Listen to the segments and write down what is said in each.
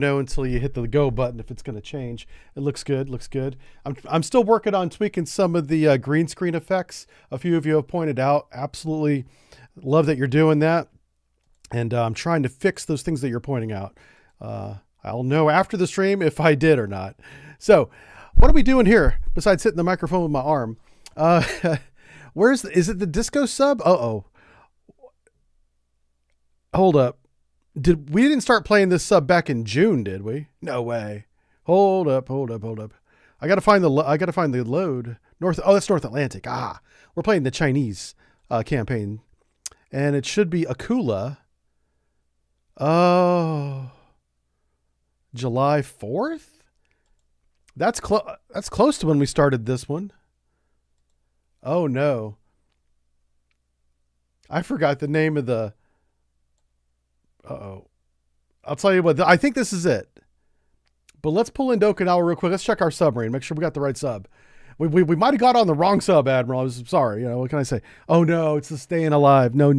know until you hit the go button if it's going to change. It looks good. Looks good. I'm still working on tweaking some of the green screen effects. A few of you have pointed out. Absolutely love that you're doing that. And I'm trying to fix those things that you're pointing out. I'll know after the stream if I did or not. So what are we doing here besides hitting the microphone with my arm? Is it the disco sub? Uh-oh. Hold up. We didn't start playing this sub back in June, did we? No way. Hold up. I gotta find the load. That's North Atlantic. We're playing the Chinese campaign, and it should be Akula. Oh, July 4th. That's close to when we started this one. Oh no. I forgot the name of the. Uh-oh. I'll tell you what, I think this is it. But let's pull in Okinawa real quick. Let's check our submarine. Make sure we got the right sub. We might have got on the wrong sub, Admiral. I'm sorry. What can I say? Oh, no, it's the Staying Alive. No.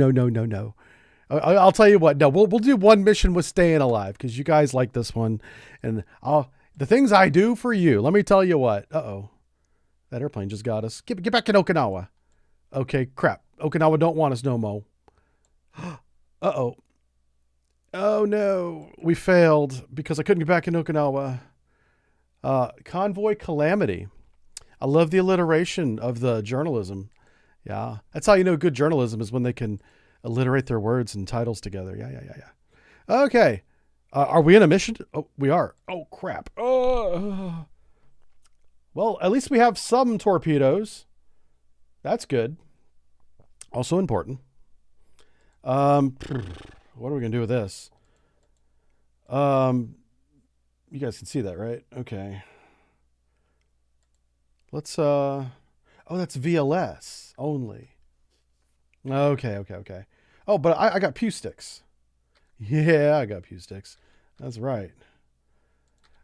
I'll tell you what. No, we'll do one mission with Staying Alive because you guys like this one. And the things I do for you. Let me tell you what. Uh-oh. That airplane just got us. Get back in Okinawa. Okay, crap. Okinawa don't want us no more. Uh-oh. Oh no, we failed because I couldn't get back in Okinawa. Convoy Calamity. I love the alliteration of the journalism. Yeah, that's how you know good journalism is when they can alliterate their words and titles together. Yeah. Okay, are we in a mission? Oh, we are. Oh crap. Well, at least we have some torpedoes. That's good. Also important. What are we going to do with this? You guys can see that, right? Okay. Let's, oh, that's VLS only. Okay. Oh, but I got pew sticks. Yeah, I got pew sticks. That's right.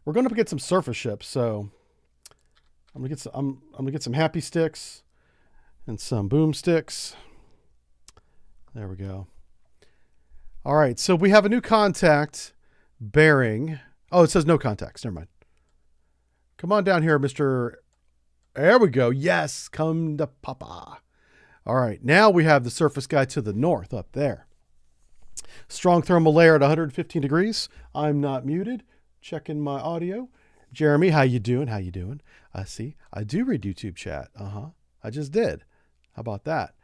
We're going to get some surface ships, so I'm going to get some happy sticks and some boom sticks. There we go. All right, so we have a new contact bearing. Oh, it says no contacts. Never mind. Come on down here, Mr. There we go. Yes, come to Papa. All right, now we have the surface guy to the north up there. Strong thermal layer at 115 degrees. I'm not muted. Checking my audio. Jeremy, how you doing? I see. I do read YouTube chat. I just did. How about that?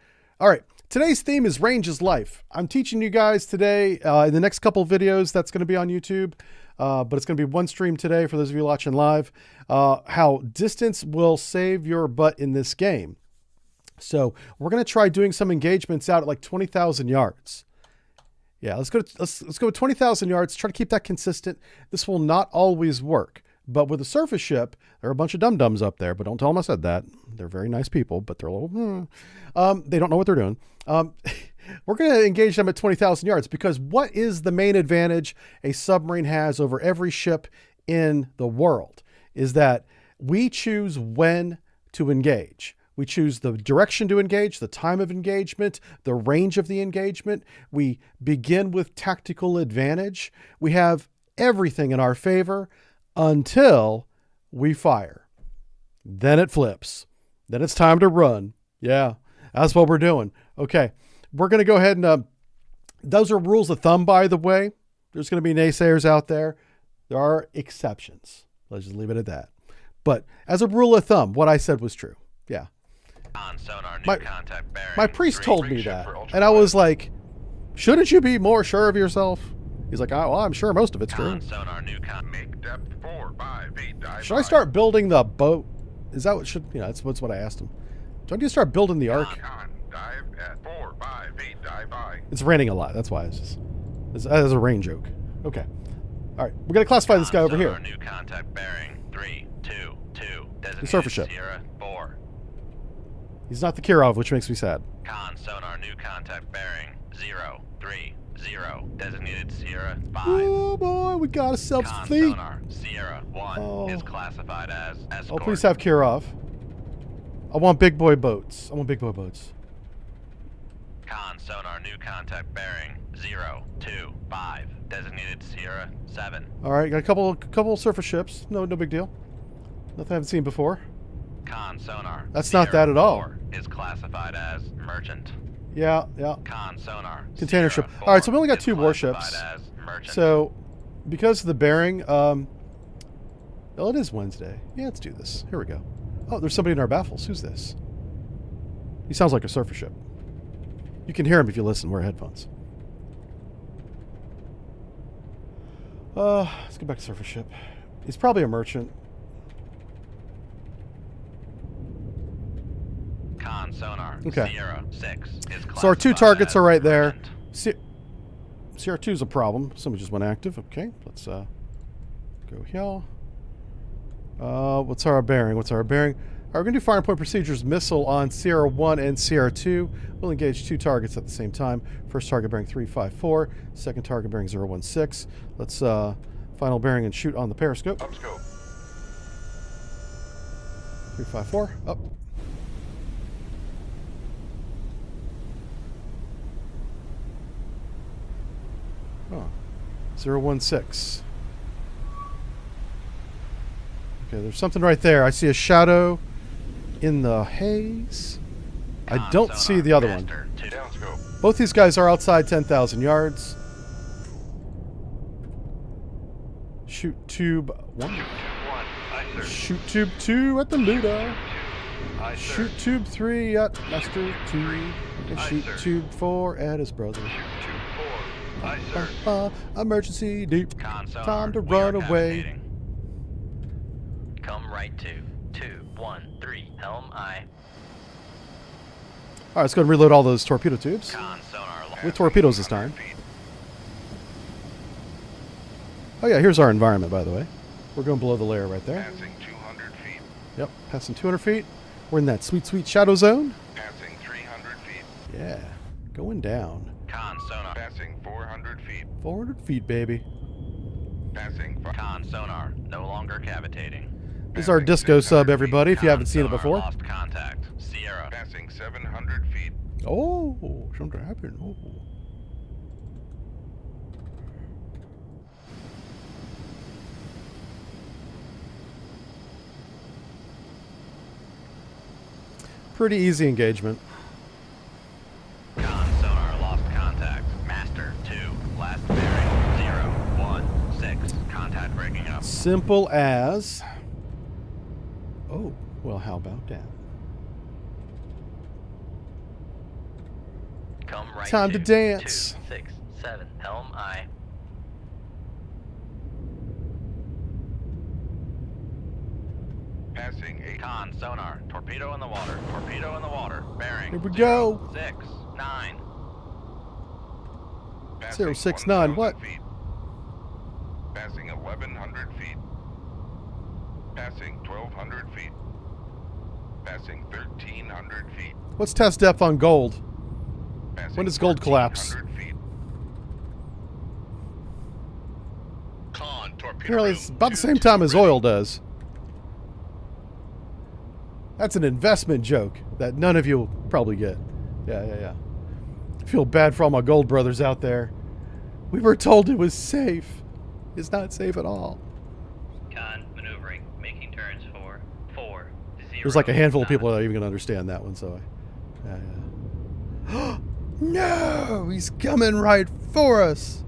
All right. Today's theme is range is life. I'm teaching you guys today in the next couple videos that's going to be on YouTube, but it's going to be one stream today for those of you watching live, how distance will save your butt in this game. So we're going to try doing some engagements out at like 20,000 yards. Yeah, let's go with 20,000 yards. Try to keep that consistent. This will not always work. But with a surface ship, there are a bunch of dum-dums up there, but don't tell them I said that. They're very nice people, but they're a little, they don't know what they're doing. We're going to engage them at 20,000 yards because what is the main advantage a submarine has over every ship in the world is that we choose when to engage. We choose the direction to engage, the time of engagement, the range of the engagement. We begin with tactical advantage. We have everything in our favor until we fire. Then it flips. Then it's time to run. Yeah, that's what we're doing. Okay, we're going to go ahead and those are rules of thumb, by the way. There's going to be naysayers out there. There are exceptions. Let's just leave it at that. But as a rule of thumb, what I said was true. Yeah. My priest told me that. And I was like, shouldn't you be more sure of yourself? He's like, oh, well, I'm sure most of it's true. Should I start building the boat? Is that what should, that's what I asked him. Do I need to start building the ark? It's raining a lot. That's why it's a rain joke. Okay. All right. We're going to classify this guy over here. New contact bearing 322. The surface ship. Sierra 4. He's not the Kirov, which makes me sad. Con sonar new contact bearing 030. Designated Sierra 5. Oh boy, we got ourselves a Con fleet. sonar Sierra 1 is classified as escort. Oh, please have Kirov. I want big boy boats. Con Con sonar, new contact bearing 025. Designated Sierra 7. All right, got a couple surface ships. No big deal. Nothing I haven't seen before. Con sonar. That's not that at all. 4 is classified as merchant. Yeah. Con sonar. Container ship. Sierra All right, so we only 4 got is 2 classified warships. as merchant. So, because of the bearing, well, it is Wednesday. Yeah, let's do this. Here we go. Oh, there's somebody in our baffles. Who's this? He sounds like a surface ship. You can hear him if you listen. Wear headphones. Let's get back to surface ship. He's probably a merchant. Con sonar. Okay. Sierra 6 is classified So our 2 targets as are right there. merchant. CR2 is a problem. Somebody just went active. Okay, let's go here. What's our bearing? We're going to do firing point procedures missile on Sierra 1 and Sierra 2. We'll engage 2 targets at the same time. First target bearing 354. Second target bearing 016. Let's final bearing and shoot on the periscope. Up scope. 354. Up. Oh. 016. Okay, there's something right there. I see a shadow in the haze. I Con don't sonar, see the other one. master 2. Down scope. Both these guys are outside 10,000 yards. Shoot tube 1. Shoot tube 1. Aye, sir. Shoot tube 2 at the Luda. Aye, sir. Shoot tube 3 at Master 2. And Aye, shoot sir. tube 4 at his brother. Shoot tube 4. Aye, sir. Emergency deep. Con sonar, Time to we are run away. cavitating. Come right to 213 helm I. Alright, let's go and reload all those torpedo tubes. Con sonar. With torpedoes this time. Oh yeah, here's our environment, by the way. We're going below the layer right there. Passing 200 feet. Yep, passing 200 feet. We're in that sweet, sweet shadow zone. Passing 300 feet. Yeah, going down. Con sonar. Passing 400 feet. 400 feet, baby. Passing Con sonar. No longer cavitating. This is our disco sub, everybody, if you haven't seen it Con before. sonar, lost contact. Sierra. Passing 700 feet. Oh, something happened. Oh. Pretty easy engagement. Con sonar lost contact. Master 2. Last bearing 016. Contact breaking up. Simple as... Oh, well, how about that? Come right Time to dance. 267 helm I. Passing 8. Con sonar. Torpedo in the water. Torpedo in the water. Bearing. Here we go. 069. Passing 069, what? 1,000 feet. Passing 1,100 feet. Passing 1,200 feet. Passing 1,300 feet. What's test depth on gold? Passing When does gold collapse? 1,400 feet. Con torpedo. Apparently, it's about the same time as oil does. That's an investment joke that none of you will probably get. Yeah. I feel bad for all my gold brothers out there. We were told it was safe. It's not safe at all. Con maneuvering, making turns for 4 0. There's like a handful of people that are even going to understand that one, so yeah. No! He's coming right for us!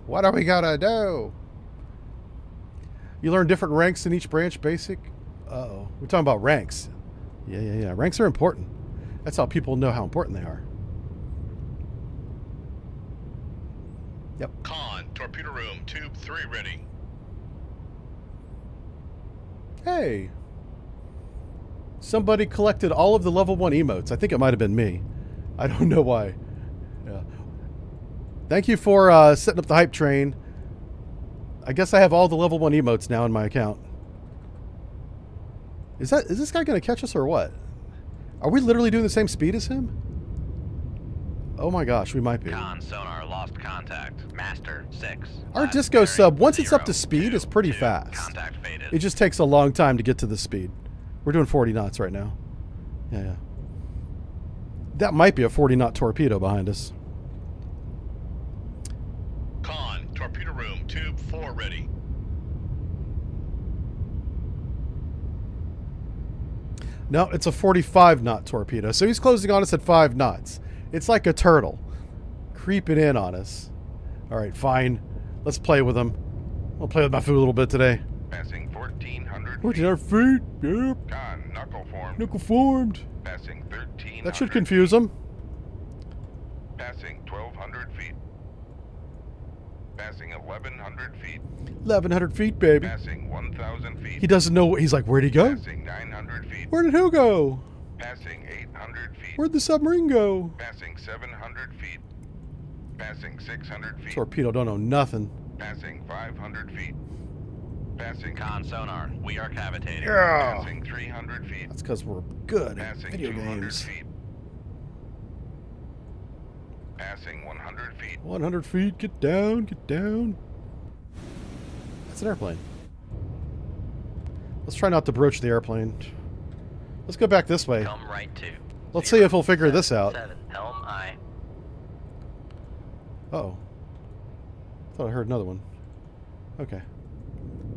What are we gonna do? You learn different ranks in each branch, basic? Uh-oh. We're talking about ranks. Yeah. Ranks are important. That's how people know how important they are. Yep. Con, torpedo room, tube 3 ready. Hey. Somebody collected all of the level 1 emotes. I think it might have been me. I don't know why. Yeah. Thank you for setting up the hype train. I guess I have all the level 1 emotes now in my account. Is this guy going to catch us or what? Are we literally doing the same speed as him? Oh my gosh, we might be. Con sonar lost contact. Master 6. Our Last disco bearing sub, once it's up to 022. speed, is pretty fast. Contact faded. It just takes a long time to get to the speed. We're doing 40 knots right now. Yeah. That might be a 40-knot torpedo behind us. Con, torpedo room, tube 4 ready. No, it's a 45-knot torpedo. So he's closing on us at 5 knots. It's like a turtle creeping in on us. All right, fine. Let's play with him. I'll play with my food a little bit today. Passing 1,400 feet. 14 feet. Yep. Con, knuckle formed. Nickel formed. Passing 1,300. That should confuse him. Passing 1,200 feet. Passing 1,100 feet. 1,100 feet, baby. Passing 1,000 feet. He doesn't know. He's like, where'd he go? Passing 900 feet. Where did who go? Passing 800 feet. Where'd the submarine go? Passing 700 feet. Passing 600 feet. Torpedo don't know nothing. Passing 500 feet. Passing Con sonar, we are cavitating. Yeah. Passing 300 feet. That's because we're good at Passing video 200 games. feet. Passing 100 feet. 100 feet. Get down. Get down. That's an airplane. Let's try not to broach the airplane. Let's go back this way. Come right to. Let's see if we'll figure this out. 7, helm I. Uh-oh. Thought I heard another one. Okay.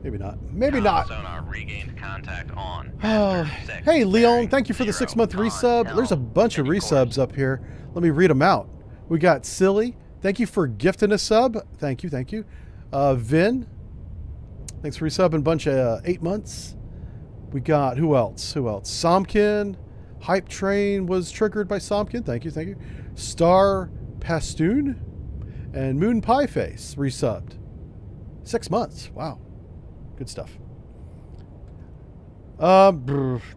Maybe not. Maybe Con not. sonar regained contact on. Oh, Master 6, hey, Leon, bearing thank you for the 0, 6-month con, resub. There's a helm, bunch of steady resubs course. up here. Let me read them out. We got Silly. Thank you for gifting a sub. Thank you, thank you. Vin. Thanks for resubbing a bunch of 8 months. We got, who else? Who else? Somkin. Hype Train was triggered by Somkin. Thank you, thank you. Star Pastoon. And Moon Pie Face resubbed. 6 months. Wow. Good stuff.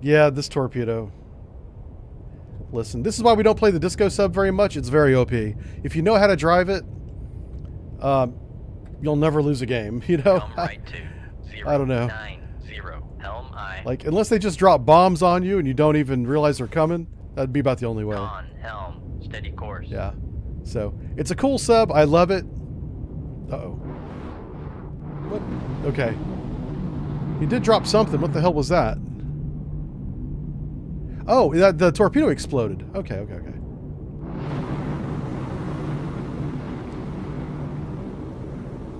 Yeah, this torpedo. Listen, this is why we don't play the Disco sub very much. It's very OP. If you know how to drive it, you'll never lose a game, you know? Helm right to. 0, I don't know. 90, helm I. Like, unless they just drop bombs on you and you don't even realize they're coming, that'd be about the only way. Con, helm, steady course. Yeah. So, it's a cool sub. I love it. Uh-oh. What? Okay. He did drop something. What the hell was that? Oh, the torpedo exploded. Okay, okay, okay.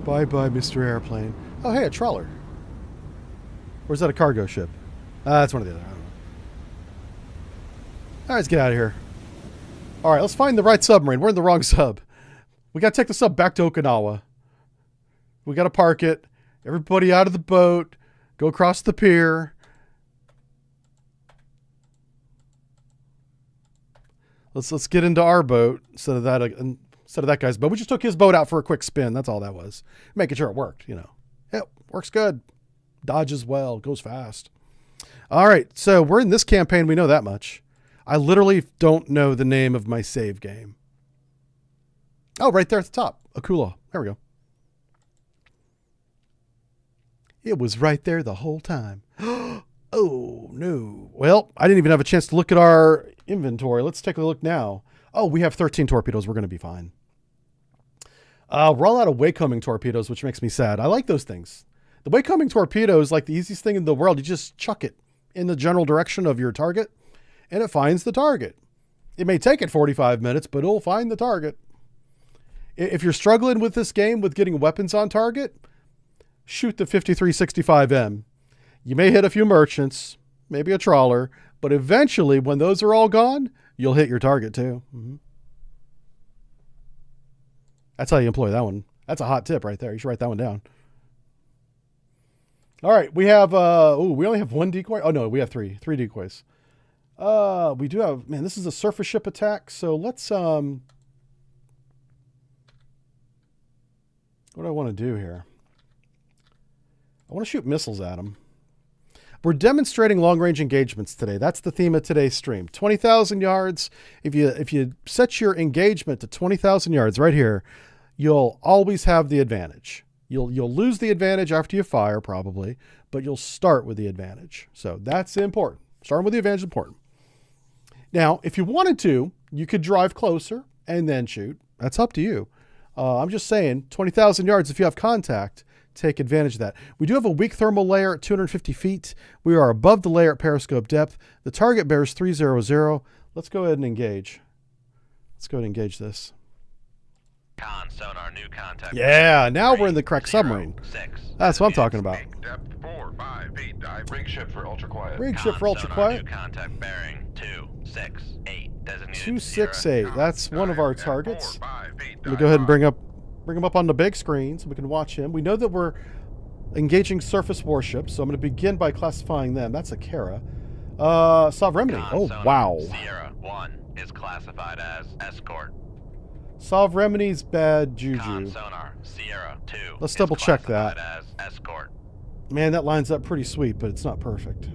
Bye-bye, Mr. Airplane. Oh, hey, a trawler. Or is that a cargo ship? That's one of the other. I don't know. All right, let's get out of here. All right, let's find the right submarine. We're in the wrong sub. We got to take the sub back to Okinawa. We got to park it. Everybody out of the boat. Go across the pier. Let's get into our boat instead of that guy's boat. We just took his boat out for a quick spin. That's all that was. Making sure it worked, you know. Yep, works good. Dodges well, goes fast. All right, so we're in this campaign. We know that much. I literally don't know the name of my save game. Oh, right there at the top. Akula. There we go. It was right there the whole time. Oh, no. Well, I didn't even have a chance to look at our inventory. Let's take a look now. Oh, we have 13 torpedoes. We're going to be fine. We're all out of Waycoming torpedoes, which makes me sad. I like those things. The Waycoming torpedo is like the easiest thing in the world. You just chuck it in the general direction of your target, and it finds the target. It may take it 45 minutes, but it'll find the target. If you're struggling with this game with getting weapons on target, shoot the 5365M. You may hit a few merchants, maybe a trawler, but eventually when those are all gone, you'll hit your target too. Mm-hmm. That's how you employ that one. That's a hot tip right there. You should write that one down. All right, we have, we only have one decoy. Oh no, we have three decoys. We do have, man, this is a surface ship attack. So let's, what do I want to do here? I want to shoot missiles at them. We're demonstrating long-range engagements today. That's the theme of today's stream. 20,000 yards. If you set your engagement to 20,000 yards right here, you'll always have the advantage. You'll lose the advantage after you fire probably, but you'll start with the advantage. So that's important. Starting with the advantage is important. Now, if you wanted to, you could drive closer and then shoot. That's up to you. I'm just saying 20,000 yards, if you have contact, take advantage of that. We do have a weak thermal layer at 250 feet. We are above the layer at periscope depth. The target bears 300. Let's go ahead and engage. Let's go ahead and engage this. Con, sonar, new contact. Yeah, now we're in the Three, correct zero, submarine. 6. That's what I'm talking about. Make depth 4, 5 feet. Dive rig ship for ultra quiet. Rig ship for ultra New quiet. contact bearing 268. Designated 268. That's one of our Dive at targets. 4, 5 feet. Let me Dive go ahead and 5. bring him up on the big screen so we can watch him. We know that we're engaging surface warships, so I'm going to begin by classifying them. That's a Kara. Sovereignty. Oh, wow. Sierra 1 is classified as escort. Sovereignty's bad Con juju. sonar Sierra 2. Let's is double check that. classified As escort. Man, that lines up pretty sweet, but it's not perfect.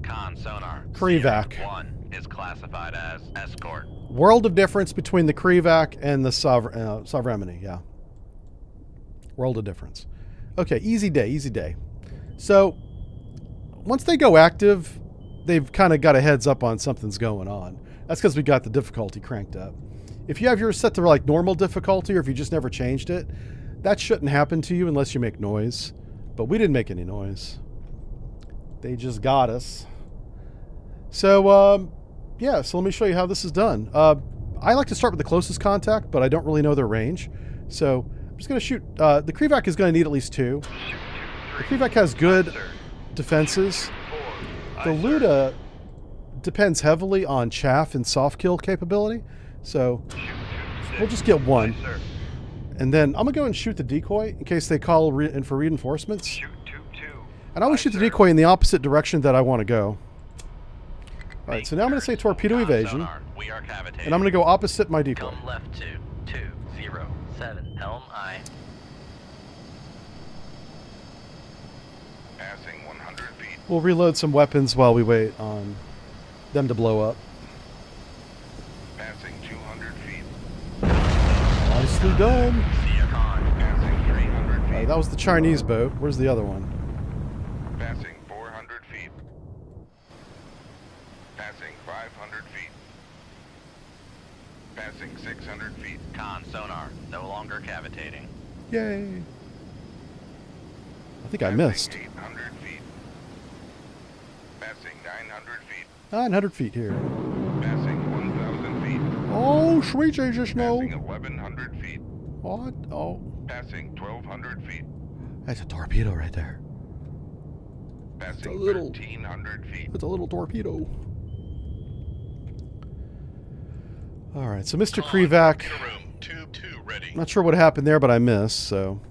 Con sonar Krivac. Sierra 1 is classified as escort. World of difference between the Krivac and the Sovereignty, yeah. World of difference. Okay, easy day, easy day. So, once they go active, they've kind of got a heads up on something's going on. That's because we got the difficulty cranked up. If you have yours set to like normal difficulty, or if you just never changed it, that shouldn't happen to you unless you make noise. But we didn't make any noise. They just got us. So, yeah, so let me show you how this is done. I like to start with the closest contact, but I don't really know their range. So I'm just going to shoot. The Krivac is going to need at least 2. The Krivac has good defenses. The Luda depends heavily on chaff and soft kill capability. So we'll just get 1. And then I'm going to go and shoot the decoy in case they call in for reinforcements. And I always shoot the decoy in the opposite direction that I want to go. All right, so now I'm going to say torpedo Con evasion. sonar, we are cavitating. And I'm going to go opposite my decoy. Come left to 207. Helm I. Passing 100 feet. We'll reload some weapons while we wait on them to blow up. Passing 200 feet. Nicely done. Sierra Con. Passing 300 feet. That was the Chinese boat. Where's the other one? Passing 400 feet. Passing 500 feet. Passing 600 feet. Con sonar, no longer cavitating. Yay. I think I Passing missed. 800 feet. Passing 900 feet. 900 feet here. Passing 1,000 feet. Oh, sweet Jesus, no. Passing 1,100 feet. What? Oh, Passing 1,200 feet. that's a torpedo right there. Passing little- 1,300 feet. It's a little torpedo. All right, so Mr. Krivac, Torpedo room, tube 2 ready. not sure what happened there, but I missed, so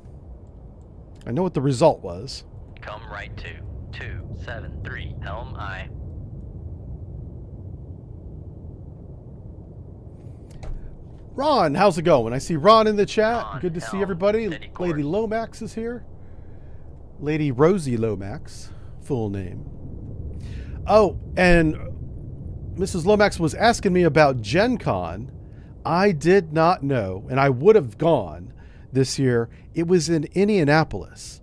I know what the result was. Come right to 273. Helm I. Ron, how's it going? I see Ron in the chat. Ron, Good to see helm, everybody. steady course. Lady Lomax is here. Lady Rosie Lomax, full name. Oh, and Mrs. Lomax was asking me about Gen Con. I did not know, and I would have gone this year. It was in Indianapolis.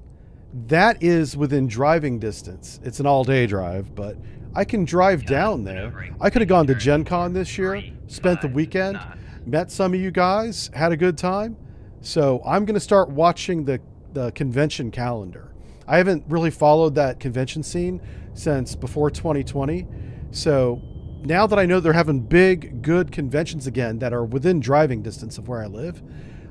That is within driving distance. It's an all-day drive, but I can drive down there. I could have gone to Gen Con this year, spent the weekend, met some of you guys, had a good time. So I'm going to start watching the convention calendar. I haven't really followed that convention scene since before 2020. So now that I know they're having big, good conventions again that are within driving distance of where I live,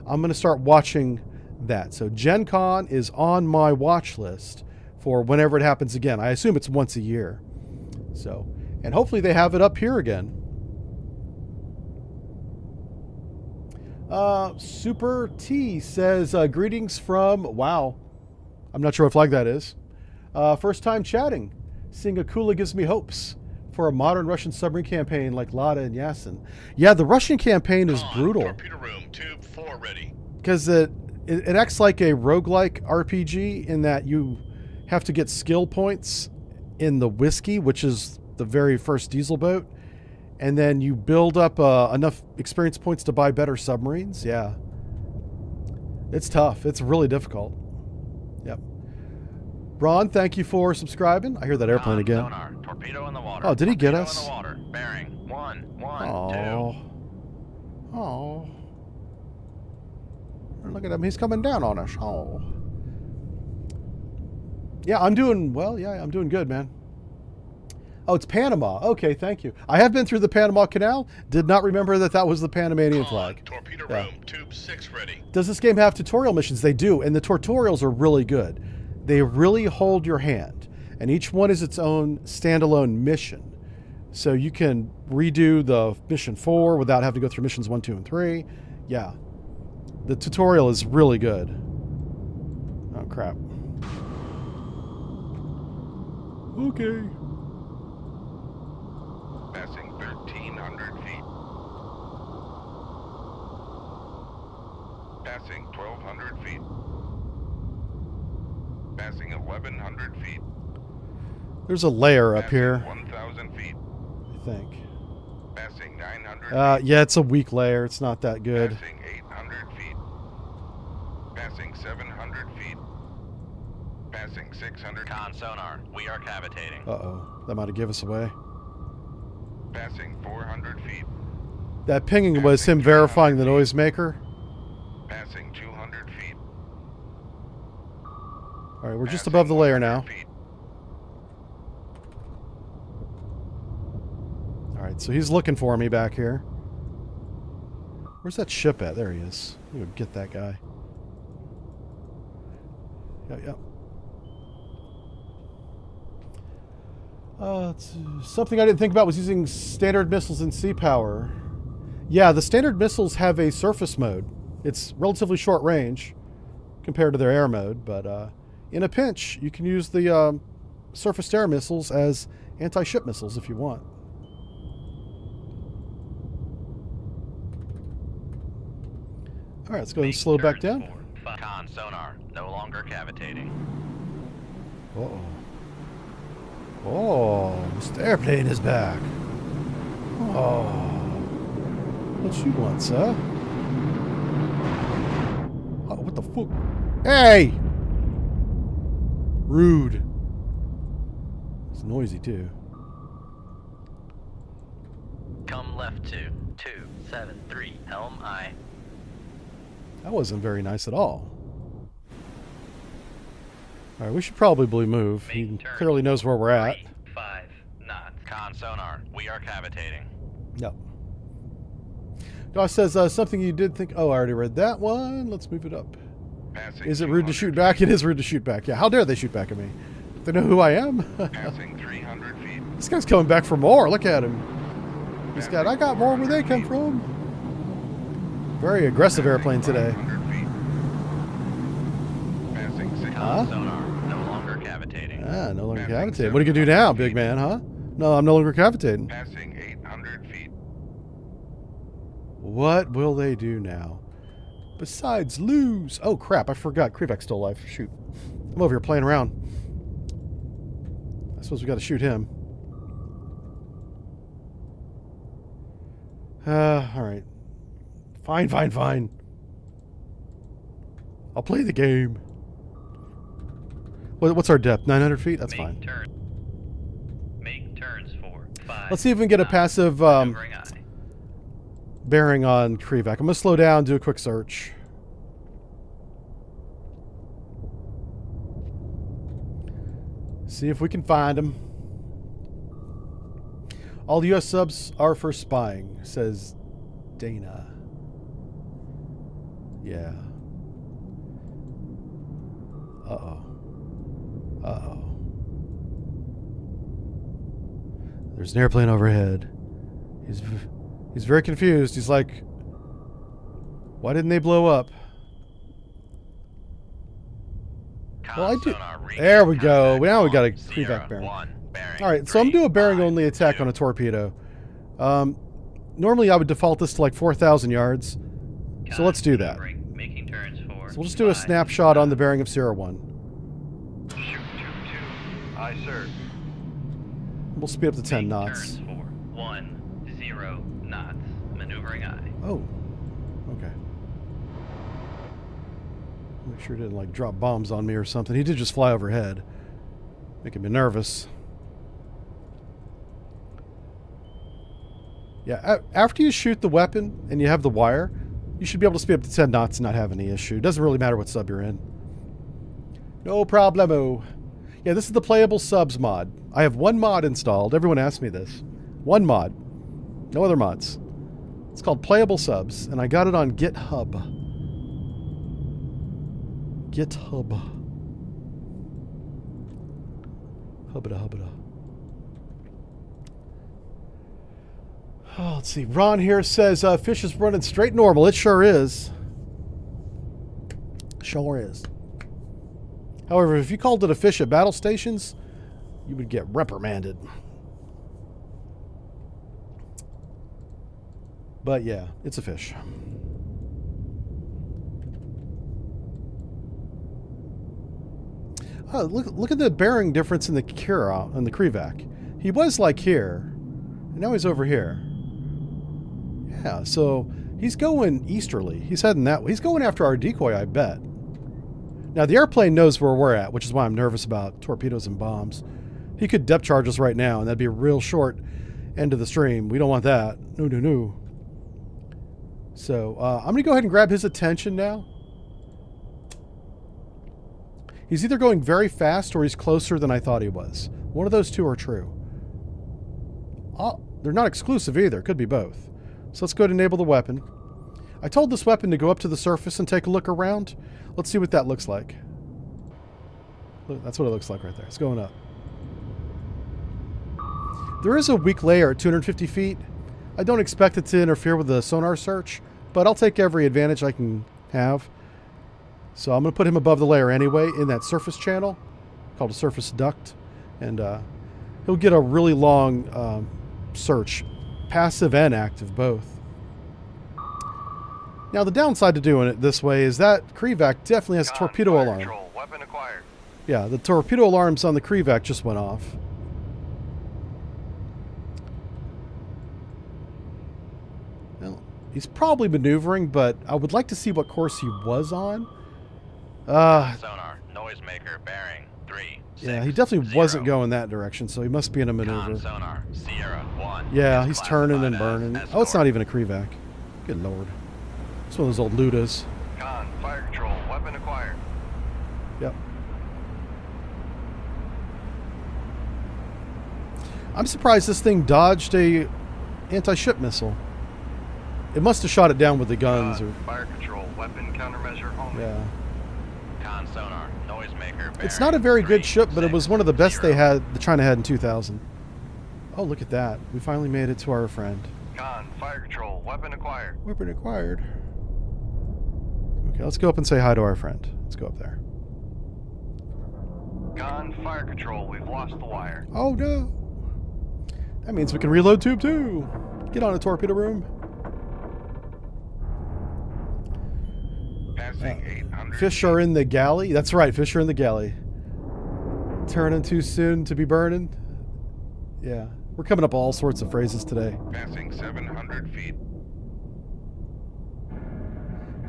I'm going to start watching that. So Gen Con is on my watch list for whenever it happens again. I assume it's once a year. So, and hopefully they have it up here again. Super T says, greetings from, wow, I'm not sure what flag that is. First time chatting. Seeing Akula gives me hopes for a modern Russian submarine campaign like Lada and Yasin. Yeah, the Russian campaign is Con, brutal Torpedo room, tube 4 ready. because it acts like a roguelike RPG in that you have to get skill points in the Whiskey, which is the very first diesel boat, and then you build up enough experience points to buy better submarines. Yeah. It's tough. It's really difficult. Yep. Ron, thank you for subscribing. I hear that airplane Con again. sonar, torpedo in the water. Oh, did he get Torpedo us? in the water. Bearing 112. Oh. Oh. Look at him. He's coming down on us. Oh. Yeah, I'm doing well. Yeah, I'm doing good, man. Oh, it's Panama. Okay, thank you. I have been through the Panama Canal. Did not remember that that was the Panamanian flag. Torpedo Yeah. room. Tube 6 ready. Does this game have tutorial missions? They do, and the tutorials are really good. They really hold your hand, and each one is its own standalone mission. So you can redo the mission 4 without having to go through missions 1, 2, and 3. Yeah. The tutorial is really good. Oh, crap. Okay. Passing 1,300 feet. Passing 1,200 feet. Passing 1,100 feet. There's a layer up Passing here, 1,000 feet. I think. Passing 900 feet. Yeah, it's a weak layer. It's not that good. Passing 800 feet. Passing 700 feet. Passing 600 feet. Con sonar, we are cavitating. Uh-oh. That might have given us away. Passing 400 feet. That pinging was him verifying the noisemaker. Passing 200 feet. All right, we're just Passing above the layer 100 now. feet. All right, so he's looking for me back here. Where's that ship at? There he is. I'm gonna get that guy. Yeah. Something I didn't think about was using standard missiles in sea power. Yeah, the standard missiles have a surface mode. It's relatively short range compared to their air mode, but in a pinch, you can use the surface-to-air missiles as anti-ship missiles if you want. All right, let's go ahead and slow back down. Con sonar, no longer cavitating. Uh-oh. Oh, Mr. Airplane is back. Oh. What you want, sir? Oh, what the fuck? Hey! Rude. It's noisy, too. Come left to 273 Helm I. That wasn't very nice at all. All right, we should probably move. He Main turn. clearly knows where we're at. 5 knots. Con sonar, we are cavitating. Yep. Josh says something you did think. Oh, I already read that one. Let's move it up. Passing Is it rude to 200 shoot back? It is rude to shoot back. Yeah, how dare they shoot back at me? They know who I am. Passing 300 feet. This guy's coming back for more. Look at him. He's got, I got more where they come from. Very aggressive airplane today. 500 feet. Passing 600 Huh? Sonar, no longer cavitating. Ah, no longer Passing cavitating. What are you going to do now, 700 big feet. man, huh? No, I'm no longer cavitating. Passing 800 feet. What will they do now? Besides lose. Oh, crap. I forgot. Krivek's still alive. Shoot. I'm over here playing around. I suppose we got to shoot him. All right. Fine. I'll play the game. What's our depth? 900 feet? That's fine. Make turns for 5. Let's see if we can get a knots. passive Maneuvering aye. bearing on Krivek. I'm going to slow down, do a quick search. See if we can find him. All the U.S. subs are for spying, says Dana. Yeah. Uh-oh. There's an airplane overhead. He's very confused. He's like, why didn't they blow up? Well, I do. Sonar, There we go. contact Now we got a on Krivek bearing. 01, bearing All right, so I'm doing a 3, bearing 5, only attack 2. on a torpedo. Normally I would default this to like 4,000 yards. So let's do that. Maneuvering, making turns for So we'll just do a 5 snapshot on the knots. bearing of Sierra 1. Shoot 2-2. Aye, sir. We'll speed up to 10 Make knots. turns for 10 knots. Maneuvering aye. Oh, okay. Make sure he didn't like drop bombs on me or something. He did just fly overhead, making me nervous. Yeah, after you shoot the weapon and you have the wire, you should be able to speed up to 10 knots and not have any issue. Doesn't really matter what sub you're in. No problemo. Yeah, this is the Playable Subs mod. I have one mod installed. Everyone asks me this. One mod. No other mods. It's called Playable Subs, and I got it on GitHub. GitHub. Hubbada hubbada. Oh, let's see. Ron here says fish is running straight normal. It sure is. Sure is. However, if you called it a fish at battle stations, you would get reprimanded. But yeah, it's a fish. Oh, look at the bearing difference in the Kira and the Krivak. He was like here, and now he's over here. Yeah, so he's going easterly. He's heading that way. He's going after our decoy, I bet. Now, the airplane knows where we're at, which is why I'm nervous about torpedoes and bombs. He could depth charge us right now, and that'd be a real short end of the stream. We don't want that. No, no, no. So, I'm going to go ahead and grab his attention now. He's either going very fast or he's closer than I thought he was. One of those two are true. They're not exclusive either. Could be both. So let's go ahead and enable the weapon. I told this weapon to go up to the surface and take a look around. Let's see what that looks like. Look, that's what it looks like right there. It's going up. There is a weak layer at 250 feet. I don't expect it to interfere with the sonar search, but I'll take every advantage I can have. So I'm going to put him above the layer anyway in that surface channel called a surface duct. And he'll get a really long search, passive and active both. Now the downside to doing it this way is that Krivak definitely has a torpedo alarm. Control, weapon acquired. Yeah, the torpedo alarms on the Krivak just went off. Well, he's probably maneuvering, but I would like to see what course he was on. Sonar, noisemaker, bearing, 3, 6, Yeah, he definitely 0. wasn't going that direction, so he must be in a maneuver. Sonar, Sierra, 1. Yeah, is he's turning and classified burning. as Oh, it's not escort. even a Krivak. Good lord. It's one of those old Ludas. Con, fire control, weapon acquired. Yep. I'm surprised this thing dodged a anti-ship missile. It must have shot it down with the guns. Con, Or fire control, weapon countermeasure only. yeah. Con sonar, noisemaker, bearing, It's not a very good 3, ship, but it 6, was one of the best 0. they had. The China had in 2000. Oh, look at that! We finally made it to our friend. Con, fire control, weapon acquired. Weapon acquired. Okay, let's go up and say hi to our friend. Let's go up there. Con, fire control, we've lost the wire. Oh no! That means we can reload tube 2. Get on a torpedo room. Passing 800. Fish are in the galley. That's right, fish are in the galley. Turning too soon to be burning. Yeah, we're coming up all sorts of phrases today. Passing 700 feet.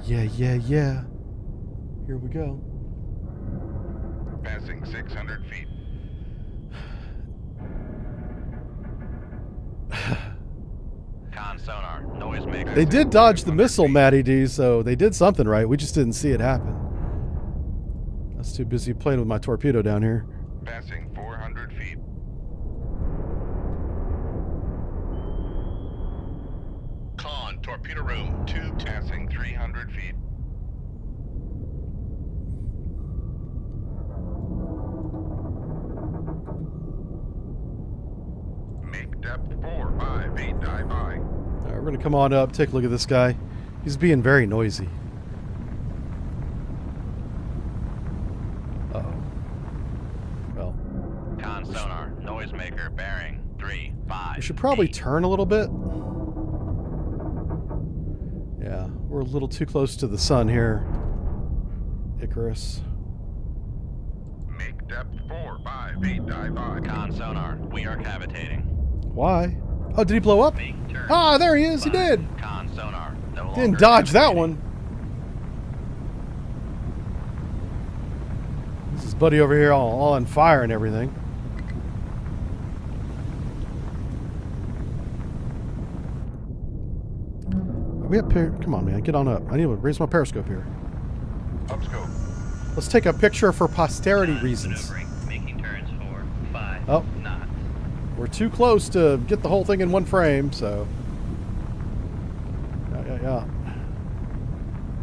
Yeah, yeah, yeah. Here we go. Passing 600 feet. Con sonar, noisemaker. They did dodge the missile, Matty D, so they did something right. We just didn't see it happen. I was too busy playing with my torpedo down here. Passing 400 feet. Con, torpedo room, tube 2. Passing 300 feet. Make depth 4, 5, 8, dive by. All right, we're going to come on up, take a look at this guy. He's being very noisy. Uh-oh. Well, Con sonar, noisemaker, bearing, 3, 5. we should probably 8. turn a little bit. Yeah, we're a little too close to the sun here. Icarus. Make depth 4, 5, 8, dive by. Con sonar, we are cavitating. Why? Oh, did he blow up? Make turn. Ah, there he is. He 5. did. Con sonar, no longer Didn't dodge that cavitating. one. This is Buddy over here all on fire and everything. Are we up here? Come on, man. Get on up. I need to raise my periscope here. Upscope. Let's take a picture for posterity Con, reasons. maneuvering, making turns Oh, Not. we're too close to get the whole thing in one frame, so. Yeah.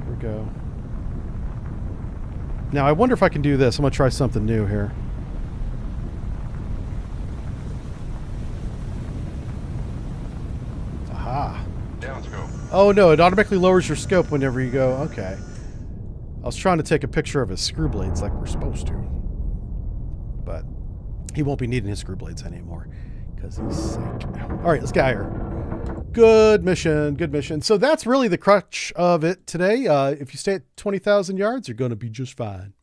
Here we go. Now, I wonder if I can do this. I'm going to try something new here. Aha. Yeah, let's go. Oh, no, it automatically lowers your scope whenever you go. Okay. I was trying to take a picture of his screw blades like we're supposed to. But he won't be needing his screw blades anymore because he's sick. All right, let's get out of here. Good mission. Good mission. So that's really the crutch of it today. If you stay at 20,000 yards, you're going to be just fine.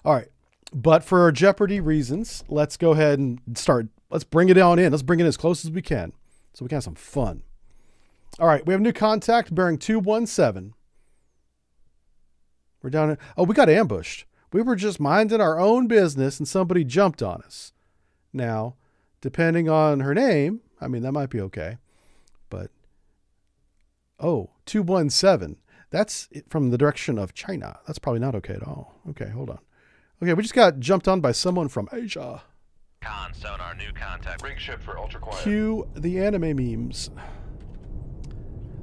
All right. But for Jeopardy reasons, let's go ahead and start. Let's bring it on in. Let's bring it as close as we can so we can have some fun. All right. We have a new contact bearing 217. We're down in, oh, we got ambushed. We were just minding our own business and somebody jumped on us. Now, depending on her name, I mean, that might be okay. But, oh, 217. That's from the direction of China. That's probably not okay at all. Okay, hold on. Okay, we just got jumped on by someone from Asia. Con, sonar, new contact. Rig ship for ultra quiet. Cue the anime memes.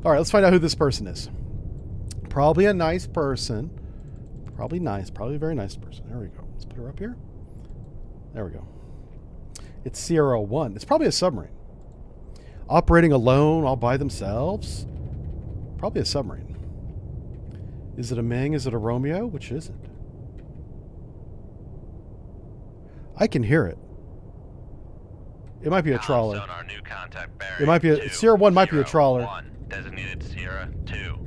All right, let's find out who this person is. Probably a nice person. Probably nice. Probably a very nice person. There we go. Let's put her up here. There we go. It's Sierra 1. It's probably a submarine. Operating alone, all by themselves. Probably a submarine. Is it a Ming? Is it a Romeo? Which is it? I can hear it. It might be a trawler. Sonar, new contact bearing. It might be a Sierra 1 might be a trawler. 1, designated Sierra 2.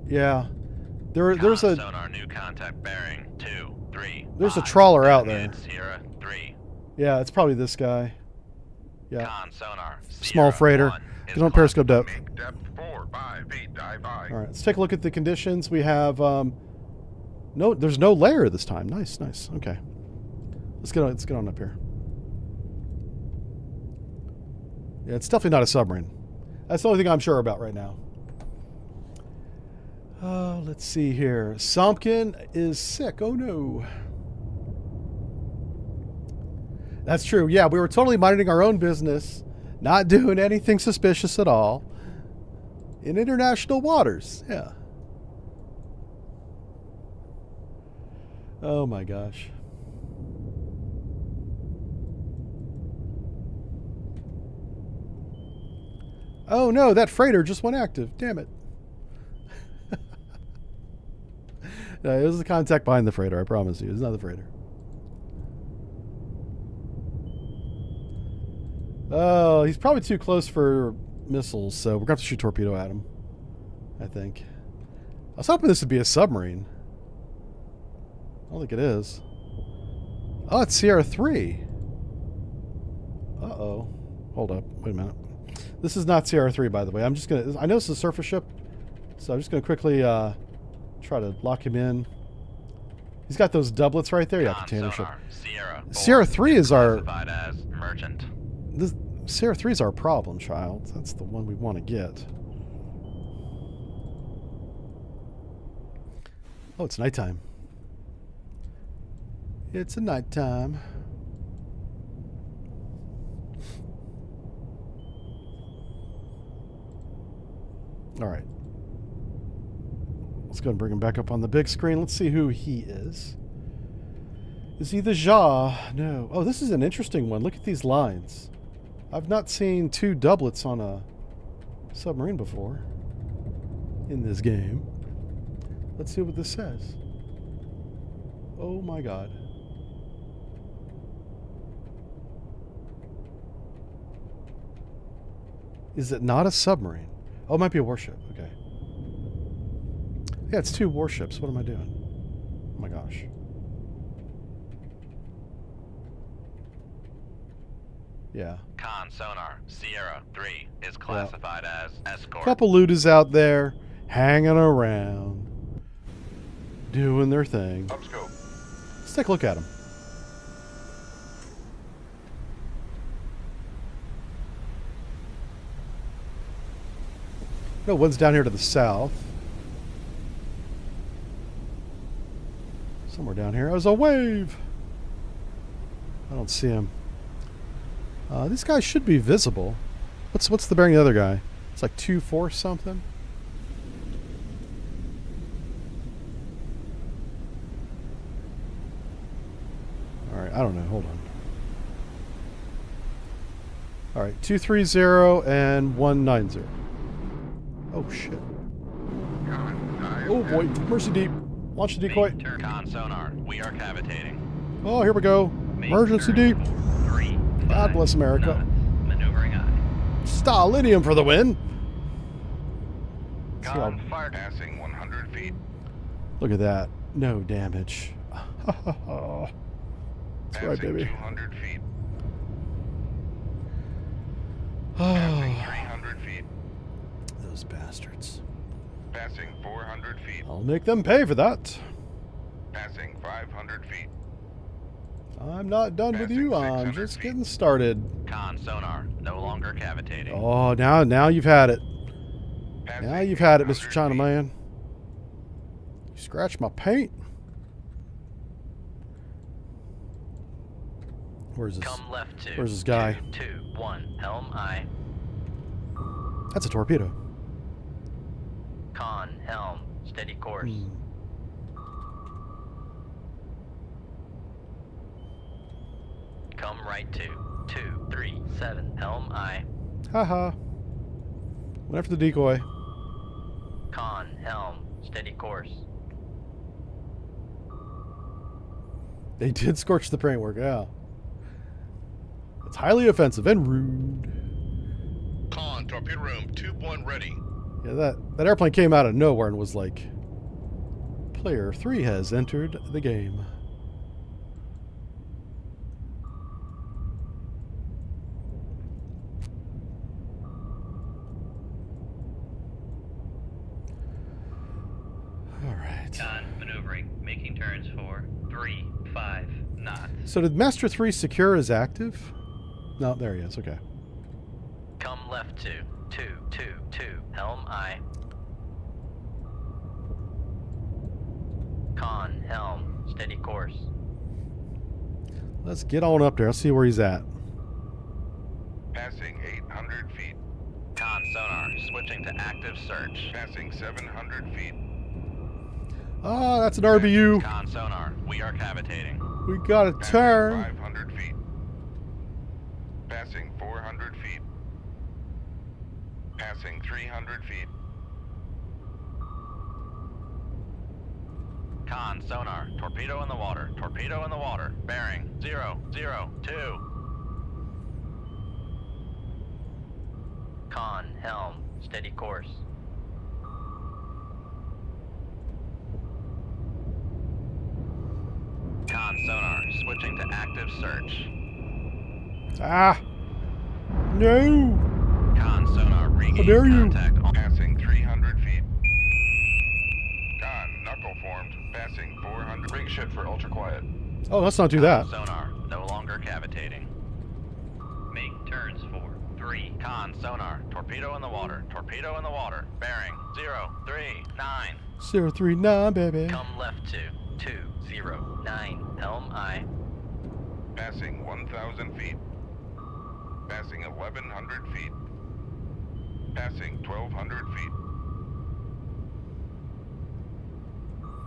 Yeah. There's a sonar, new contact bearing 2, 3. There's a 5, trawler out there. designated Sierra 3. Yeah, it's probably this guy. Yeah. Con, sonar, Small Sierra freighter. 1 is Get on periscope depth. Make depth 4, 5 feet, dive by. All right, let's take a look at the conditions. We have no, there's no layer this time. Nice. Okay. Let's get on up here. Yeah, it's definitely not a submarine. That's the only thing I'm sure about right now. Let's see here. Somkin is sick. Oh no. That's true. Yeah, we were totally minding our own business, not doing anything suspicious at all. In international waters. Yeah. Oh my gosh. Oh no, that freighter just went active. Damn it. No, it was the contact behind the freighter, I promise you. It's not the freighter. Oh, he's probably too close for missiles, so we're going to have to shoot torpedo at him, I think. I was hoping this would be a submarine. I don't think it is. Oh, it's Sierra 3. Uh-oh. Hold up. Wait a minute. This is not Sierra 3, by the way. I know it's a surface ship, so I'm just going to quickly try to lock him in. He's got those doublets right there. Yeah, Con, container ship. sonar, Sierra 4 Sierra 3 is our... classified as merchant. This, Sierra 3 is our problem child. That's the one we want to get. Oh, it's nighttime. It's a nighttime. All right. Let's go and bring him back up on the big screen. Let's see who he is. Is he the Ja? No. Oh, this is an interesting one. Look at these lines. I've not seen two doublets on a submarine before in this game. Let's see what this says. Oh my god. Is it not a submarine? Oh, it might be a warship. Okay. Yeah, it's two warships. What am I doing? Oh my gosh. Yeah. Con, sonar, Sierra 3 is classified as escort. Couple looters out there hanging around, doing their thing. Upscope. Let's take a look at them. No, one's down here to the south. Somewhere down here. There's a wave. I don't see him. These guys should be visible. What's the bearing of the other guy? It's like 2-4 something. Alright, I don't know. Hold on. Alright, 230 and 190. Oh shit. Oh boy, Mercy Deep. Launch the decoy. Turn con sonar. We are cavitating. Oh, here we go. Make Emergency turns deep. for 3, God 5 bless America. knots. Maneuvering aye. Stalinium for the win. See how- Con fire. Passing 100 feet. Look at that. No damage. That's right, Passing baby. 200 feet. Passing Oh, 300 feet. those bastards. Passing 400 feet. I'll make them pay for that. Passing 500 feet. I'm not done with you. Passing I'm 600 just feet. getting started. Con sonar. No longer cavitating. Oh, now you've had it. Passing Now you've had it, Mr. 800 China feet. Man. You scratched my paint. Where's this? Come left 2. Where's this guy? 2, 1. Helm aye. That's a torpedo. Con, helm. Steady course. Hmm. Come right 2. 2, 3, 7. Helm aye. Haha. Went after the decoy. Con, helm. Steady course. They did scorch the paintwork, yeah. It's highly offensive and rude. Con, torpedo room, tube 1 ready. Yeah, that airplane came out of nowhere and was like, player 3 has entered the game. All right. Con, maneuvering. Making turns for 3, 5 knots. So did Master 3 secure as active? No, there he is. Okay. Come left 2. 2, 2, 2. Helm aye. Con, helm. Steady course. Let's get on up there. Let's see where he's at. Passing 800 feet. Con sonar. Switching to active search. Passing 700 feet. Ah, that's an RBU. Con sonar. We are cavitating. We got a Passing turn. 500 feet. Passing 400 feet. Passing 300 feet. Con sonar. Torpedo in the water. Torpedo in the water. Bearing 002. Con, helm. Steady course. Con sonar. Switching to active search. Ah. No. Con sonar. Regain How dare you. contact. Passing 300 feet. Con, knuckle formed. Passing 400. Rig shift for ultra quiet. Oh, let's not do that. Sonar. No longer cavitating. Make turns for 3. Con sonar. Torpedo in the water. Torpedo in the water. Bearing 039. 039, baby. Come left 2. 2, 0, 9. Helm aye. Passing 1,000 feet. Passing 1,100 feet. Passing 1,200 feet.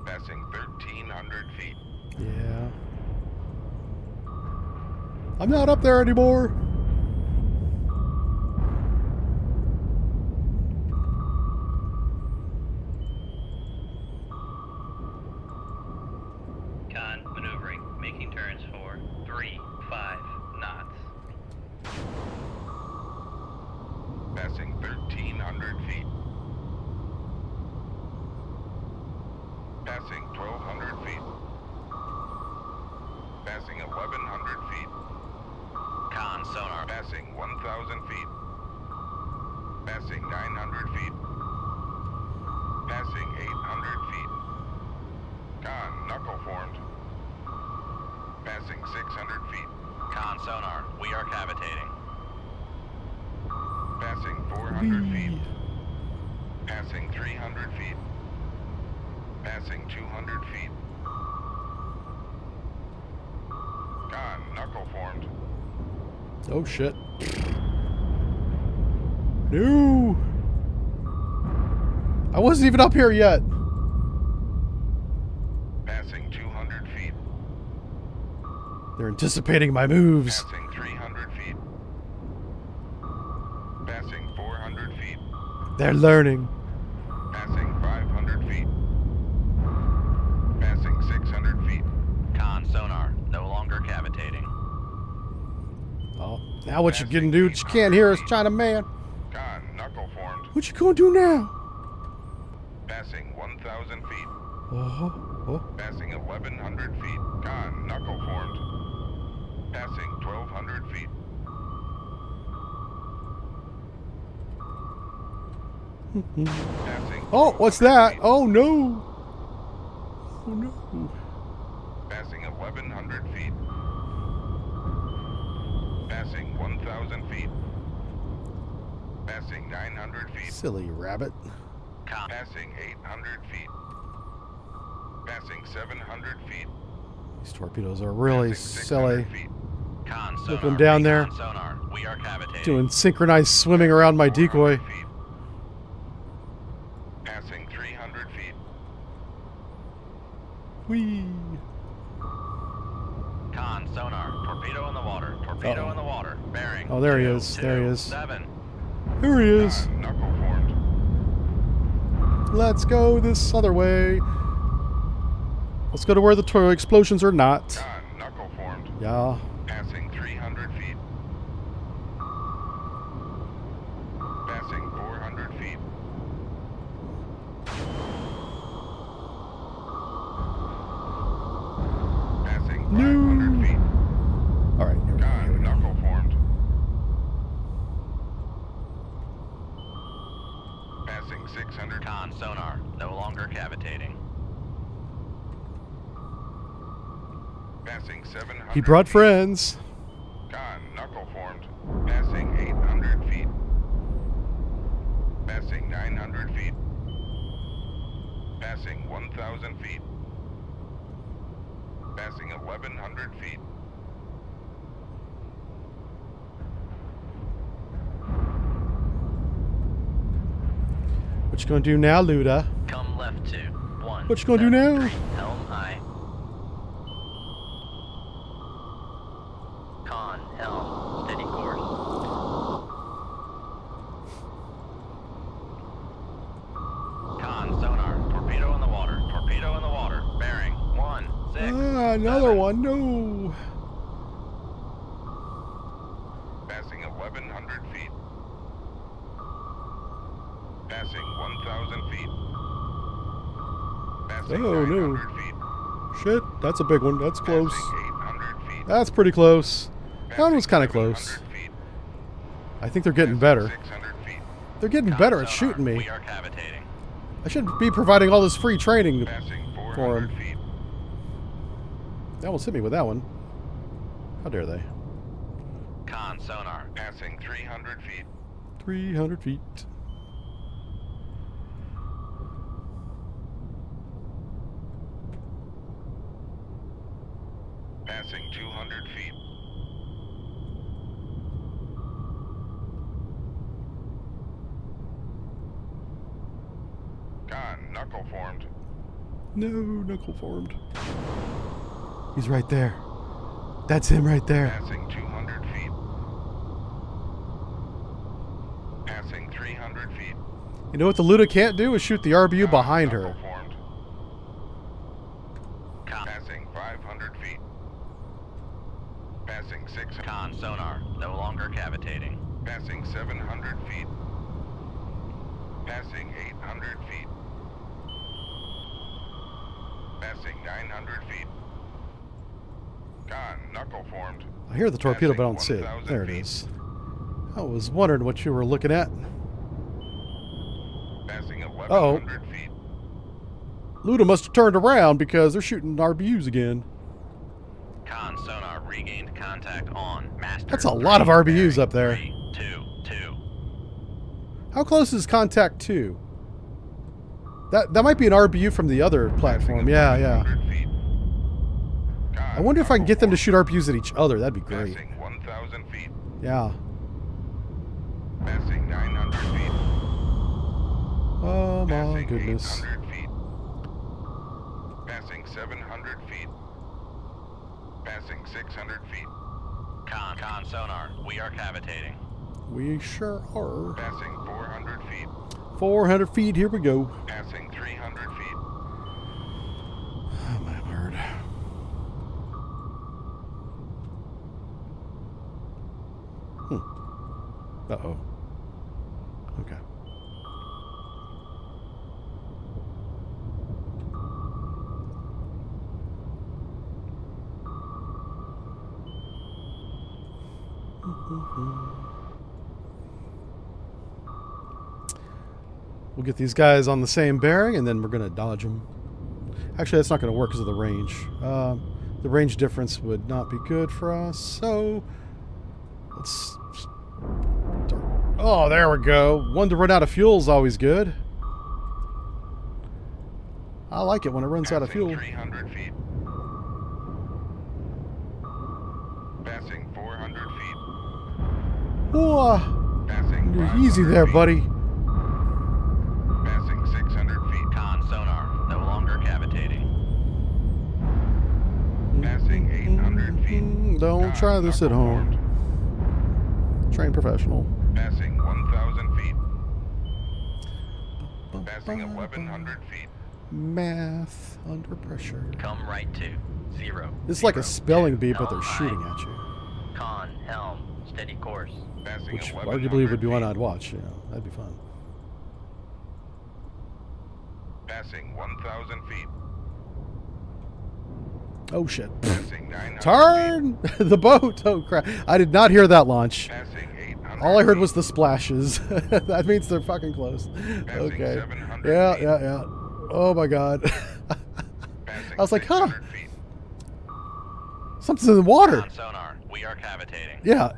Passing 1,300 feet. Yeah. I'm not up there anymore. Con, maneuvering. Making turns for 3, 5 knots. Passing 1,300 feet. Passing 1,200 feet. Passing 1,100 feet. Con sonar. Passing 1,000 feet. Passing 900 feet. Passing 800 feet. Con, knuckle formed. Passing 600 feet. Con sonar. We are cavitating. Passing 400 feet. Whee. Passing 300 feet. Passing 200 feet. Con, knuckle formed. Oh shit. No. I wasn't even up here yet. Passing 200 feet. They're anticipating my moves. Passing 300 feet. Passing 400 feet. They're learning. Passing 500 feet. Passing 600 feet. Con sonar, no longer cavitating. Oh, now what you can do? What you can't hear is China man. Con, knuckle formed. What you gonna do now? Passing 1,000 feet. Oh. Passing 1,100 feet. Con, knuckle formed. Passing 1,200 feet. Passing. Oh, what's 1,200 that? feet. Oh no. Oh no. Passing 1,100 feet. Passing 1,000 feet. Passing 900 feet. Silly rabbit. Con, Passing 800 feet. Passing 700 feet. These torpedoes are really Passing silly. 600 feet. con Look sonar, them down recon there. sonar, we are cavitating. Doing synchronized swimming around my decoy. 400 feet. Passing 300 feet. Whee. Con sonar, torpedo in the water, torpedo Uh-oh. in the water, bearing. Oh, there he 2, is, there he 2, is. 7. Here he is. Con, knuckle formed. Let's go this other way. Let's go to where the explosions are not. Con, knuckle formed. Yeah. Passing 300 feet. Passing 400 feet. Passing 500 feet. All right. Here we go. Here we Con, go. knuckle formed. Passing 600. Con sonar, no longer cavitating. Passing 700. He brought feet. friends. Con, knuckle formed. Passing 800 feet. Passing 900 feet. Passing 1,000 feet. Passing 1,100 feet. What you gonna do now, Luda? Come left to 1. What you gonna do now? Helm high. Con, helm, steady course. Con sonar, torpedo in the water, torpedo in the water, bearing. 1, 6. Ah, another 7. one. No. Passing 1,100 feet. Passing 1,000 feet. Passing Oh, no. 900 feet. Shit. That's a big one. That's close. Passing 800 feet. That's pretty close. That one was Passing kind of close. 700 feet. I think they're getting Passing better. 600 feet. They're getting Con better at sonar, shooting me. We are cavitating. I should be providing all this free training. Passing For 400 him. feet. They almost hit me with that one. How dare they? Con sonar, Passing 300 feet. 300 feet. Passing 200 feet. Con, knuckle formed. No, knuckle formed. He's right there. That's him right there. Passing 200 feet. Passing 300 feet. You know what the Luda can't do is shoot the RBU Con, behind knuckle her. formed. con, Passing 500 feet. Passing 600. con sonar, no longer cavitating. Passing 700 feet. Passing 800 feet. Passing 900 feet. Con, knuckle formed. I hear the torpedo, but I don't see Passing it. 1,000 There it feet. is. I was wondering what you were looking at. Passing Uh-oh. 1,100 feet. Luda must have turned around because they're shooting RBUs again. Con sonar, regained contact on master. That's a lot of 3, RBUs bearing, up there. 3, 2, 2. How close is contact 2? That might be an RBU from the other platform. Passing Yeah, yeah. 1,100 feet. Con, I wonder if I can knuckle get them to formed. shoot RBUs at each other. That'd be great. Passing 1,000 feet. Yeah. Passing 900 feet. Oh my Passing goodness. 800 feet. Passing 700 feet. Passing 600 feet. Con sonar, we are cavitating. We sure are. Passing 400 feet. 400 feet, here we go. Passing 300 feet. Oh my word. Uh-oh. Okay. We'll get these guys on the same bearing, and then we're going to dodge them. Actually, that's not going to work because of the range. The range difference would not be good for us, so let's... Oh, there we go. One to run out of fuel is always good. I like it when it runs out of Passing fuel. 300 feet. Passing 400 feet. Whoa, Passing you're 500 easy there, feet. buddy. Passing 600 feet. Con sonar, no longer cavitating. Passing 800 feet. Don't Con try this at knuckle home. formed. Trained professional. Passing 1,000 feet. Passing 1,100 feet. Math under pressure. Come right to 0. It's like a 0, spelling 2, bee, but they're helm shooting aye. at you. Con, helm, steady course. Passing Which 1,100 arguably would be one feet. I'd watch. You know, that'd be fun. Passing 1,000 feet. Oh shit. Passing 900 Turn the boat. Oh crap. I did not hear that launch. feet. Passing 800 All I heard was feet. the splashes. That means they're fucking close. Okay. 700 Yeah, feet. yeah, yeah. Oh my god. Passing I was like, huh. 600 feet. Something's in the water. Con sonar, we are cavitating. Yeah.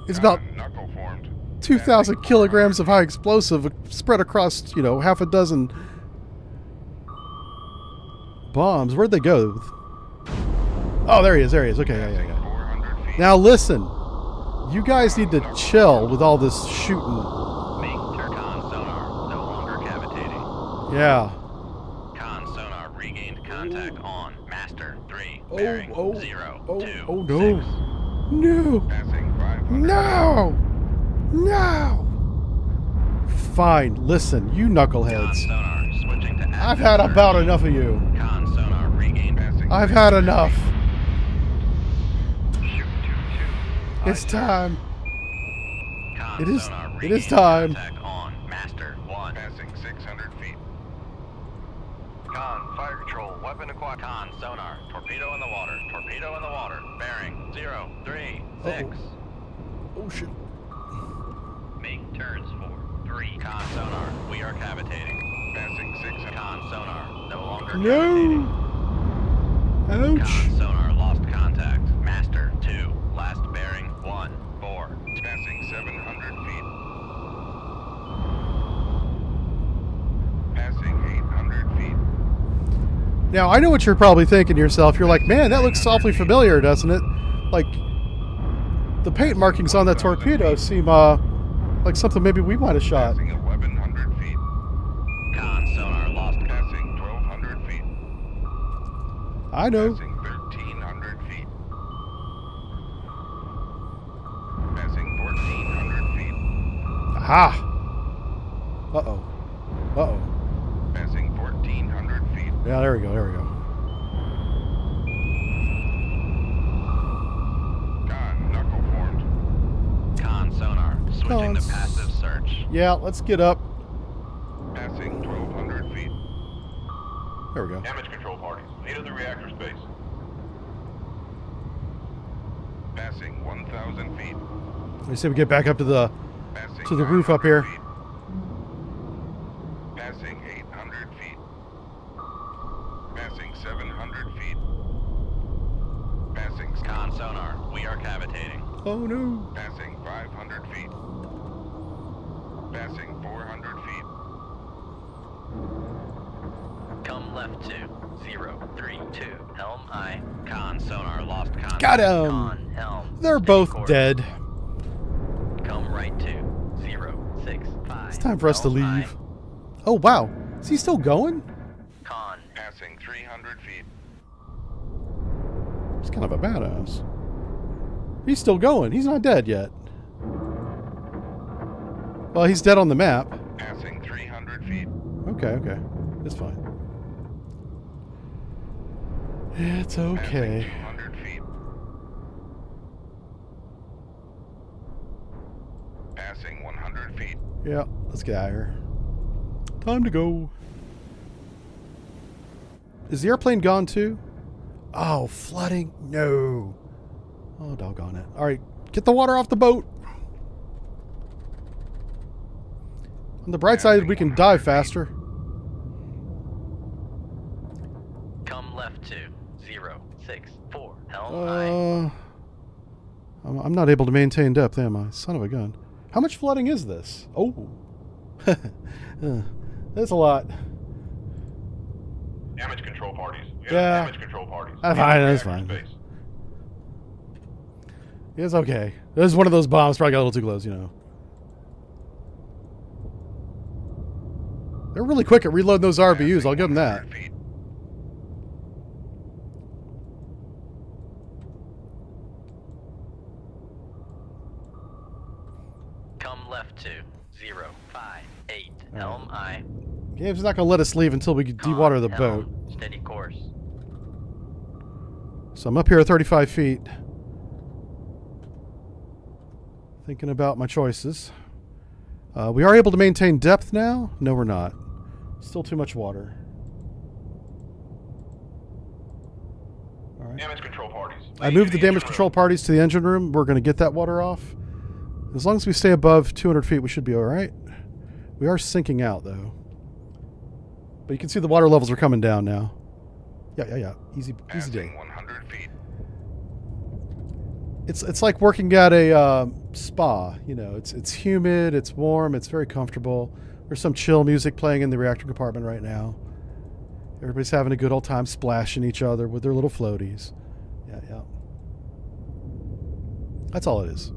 It's about Knuckle formed. 2,000 kilograms of high explosive spread across, you know, half a dozen bombs. Where'd they go? Oh, there he is. There he is. Okay, yeah, yeah, yeah. 400 feet. Now listen, you guys need to chill with all this shooting. Make con sonar, no longer cavitating. Yeah. Con sonar regained contact on master 3, Oh, bearing oh, 0, oh, 2, oh, no. 6. No. Passing 500. No. No. Fine. Listen, you Con knuckleheads. sonar switching to I've had active about search. enough of you. Con sonar regained. Passing I've had enough. Shoot, It's time. Con It is- sonar it is regained time. contact on master 1. Passing 600 feet. Con, fire control, weapon acquired. Con sonar, torpedo in the water, torpedo in the water, bearing 0, 3, 6. Oh shit. Make turns for 3. Con sonar, we are cavitating. Passing 600. Con sonar, no longer No. cavitating. Ouch. Con sonar lost contact. Master 2, last bearing 1, 4. Passing 700 feet. Passing 800 feet. Now, I know what you're probably thinking to yourself. You're like, man, that looks awfully familiar, doesn't it? Like, the paint markings on that torpedo seem, like something maybe we might have shot. Passing 1,100 feet. Con sonar lost. Passing 1,200 feet. I know. Passing 1,300 feet. Passing 1,400 feet. Aha! Uh-oh. Uh-oh. Passing 1,400 feet. Yeah, there we go, there we go. Con, knuckle formed. Con sonar, switching to Cons. passive search. Yeah, let's get up. Passing 1,200 feet. There we go. Damage control parties, need of the reactor space. Passing 1,000 feet. Let me see if we get back up to the Passing To the roof up here. 900 feet. Passing 800 feet. Passing 700 feet. Passing Con sonar, we are cavitating. Oh no. Passing 500 feet. Passing 400 feet. Come left to 0, 3, 2, helm aye. Con sonar lost contact. Got him. Con, helm, They're steady both course. dead. Time for us to Helm leave. Oh, wow. Is he still going? Con. Passing 300 feet. He's kind of a badass. He's still going. He's not dead yet. Well, he's dead on the map. Passing 300 feet. Okay, okay. It's fine. It's Passing okay. 200 feet. Passing 100 feet. Yeah, let's get out of here. Time to go. Is the airplane gone too? Oh, flooding? No. Oh, doggone it. All right, get the water off the boat. On the bright side, we can dive faster. Come left 2-0-6-4. Helm aye. I'm not able to maintain depth, am I? Son of a gun. How much flooding is this? Oh. That's a lot. Damage control parties. Yeah. Damage control parties. That's fine, that's fine. It's okay. This is one of those bombs probably got a little too close, you know. They're really quick at reloading those RBUs, I'll give them that. Come left 2-0-5-8. Helm aye. Game's not going to let us leave until we dewater the boat. Helm. Steady course. So I'm up here at 35 feet. Thinking about my choices. We are able to maintain depth now? No, we're not. Still too much water. All right. Damage control parties. I moved the damage control parties to the engine room. We're going to get that water off. As long as we stay above 200 feet, we should be all right. We are sinking out, though. But you can see the water levels are coming down now. Yeah. Easy day. Passing 100 feet. It's like working at a spa. You know, it's humid, it's warm, it's very comfortable. There's some chill music playing in the reactor compartment right now. Everybody's having a good old time splashing each other with their little floaties. Yeah. That's all it is.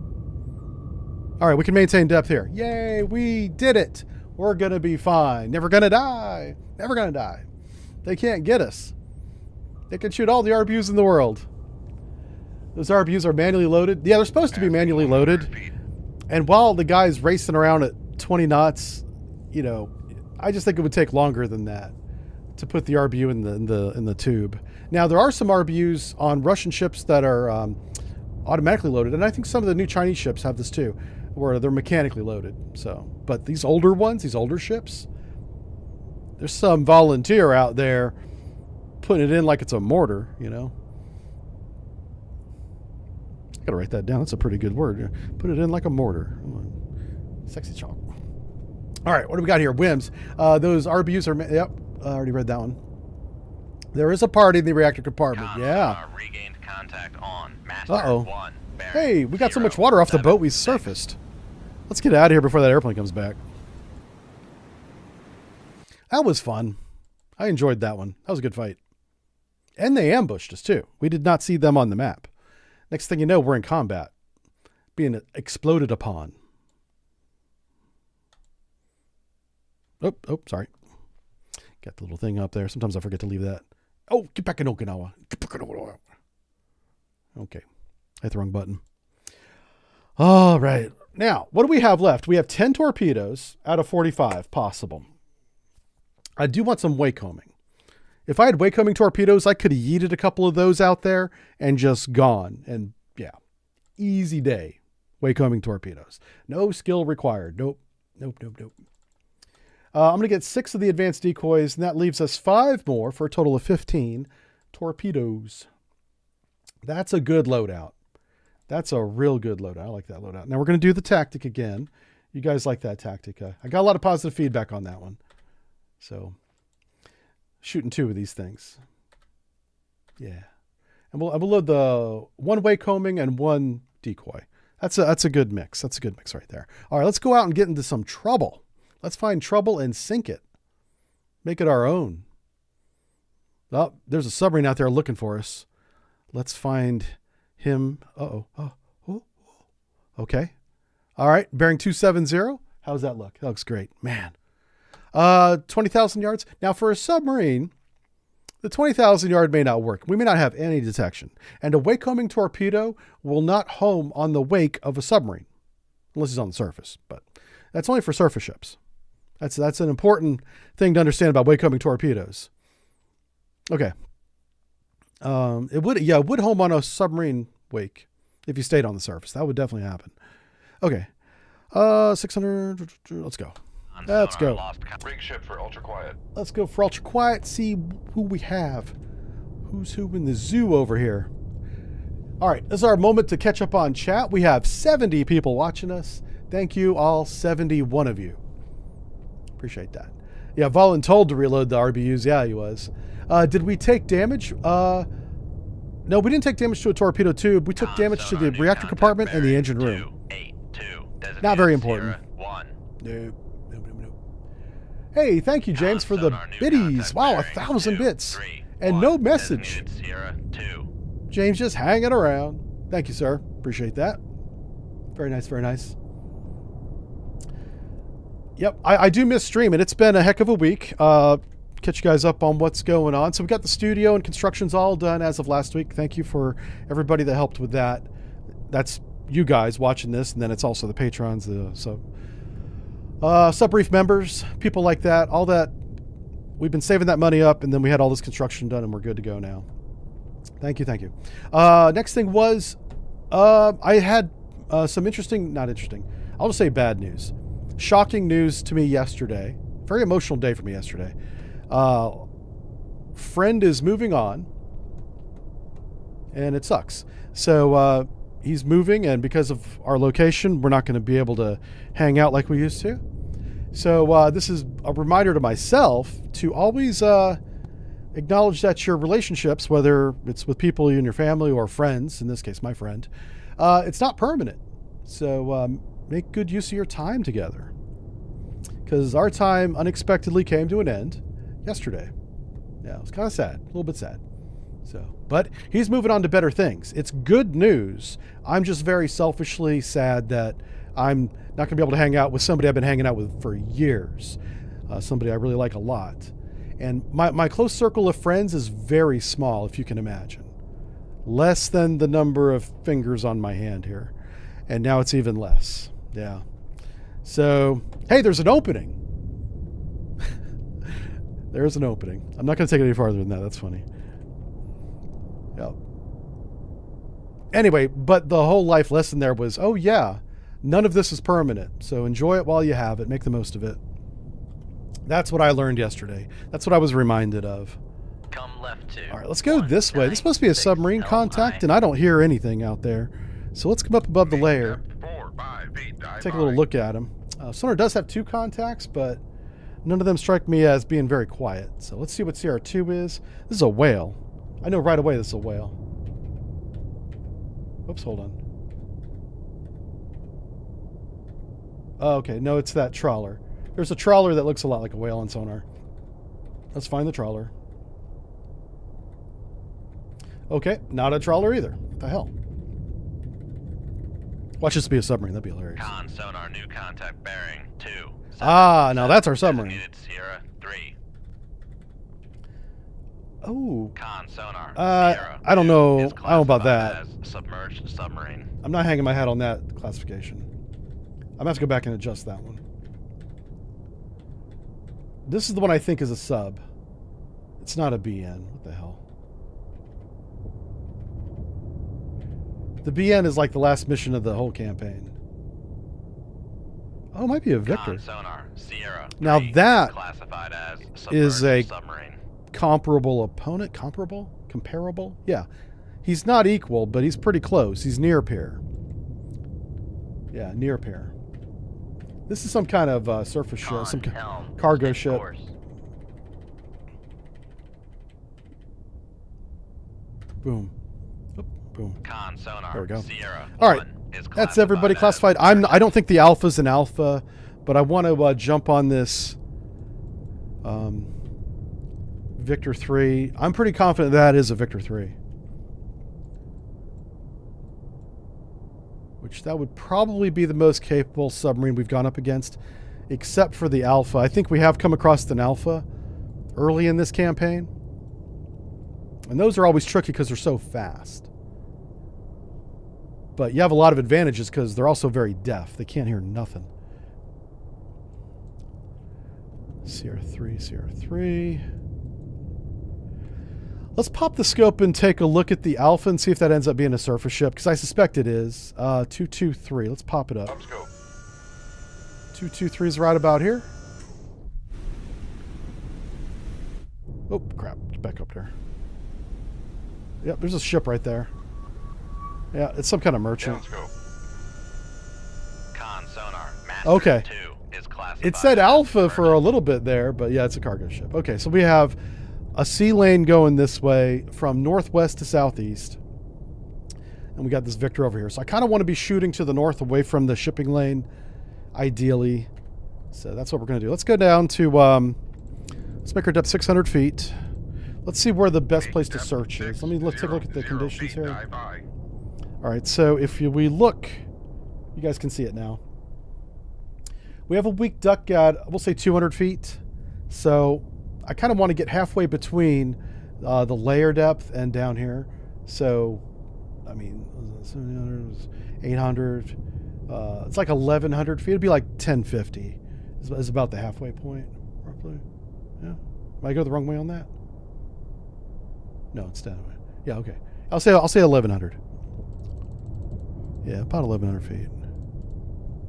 All right, we can maintain depth here. Yay, we did it. We're going to be fine. Never going to die. Never going to die. They can't get us. They can shoot all the RBUs in the world. Those RBUs are manually loaded. Yeah, they're supposed to be manually loaded. And while the guy's racing around at 20 knots, you know, I just think it would take longer than that to put the RBU in the tube. Now, there are some RBUs on Russian ships that are automatically loaded, and I think some of the new Chinese ships have this too, where they're mechanically loaded. So, but these older ones, these older ships, there's some volunteer out there putting it in like it's a mortar, you know. I gotta write that down. That's a pretty good word. Put it in like a mortar. Sexy chalk. All right, what do we got here? Whims. Those RBUs are... Yep, I already read that one. There is a party in the reactor compartment. Yeah. Regained contact on Master Uh-oh. 1. Bearing Hey, we got so 0, much water off the 7, boat we 6. surfaced. Let's get out of here before that airplane comes back. That was fun. I enjoyed that one. That was a good fight. And they ambushed us too. We did not see them on the map. Next thing you know, we're in combat. Being exploded upon. Oh, sorry. Got the little thing up there. Sometimes I forget to leave that. Oh, get back in Okinawa. Get back in Okinawa. Okay. I hit the wrong button. All right. Now, what do we have left? We have 10 torpedoes out of 45 possible. I do want some Wakecombing. If I had Wakecombing torpedoes, I could have yeeted a couple of those out there and just gone. And yeah, easy day. Wakecombing torpedoes. No skill required. Nope. I'm going to get 6 of the advanced decoys, and that leaves us 5 more for a total of 15 torpedoes. That's a good loadout. That's a real good loadout. I like that loadout. Now we're going to do the tactic again. You guys like that tactic. I got a lot of positive feedback on that one. So shooting 2 of these things. Yeah. And we'll load the 1 Wakecombing and 1 decoy. That's a good mix. That's a good mix right there. All right, let's go out and get into some trouble. Let's find trouble and sink it. Make it our own. Oh, there's a submarine out there looking for us. Let's find him. Uh-oh. Oh. Okay. All right. Bearing 270. How's that look? That looks great, man. 20,000 yards. Now for a submarine, the 20,000 yard may not work. We may not have any detection. And a wake-homing torpedo will not home on the wake of a submarine, unless it's on the surface. But that's only for surface ships. That's an important thing to understand about wake-homing torpedoes. Okay. It would home on a submarine wake if you stayed on the surface. That would definitely happen. Okay. 600. Let's go. Let's go. Rig ship for ultra quiet. Let's go for ultra quiet. See who we have. Who's who in the zoo over here? All right. This is our moment to catch up on chat. We have 70 people watching us. Thank you, all 71 of you. Appreciate that. Yeah, Volin told to reload the RBUs. Yeah, he was. Did we take damage? No, we didn't take damage to a torpedo tube. We took damage to the reactor compartment and the engine room. 282. Not very important. 1. Nope. Hey, thank you, James, for the biddies. Wow, 1,000 bits. And no message. Sierra 2. James just hanging around. Thank you, sir. Appreciate that. Very nice, very nice. Yep, I do miss streaming. It's been a heck of a week. Catch you guys up on what's going on. So we've got the studio and construction's all done as of last week. Thank you for everybody that helped with that. That's you guys watching this, and then it's also the patrons, the Subbrief members, people like that. All that. We've been saving that money up, and then we had all this construction done, and we're good to go now. Thank you, thank you. Next thing was, I had some not interesting, I'll just say bad news. Shocking news to me yesterday. Very emotional day for me yesterday. Friend is moving on, and it sucks. So he's moving, and because of our location, we're not going to be able to hang out like we used to. So this is a reminder to myself to always acknowledge that your relationships, whether it's with people in your family or friends, in this case my friend, it's not permanent. So make good use of your time together. Because our time unexpectedly came to an end yesterday. Yeah, it was kind of sad, a little bit sad. But he's moving on to better things. It's good news. I'm just very selfishly sad that I'm not going to be able to hang out with somebody I've been hanging out with for years. Somebody I really like a lot. And my close circle of friends is very small, if you can imagine. Less than the number of fingers on my hand here. And now it's even less. Yeah. So, hey, there's an opening. There's an opening. I'm not going to take it any farther than that. That's funny. Yeah. Anyway, but the whole life lesson there was, oh yeah, none of this is permanent. So enjoy it while you have it. Make the most of it. That's what I learned yesterday. That's what I was reminded of. Come left 2. All right, let's go this way. This must be a submarine contact, and I don't hear anything out there. So let's come up above the layer. 4 by 8 die Take a little look at him. Sonar does have 2 contacts, but none of them strike me as being very quiet. So let's see what CR2 is. This is a whale. I know right away this is a whale. Oops, hold on. Oh, okay, no, it's that trawler. There's a trawler that looks a lot like a whale on sonar. Let's find the trawler. Okay, not a trawler either. What the hell? Watch this be a submarine. That'd be hilarious. Con sonar, new contact bearing 2. Ah, now that's our submarine. Designated Sierra 3. Oh. Con sonar. I don't know. I don't know about that. As submerged submarine. I'm not hanging my hat on that classification. I'm gonna have to go back and adjust that one. This is the one I think is a sub. It's not a BN. What the hell? The BN is like the last mission of the whole campaign. Oh, it might be a Victor. Con sonar, Sierra 3, Now that classified as is a submarine. comparable opponent. Comparable? Comparable? Yeah. He's not equal, but he's pretty close. He's near peer. Yeah, near peer. This is some kind of surface ship, some cargo ship. Course. Boom. Oop, boom. Con sonar, There we go. Sierra All right. 1 is That's everybody classified classified. I don't think the alpha's an alpha, but I want to jump on this Victor 3. I'm pretty confident that is a Victor 3. which that would probably be the most capable submarine we've gone up against, except for the Alpha. I think we have come across an Alpha early in this campaign. And those are always tricky because they're so fast. But you have a lot of advantages because they're also very deaf. They can't hear nothing. CR3, CR3. Let's pop the scope and take a look at the Alpha and see if that ends up being a surface ship, because I suspect it is. 223. Let's pop it up. Upscope. 223 is right about here. Oh, crap. Get back up there. Yep, there's a ship right there. Yeah, it's some kind of merchant. Downscope. Con sonar. Master Okay. 2 is classified. It said as Alpha for a emergent. little bit there, but yeah, it's a cargo ship. Okay, so we have a sea lane going this way from northwest to southeast. And we got this Victor over here. So I kind of want to be shooting to the north away from the shipping lane, ideally. So that's what we're going to do. Let's go down to, let's make our depth 600 feet. Let's see where the best place to search is. Let me take a look at the conditions here. Dive by. All right, so if we look, you guys can see it now. We have a weak duck at, we'll say 200 feet. So I kind of want to get halfway between the layer depth and down here. So, I mean, 700, 800, it's like 1,100 feet. It'd be like 1,050 is about the halfway point, roughly. Yeah. Am I go the wrong way on that? No, it's down. Yeah, okay. I'll say 1,100. Yeah, about 1,100 feet.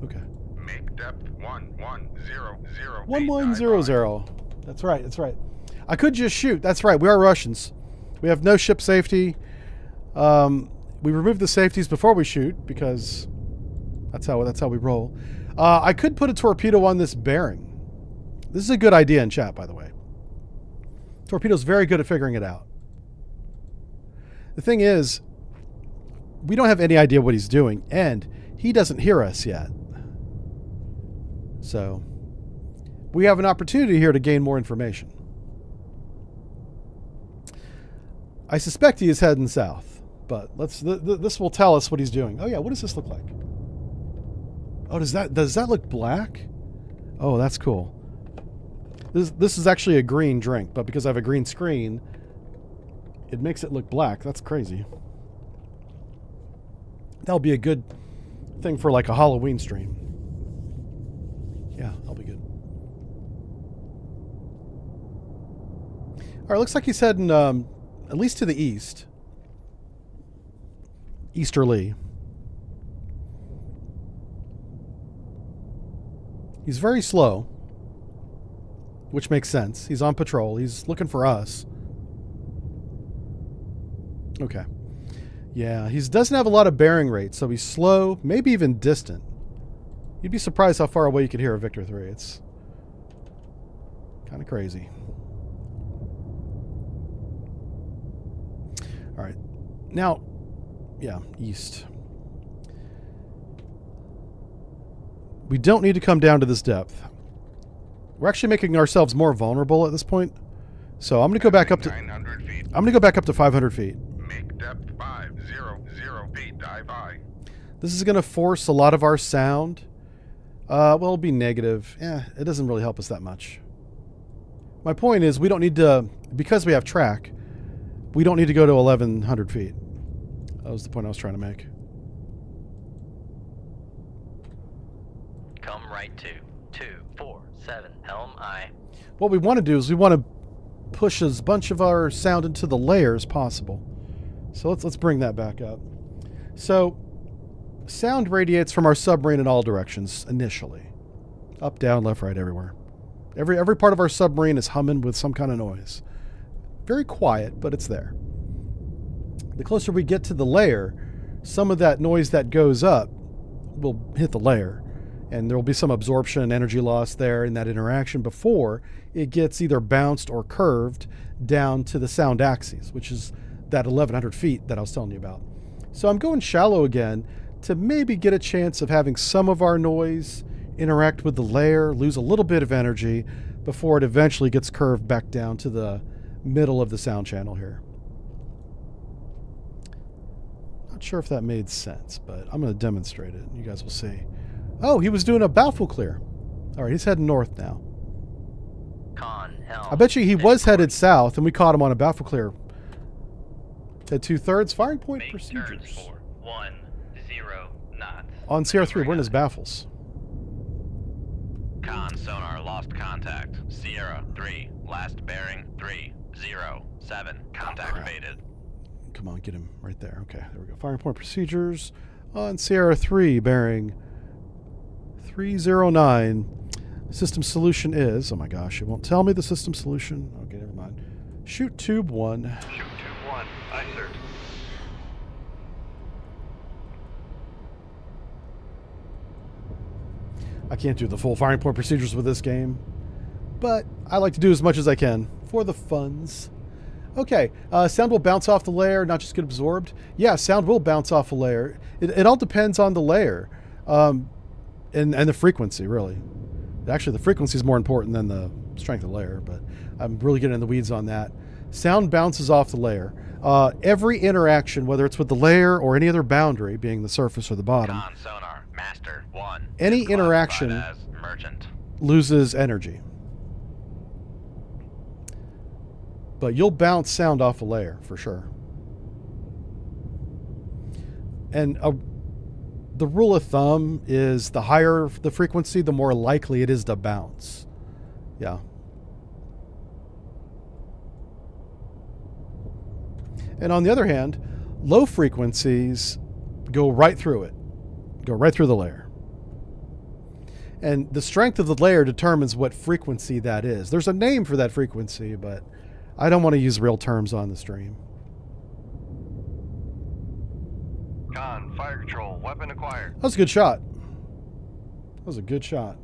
Okay. Make depth 1100. 1100. That's right. That's right. I could just shoot. That's right. We are Russians. We have no ship safety. We remove the safeties before we shoot because that's how we roll. I could put a torpedo on this bearing. This is a good idea in chat, by the way. Torpedo's very good at figuring it out. The thing is, we don't have any idea what he's doing, and he doesn't hear us yet. So we have an opportunity here to gain more information. I suspect he is heading south, but this will tell us what he's doing. Oh yeah, what does this look like? Oh, does that look black? Oh, that's cool. This is actually a green drink, but because I have a green screen, it makes it look black. That's crazy. That'll be a good thing for like a Halloween stream. Yeah, that'll be good. All right, looks like he's heading at least to the east. Easterly. He's very slow, which makes sense. He's on patrol. He's looking for us. Okay. Yeah, he doesn't have a lot of bearing rate, so he's slow, maybe even distant. You'd be surprised how far away you could hear a Victor 3. It's kind of crazy. All right. Now, yeah, east. We don't need to come down to this depth. We're actually making ourselves more vulnerable at this point. So I'm going to go back up to 900 feet. I'm going to go back up to 500 feet. Make depth 500 feet. Dive by. This is going to force a lot of our sound. Well, it'll be negative. It doesn't really help us that much. My point is we don't need to, because we have track, we don't need to go to 1,100 feet. That was the point I was trying to make. Come right to 247 Helm I. What we want to do is we want to push as bunch of our sound into the layer as possible. So let's bring that back up. So sound radiates from our submarine in all directions initially. Up, down, left, right, everywhere. Every part of our submarine is humming with some kind of noise. Very quiet, but it's there. The closer we get to the layer, some of that noise that goes up will hit the layer. And there will be some absorption and energy loss there in that interaction before it gets either bounced or curved down to the sound axis, which is that 1,100 feet that I was telling you about. So I'm going shallow again to maybe get a chance of having some of our noise interact with the layer, lose a little bit of energy before it eventually gets curved back down to the middle of the sound channel here. Not sure if that made sense, but I'm going to demonstrate it. You guys will see. Oh, he was doing a baffle clear. All right, he's heading north now. Con, helm. I bet you he was headed south, and we caught him on a baffle clear. At 2/3, firing point Make turns procedures. for 10 knots. On CR3, we're in his baffles. Con sonar lost contact. Sierra 3, last bearing 307. Contact crap. faded. Come on, get him right there. Okay, there we go. Firing point procedures on Sierra 3, bearing 309. System solution is, oh my gosh, it won't tell me the system solution. Okay, never mind. Shoot tube 1. Shoot tube 1. Aye, sir. I can't do the full firing point procedures with this game, but I like to do as much as I can for the funs. Okay, sound will bounce off the layer, not just get absorbed. Yeah, sound will bounce off a layer. It all depends on the layer and the frequency, really. Actually, the frequency is more important than the strength of the layer, but I'm really getting in the weeds on that. Sound bounces off the layer. Every interaction, whether it's with the layer or any other boundary, being the surface or the bottom, Con sonar master 1. Any is classified interaction- as merchant. loses energy. But you'll bounce sound off a layer for sure. And the rule of thumb is the higher the frequency, the more likely it is to bounce. Yeah. And on the other hand, low frequencies go right through it, go right through the layer. And the strength of the layer determines what frequency that is. There's a name for that frequency, but I don't want to use real terms on the stream. Con, fire control. Weapon acquired. That was a good shot. That was a good shot.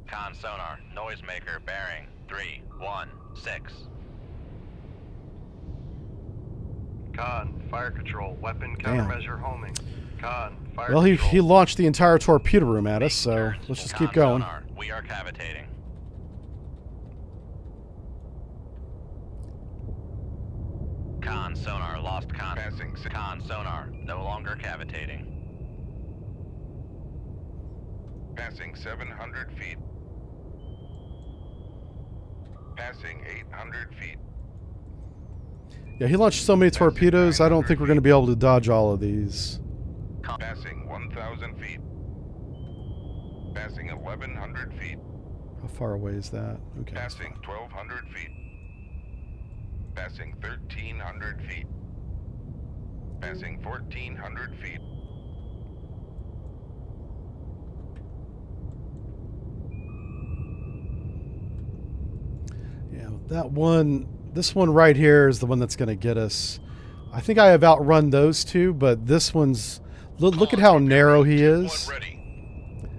Con sonar noisemaker bearing 316. Con, fire control. Weapon Damn. countermeasure homing. Con, fire Well, he control. launched the entire torpedo room at us, so Turns. let's just Con keep going. Sonar, we are cavitating. Con sonar lost contact. Passing si- Con sonar no longer cavitating. Passing 700 feet. Passing 800 feet. Yeah, he launched so many torpedoes, I don't think we're going to be able to dodge all of these. Passing 1,000 feet. Passing 1,100 feet. How far away is that? Okay. that's Passing fine. 1,200 feet. Passing 1,300 feet. Passing 1,400 feet. Yeah, that one, this one right here is the one that's going to get us. I think I have outrun those two, but this one's, look at how narrow he is. Ready.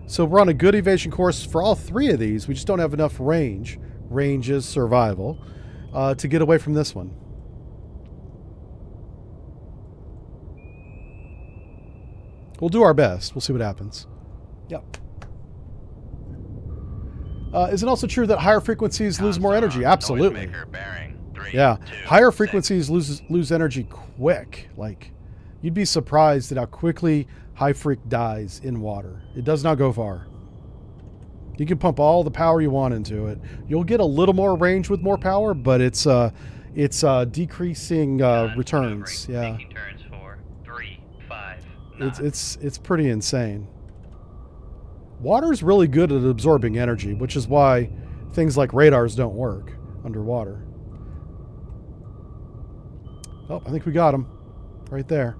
So we're on a good evasion course for all three of these. We just don't have enough range. Range is survival to get away from this one. We'll do our best. We'll see what happens. Yep. Is it also true that higher frequencies lose more energy? Absolutely. Noisemaker bearing 3, Yeah. 2, Higher 6. frequencies lose energy quick. Like, you'd be surprised at how quickly high freak dies in water. It does not go far. You can pump all the power you want into it. You'll get a little more range with more power, but it's decreasing Con, returns. maneuvering, Yeah. Making turns for 3-5 knots. It's pretty insane. Water's really good at absorbing energy, which is why things like radars don't work underwater. Oh, I think we got him. Right there.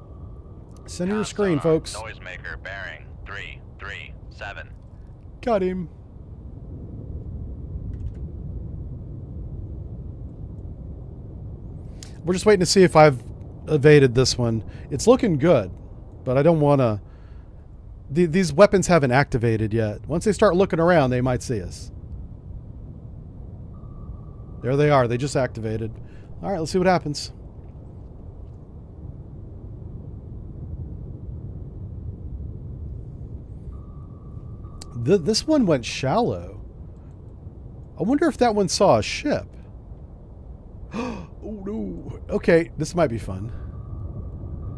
Send your Con screen, sonar, folks. Noisemaker bearing 337. Got him. We're just waiting to see if I've evaded this one. It's looking good, but I don't want to... These weapons haven't activated yet. Once they start looking around, they might see us. There they are. They just activated. All right, let's see what happens. This one went shallow. I wonder if that one saw a ship. Oh no. Okay, this might be fun.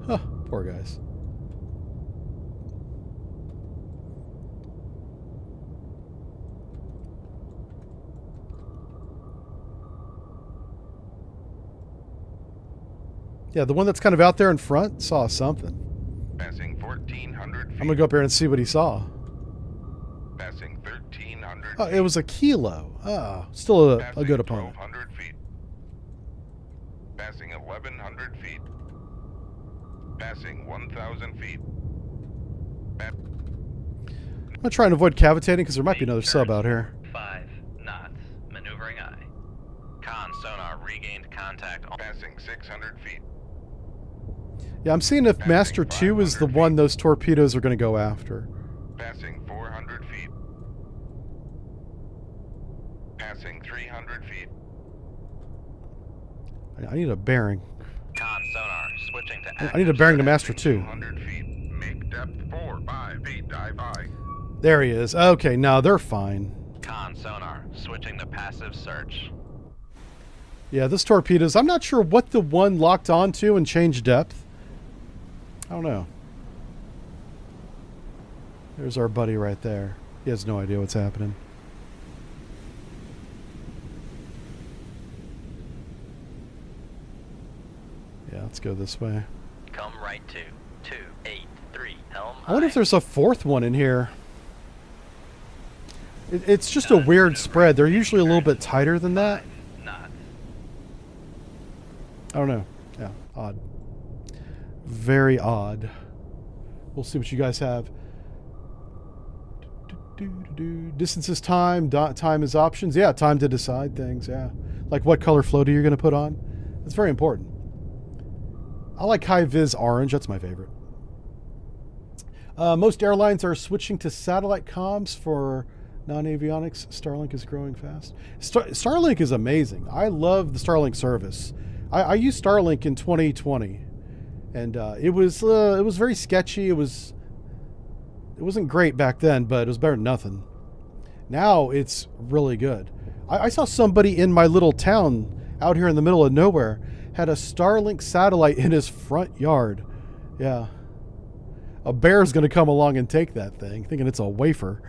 Oh, poor guys. Yeah, the one that's kind of out there in front saw something. Passing 1,400 feet. I'm gonna go up here and see what he saw. Passing 1,300 Oh, feet. it was a kilo. Ah, still a Passing good opponent. 1,200 feet. Passing 1,100 feet. Passing 1,000 feet. I'm gonna try and avoid cavitating because there might be another sub out here. 5 knots. Maneuvering eye. Con sonar regained contact on Passing 600 feet. Yeah, I'm seeing if Master 2 is the one those torpedoes are gonna go after. Passing 400 feet. Passing 300 feet. I need a bearing. con sonar switching to I active. need a bearing to Master 2. 200 feet. Make depth 4 by feet. Dive by. There he is. Okay, no, they're fine. Con sonar switching to passive search. Yeah, this torpedoes. I'm not sure what the one locked onto and changed depth. I don't know. There's our buddy right there. He has no idea what's happening. Yeah, let's go this way. Come right to 283 helm. I wonder if aye. there's a fourth one in here. It's just a weird spread. They're usually a little bit tighter than that. 5 knots. I don't know. Yeah, odd. Very odd. We'll see what you guys have. Distance is time. Time is options. Yeah, time to decide things. Yeah. Like what color floater you're going to put on. That's very important. I like high vis orange. That's my favorite. Most airlines are switching to satellite comms for non-avionics. Starlink is growing fast. Starlink is amazing. I love the Starlink service. I used Starlink in 2020, and it was very sketchy. It wasn't great back then, but it was better than nothing. Now it's really good. I saw somebody in my little town out here in the middle of nowhere had a Starlink satellite in his front yard. Yeah. A bear's going to come along and take that thing, thinking it's a wafer.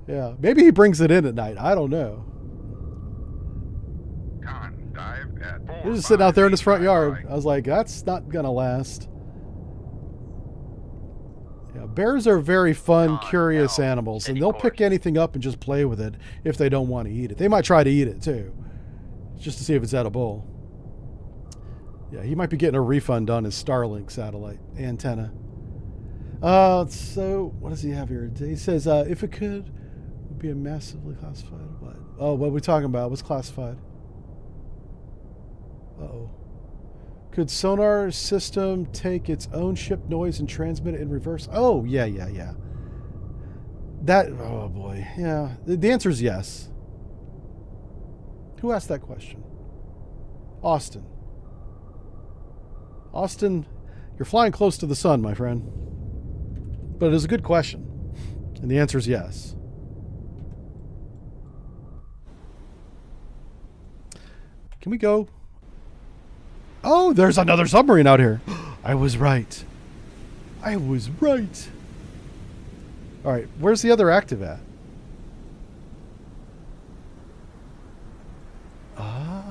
Yeah. Maybe he brings it in at night. I don't know. Con, dive at 4. He was just sitting out there in his front dive yard. by. I was like, that's not going to last. Yeah, bears are very fun, Con, curious no. animals, and Steady they'll course. pick anything up and just play with it if they don't want to eat it. They might try to eat it too, just to see if it's edible. Yeah, he might be getting a refund on his Starlink satellite antenna. So what does he have here? He says, if it could, it would be a massively classified what? Oh, what are we talking about? What's classified? Uh-oh. Could sonar system take its own ship noise and transmit it in reverse? Oh, yeah. That, oh boy, yeah. The answer is yes. Who asked that question? Austin. Austin, you're flying close to the sun, my friend. But it is a good question. And the answer is yes. Can we go? Oh, there's another submarine out here. I was right. I was right. All right, where's the other active at? Oh.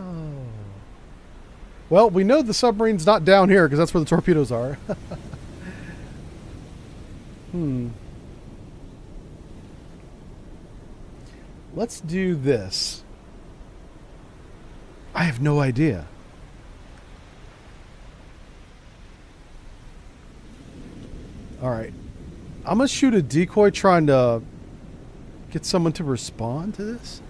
Well, we know the submarine's not down here because that's where the torpedoes are. Let's do this. I have no idea. All right. I'm going to shoot a decoy trying to get someone to respond to this.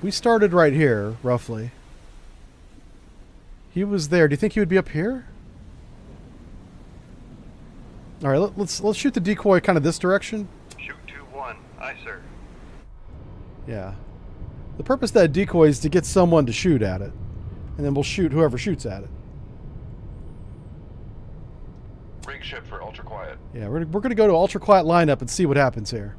We started right here, roughly. He was there. Do you think he would be up here? All right, let's shoot the decoy kind of this direction. Shoot 2-1. Aye, sir. Yeah. The purpose of that decoy is to get someone to shoot at it. And then we'll shoot whoever shoots at it. Rig ship for ultra quiet. Yeah, we're going to go to ultra quiet lineup and see what happens here.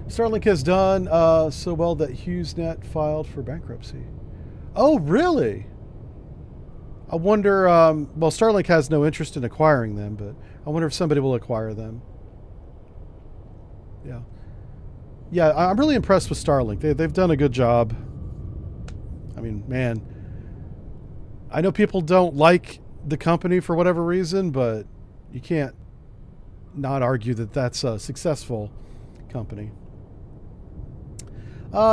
Starlink has done so well that HughesNet filed for bankruptcy. Oh, really? I wonder, well, Starlink has no interest in acquiring them, but I wonder if somebody will acquire them. Yeah. Yeah, I'm really impressed with Starlink. They've done a good job. I mean, man, I know people don't like the company for whatever reason, but you can't not argue that that's a successful company.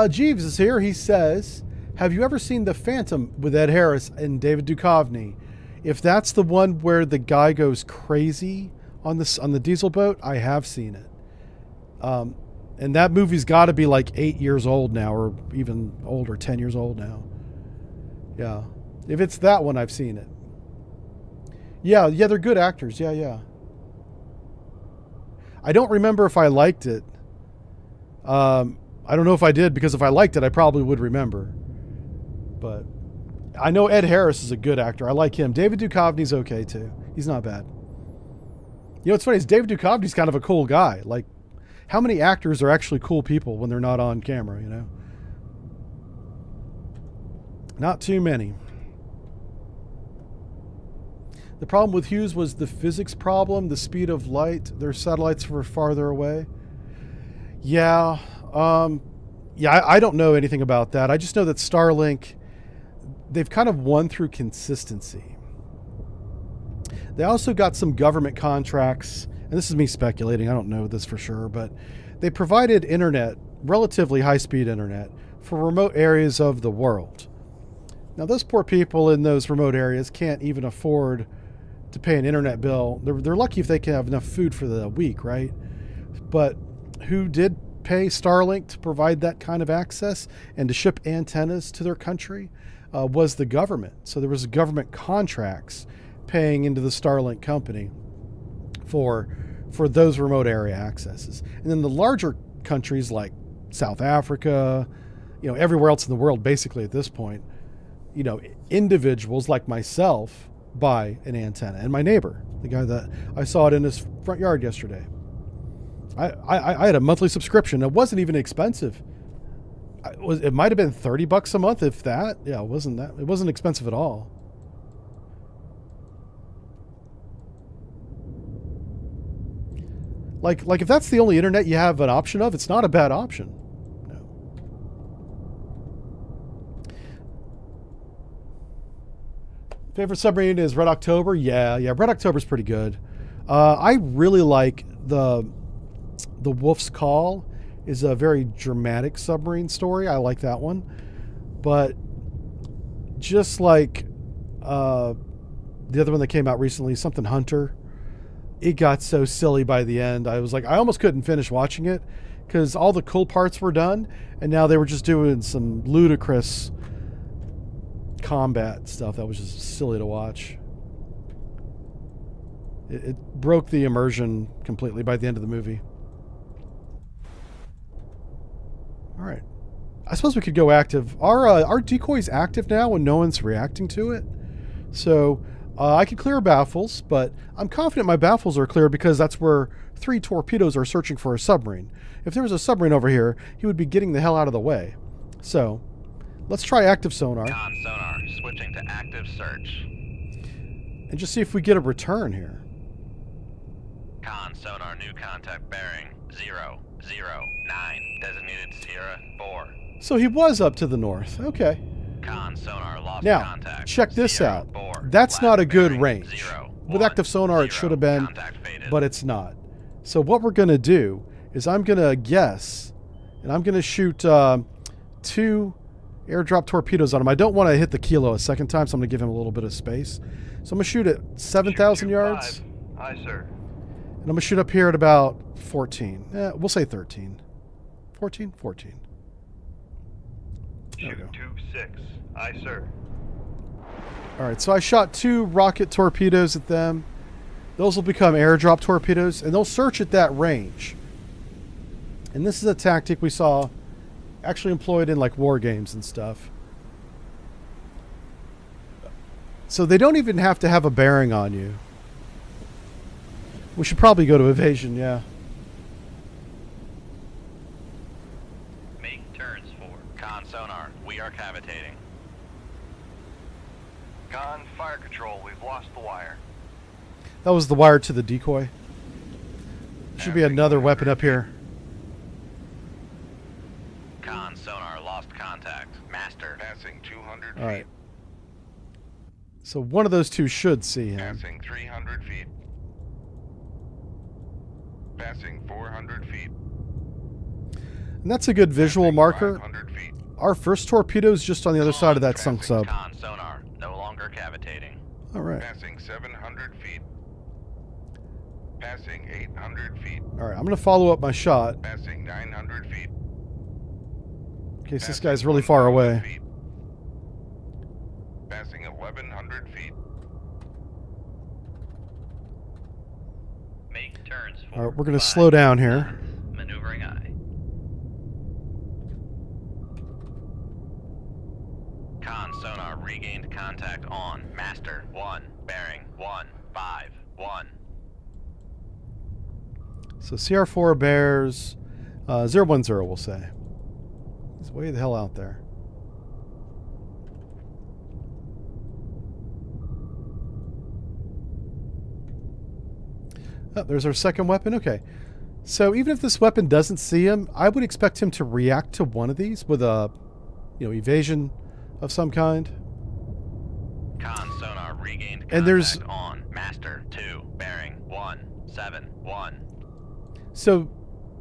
Jeeves is here. He says, have you ever seen The Phantom with Ed Harris and David Duchovny? If that's the one where the guy goes crazy on the diesel boat, I have seen it. And that movie's got to be like 8 years old now, or even older, 10 years old now. Yeah. If it's that one, I've seen it. Yeah, they're good actors. Yeah. I don't remember if I liked it. I don't know if I did, because if I liked it, I probably would remember. But I know Ed Harris is a good actor. I like him. David Duchovny's okay, too. He's not bad. You know what's funny is David Duchovny's kind of a cool guy. Like, how many actors are actually cool people when they're not on camera, you know? Not too many. The problem with Hughes was the physics problem, the speed of light. Their satellites were farther away. Yeah. I don't know anything about that. I just know that Starlink, they've kind of won through consistency. They also got some government contracts, and this is me speculating, I don't know this for sure, but they provided internet, relatively high-speed internet, for remote areas of the world. Now, those poor people in those remote areas can't even afford to pay an internet bill. They're lucky if they can have enough food for the week, right? But who did pay Starlink to provide that kind of access and to ship antennas to their country was the government. So there was government contracts paying into the Starlink company for those remote area accesses. And then the larger countries like South Africa, you know, everywhere else in the world basically at this point, you know, individuals like myself buy an antenna, and my neighbor, the guy that I saw it in his front yard yesterday. I had a monthly subscription. It wasn't even expensive. It might have been $30 a month, if that. Yeah, it wasn't expensive at all. Like if that's the only internet you have an option of, it's not a bad option. No. Favorite submarine is Red October. Yeah, Red October's pretty good. I really like the Wolf's Call. Is a very dramatic submarine story. I like that one. But just like the other one that came out recently, something Hunter, it got so silly by the end. I was like, I almost couldn't finish watching it because all the cool parts were done, and now they were just doing some ludicrous combat stuff that was just silly to watch. It broke the immersion completely by the end of the movie. All right. I suppose we could go active. Our decoy's active now when no one's reacting to it. So I could clear baffles, but I'm confident my baffles are clear because that's where 3 torpedoes are searching for a submarine. If there was a submarine over here, he would be getting the hell out of the way. So let's try active sonar. Con sonar, switching to active search. And just see if we get a return here. Con sonar, new contact bearing 009, designated Sierra 4. So he was up to the north. Okay. Con sonar, lost Now, contact. check this Sierra out. 4, That's last not a good bearing, range. 0, With 1, active sonar, it 0, should have been, contact faded. but it's not. So what we're going to do is I'm going to guess, and I'm going to shoot 2 airdrop torpedoes on him. I don't want to hit the kilo a second time, so I'm going to give him a little bit of space. So I'm going to shoot at 7,000 yards. Aye, sir. And I'm going to shoot up here at about 14. We'll say 13. 14? 14. There we go. 226. Aye, sir. All right, so I shot 2 rocket torpedoes at them. Those will become airdrop torpedoes, and they'll search at that range. And this is a tactic we saw actually employed in like war games and stuff. So they don't even have to have a bearing on you. We should probably go to evasion, yeah. Make turns for Con sonar, we are cavitating. Con, fire control, we've lost the wire. That was the wire to the decoy. Should be another weapon up here. Con, sonar, lost contact. Master. Passing 200 feet. All right. So one of those two should see him. Passing 300 feet. Passing 400 feet. And that's a good visual Passing marker. 500 feet. Our first torpedo is just on the other side of that sunk sub. Con, sonar, no longer cavitating. All right. Passing 700 feet. Passing 800 feet. All right. I'm going to follow up my shot Passing 900 feet. in case this Passing guy's really far 1,000 away. feet. Passing 1,100 feet. Make turns for All right. We're going to 5 slow down here. knots. Maneuvering eye. Con, sonar, regained contact on. Master, 1, bearing, 151. So CR4 bears 010, we'll say. He's way the hell out there. Oh, there's our second weapon. Okay. So even if this weapon doesn't see him, I would expect him to react to one of these with a, evasion of some kind. Con, sonar, regained contact And there's- on. Master, 2, bearing, 171. So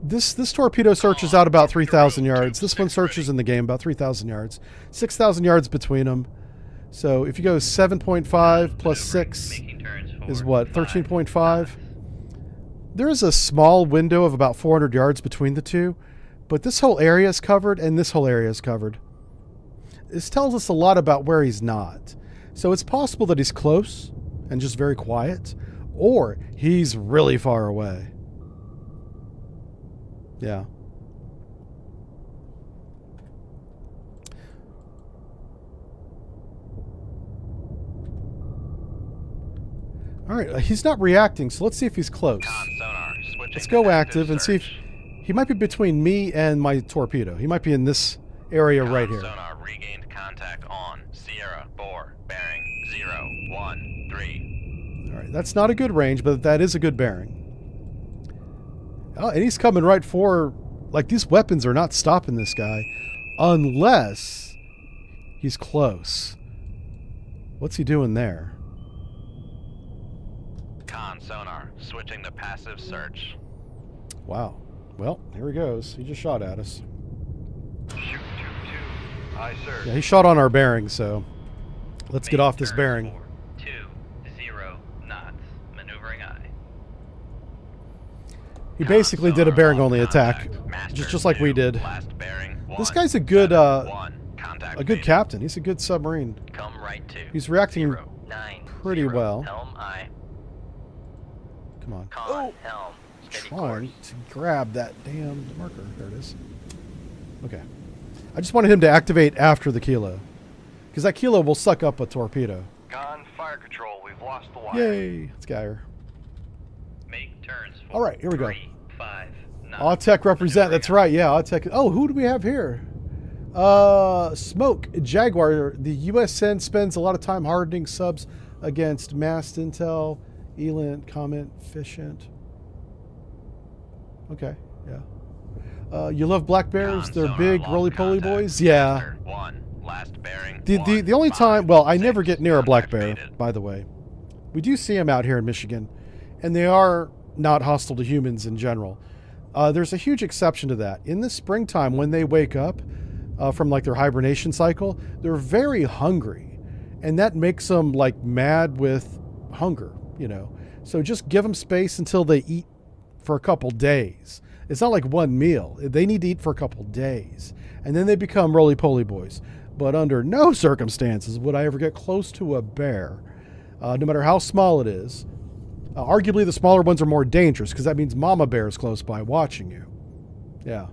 this torpedo searches out about 3,000 yards. This one searches in the game about 3,000 yards. 6,000 yards between them. So if you go 7.5 plus 6 Making turns for is what, 5 13.5? There is a small window of about 400 yards between the two, but this whole area is covered and this whole area is covered. This tells us a lot about where he's not. So it's possible that he's close and just very quiet, or he's really far away. Yeah. All right, he's not reacting, so let's see if he's close. Con, sonar, switching Let's to go active and see if search. he might be between me and my torpedo. He might be in this area Con, right here. Sonar, regained contact on. Sierra, 4, bearing, 013. All right, that's not a good range, but that is a good bearing. Oh, and he's coming right for, like, these weapons are not stopping this guy unless he's close. What's he doing there? Con, sonar, switching to passive search. Wow. Well, here he goes. He just shot at us. Shoot 2-2. Aye, sir. Yeah, he shot on our bearing, so let's get Making off this turns bearing. for 20 knots. Maneuvering eye. He basically did a Sonar, bearing-only lost attack, contact. Master, just like we 2, did. Last bearing, This 1, guy's a good, 1. Contact a good faded. captain. He's a good submarine. Come right to. He's reacting 090. pretty well. Helm eye. Come on. Con, helm. Steady Trying course. to grab that damn marker. There it is. Okay. I just wanted him to activate after the kilo, because that kilo will suck up a torpedo. Con, fire control, we've lost the wire. Yay! Let's get her. Make turns for All right, here we go. 5 knots. Autech represent. That's right. Yeah, Autech. Oh, who do we have here? Smoke Jaguar. The USN spends a lot of time hardening subs against Mast Intel, Elint, Comment, Ficient. Okay, yeah. You love black bears? Con, They're sonar, big, lost roly-poly contact. boys? Yeah. Master, 1. Last bearing. The only 1, time, 5, well, I 6. never get near a black bear, Contact faded. by the way. We do see them out here in Michigan, and they are not hostile to humans in general. There's a huge exception to that. In the springtime, when they wake up from like their hibernation cycle, they're very hungry, and that makes them like mad with hunger, So just give them space until they eat for a couple days. It's not like one meal. They need to eat for a couple days, and then they become roly-poly boys. But under no circumstances would I ever get close to a bear, no matter how small it is. Arguably, the smaller ones are more dangerous because that means mama bear is close by watching you. Yeah.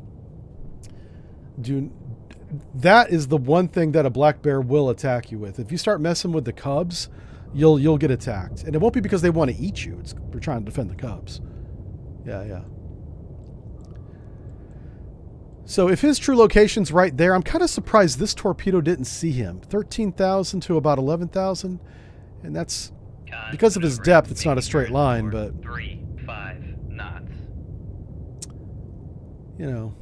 That is the one thing that a black bear will attack you with. If you start messing with the cubs, you'll get attacked, and it won't be because they want to eat you. They're trying to defend the cubs. Yeah. So if his true location's right there, I'm kind of surprised this torpedo didn't see him. 13,000 to about 11,000. And that's, Con, because of his maneuvering, depth, it's not a making straight turns line, for but, 3-5 knots. you know,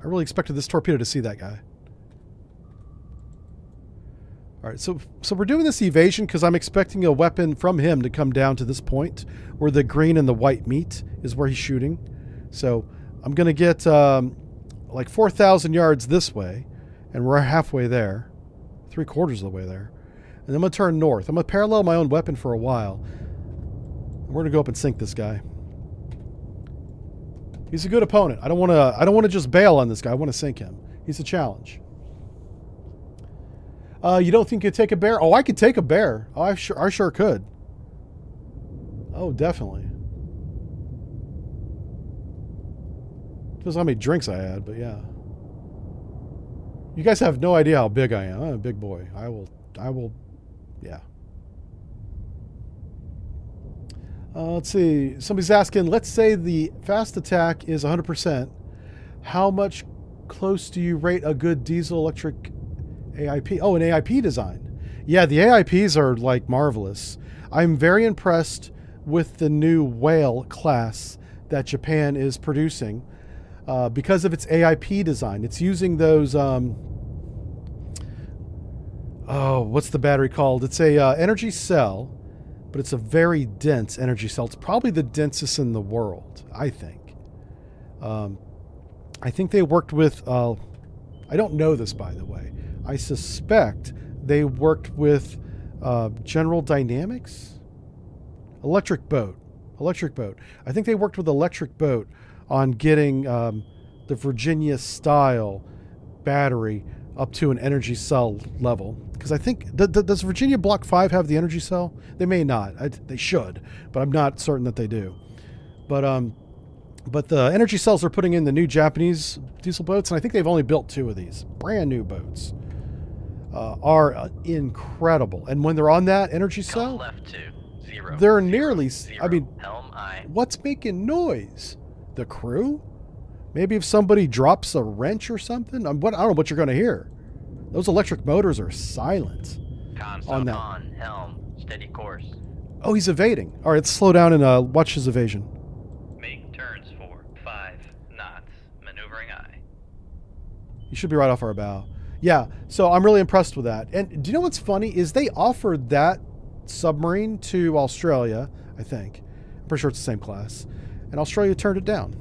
I really expected this torpedo to see that guy. All right, so we're doing this evasion because I'm expecting a weapon from him to come down to this point where the green and the white meet is where he's shooting. So I'm going to get like 4,000 yards this way, and we're halfway there, 3/4 of the way there. And I'm going to turn north. I'm going to parallel my own weapon for a while. We're going to go up and sink this guy. He's a good opponent. I don't want to just bail on this guy. I want to sink him. He's a challenge. You don't think you'd take a bear? Oh, I could take a bear. Oh, I sure could. Oh, definitely. Depends on how many drinks I had, but yeah. You guys have no idea how big I am. I'm a big boy. I will, yeah. Let's see. Somebody's asking, let's say the fast attack is 100%. How much close do you rate a good diesel electric AIP? Oh, an AIP design. Yeah, the AIPs are like marvelous. I'm very impressed with the new Whale class that Japan is producing because of its AIP design. It's using those, what's the battery called? It's a energy cell, but it's a very dense energy cell. It's probably the densest in the world, I think. I think they worked with, I don't know this, by the way. I suspect they worked with General Dynamics? Electric Boat. I think they worked with Electric Boat on getting the Virginia-style battery up to an energy cell level. Because I think, does Virginia Block 5 have the energy cell? They may not. They should, but I'm not certain that they do. But the energy cells they're putting in the new Japanese diesel boats, and I think they've only built 2 of these, brand new boats, are incredible. And when they're on that energy Call cell, left to 0. they're 0, nearly, 0, I mean, helm I. what's making noise? The crew? Maybe if somebody drops a wrench or something? I don't know what you're going to hear. Those electric motors are silent. Console On that. on helm. Steady course. Oh, he's evading. All right, let's slow down and watch his evasion. Make turns for 5 knots. Maneuvering I. He should be right off our bow. Yeah, so I'm really impressed with that. And do you know what's funny is they offered that submarine to Australia, I think. I'm pretty sure it's the same class. And Australia turned it down.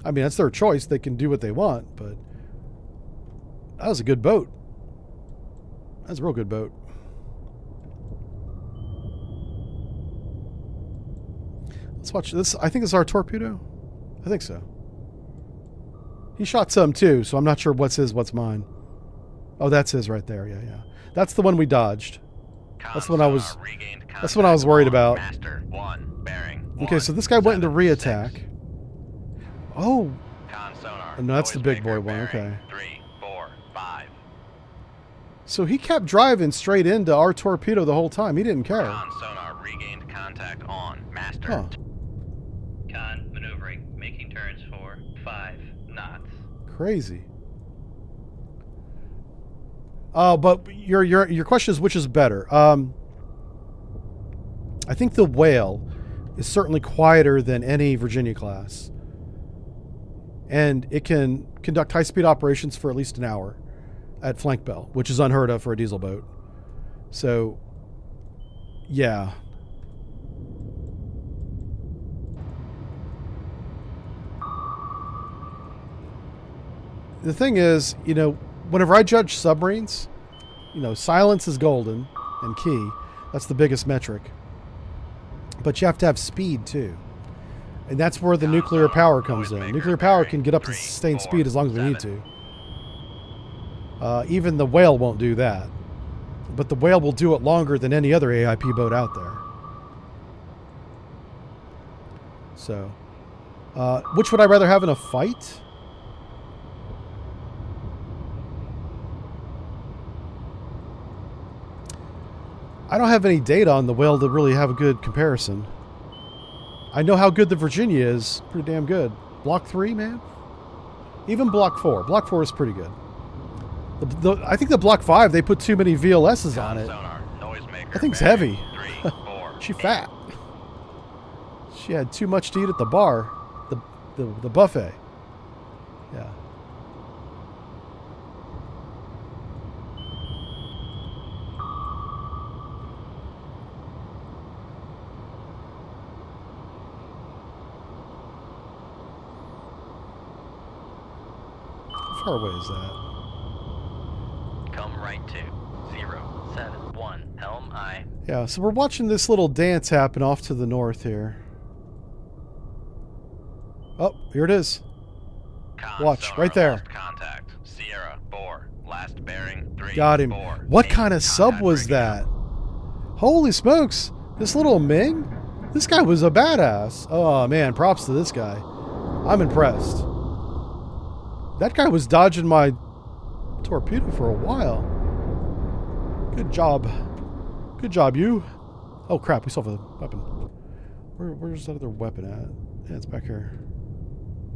I mean, that's their choice. They can do what they want, but that was a good boat. That's a real good boat. Let's watch this. I think this is our torpedo. I think so. He shot some too, so I'm not sure what's his, what's mine. Oh, that's his right there. Yeah, yeah. That's the one we dodged. That's the one I was. That's what I was worried about. Master 1 bearing. Okay, so this guy went into re-attack. Oh, Con sonar. no, that's the noise big boy maker one. bearing Okay. 3, 4, 5. So he kept driving straight into our torpedo the whole time. He didn't care. Con sonar regained contact on. Master. Huh. Con, maneuvering, making turns for 5 knots. Crazy. But your question is which is better? I think the Whale is certainly quieter than any Virginia class, and it can conduct high-speed operations for at least an hour at flank bell, which is unheard of for a diesel boat. So, yeah. The thing is, you know, whenever I judge submarines, you know, silence is golden and key. That's the biggest metric. But you have to have speed too. And that's where the nuclear power comes in. Nuclear power can get up to sustained speed as long as we need to. Even the Whale won't do that. But the Whale will do it longer than any other AIP boat out there. So, which would I rather have in a fight? I don't have any data on the Whale to really have a good comparison. I know how good the Virginia is. Pretty damn good. Block 3, man. Even Block 4. Block 4 is pretty good. I think the Block 5, they put too many VLSs on it. Sonar, noisemaker, That thing's bearing heavy. 3, 4. She fat. She had too much to eat at the bar. The buffet. Yeah. How far away is that? Come right to 071 Helm I. Yeah, so we're watching this little dance happen off to the north here. Oh, here it is. Con, Watch, sonar, right there. lost contact. Sierra 4. Last bearing 3. Got him. 4. What Eight, kind of sub contact was radio. that? Holy smokes. This little Ming? This guy was a badass. Oh, man. Props to this guy. I'm impressed. That guy was dodging my torpedo for a while. Good job. Good job, you. Oh, crap. We still have a weapon. Where's that other weapon at? Yeah, it's back here.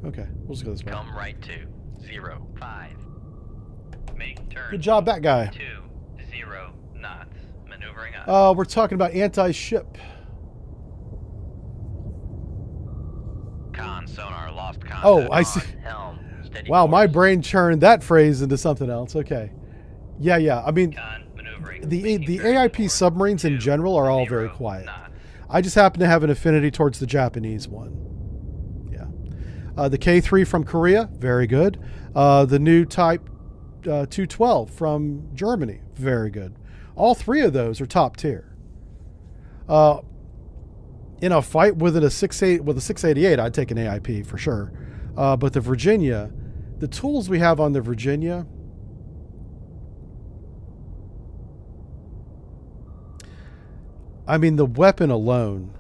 Okay. We'll just go this way. Come right to 05. Make turn. Good job, that guy. 20 knots. Maneuvering up. We're talking about anti-ship. Con, sonar, lost contact. Oh, I see. Helm. Steady Wow, my course. brain churned that phrase into something else. Okay. Yeah. I mean, Con, maneuvering. the making turns AIP for submarines in 2 general are all very quiet. knots. I just happen to have an affinity towards the Japanese one. Yeah. The K3 from Korea, very good. The new Type 212 from Germany, very good. All three of those are top tier. In a fight with a 688, I'd take an AIP for sure. But the Virginia, the tools we have on the Virginia, I mean, the weapon alone,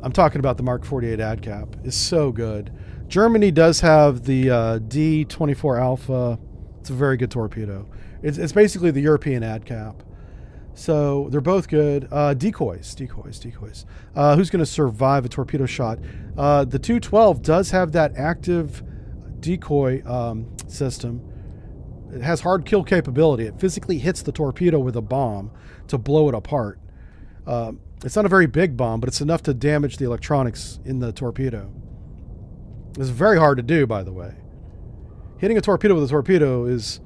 I'm talking about the Mark 48 ADCAP, is so good. Germany does have the D24 Alpha. It's a very good torpedo. It's basically the European ADCAP. So they're both good. Decoys. Who's going to survive a torpedo shot? The 212 does have that active decoy system. It has hard kill capability. It physically hits the torpedo with a bomb to blow it apart. It's not a very big bomb, but it's enough to damage the electronics in the torpedo. It's very hard to do, by the way. Hitting a torpedo with a torpedo is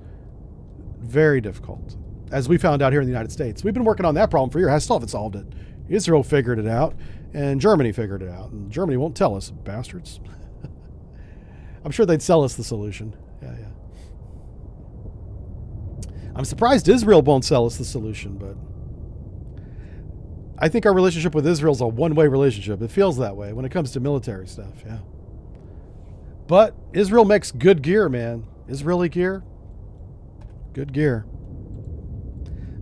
very difficult, as we found out here in the United States. We've been working on that problem for years. I still haven't solved it. Israel figured it out, and Germany figured it out. And Germany won't tell us, bastards. I'm sure they'd sell us the solution. Yeah. I'm surprised Israel won't sell us the solution, but I think our relationship with Israel is a one-way relationship. It feels that way when it comes to military stuff, yeah. But Israel makes good gear, man. Israeli gear, good gear.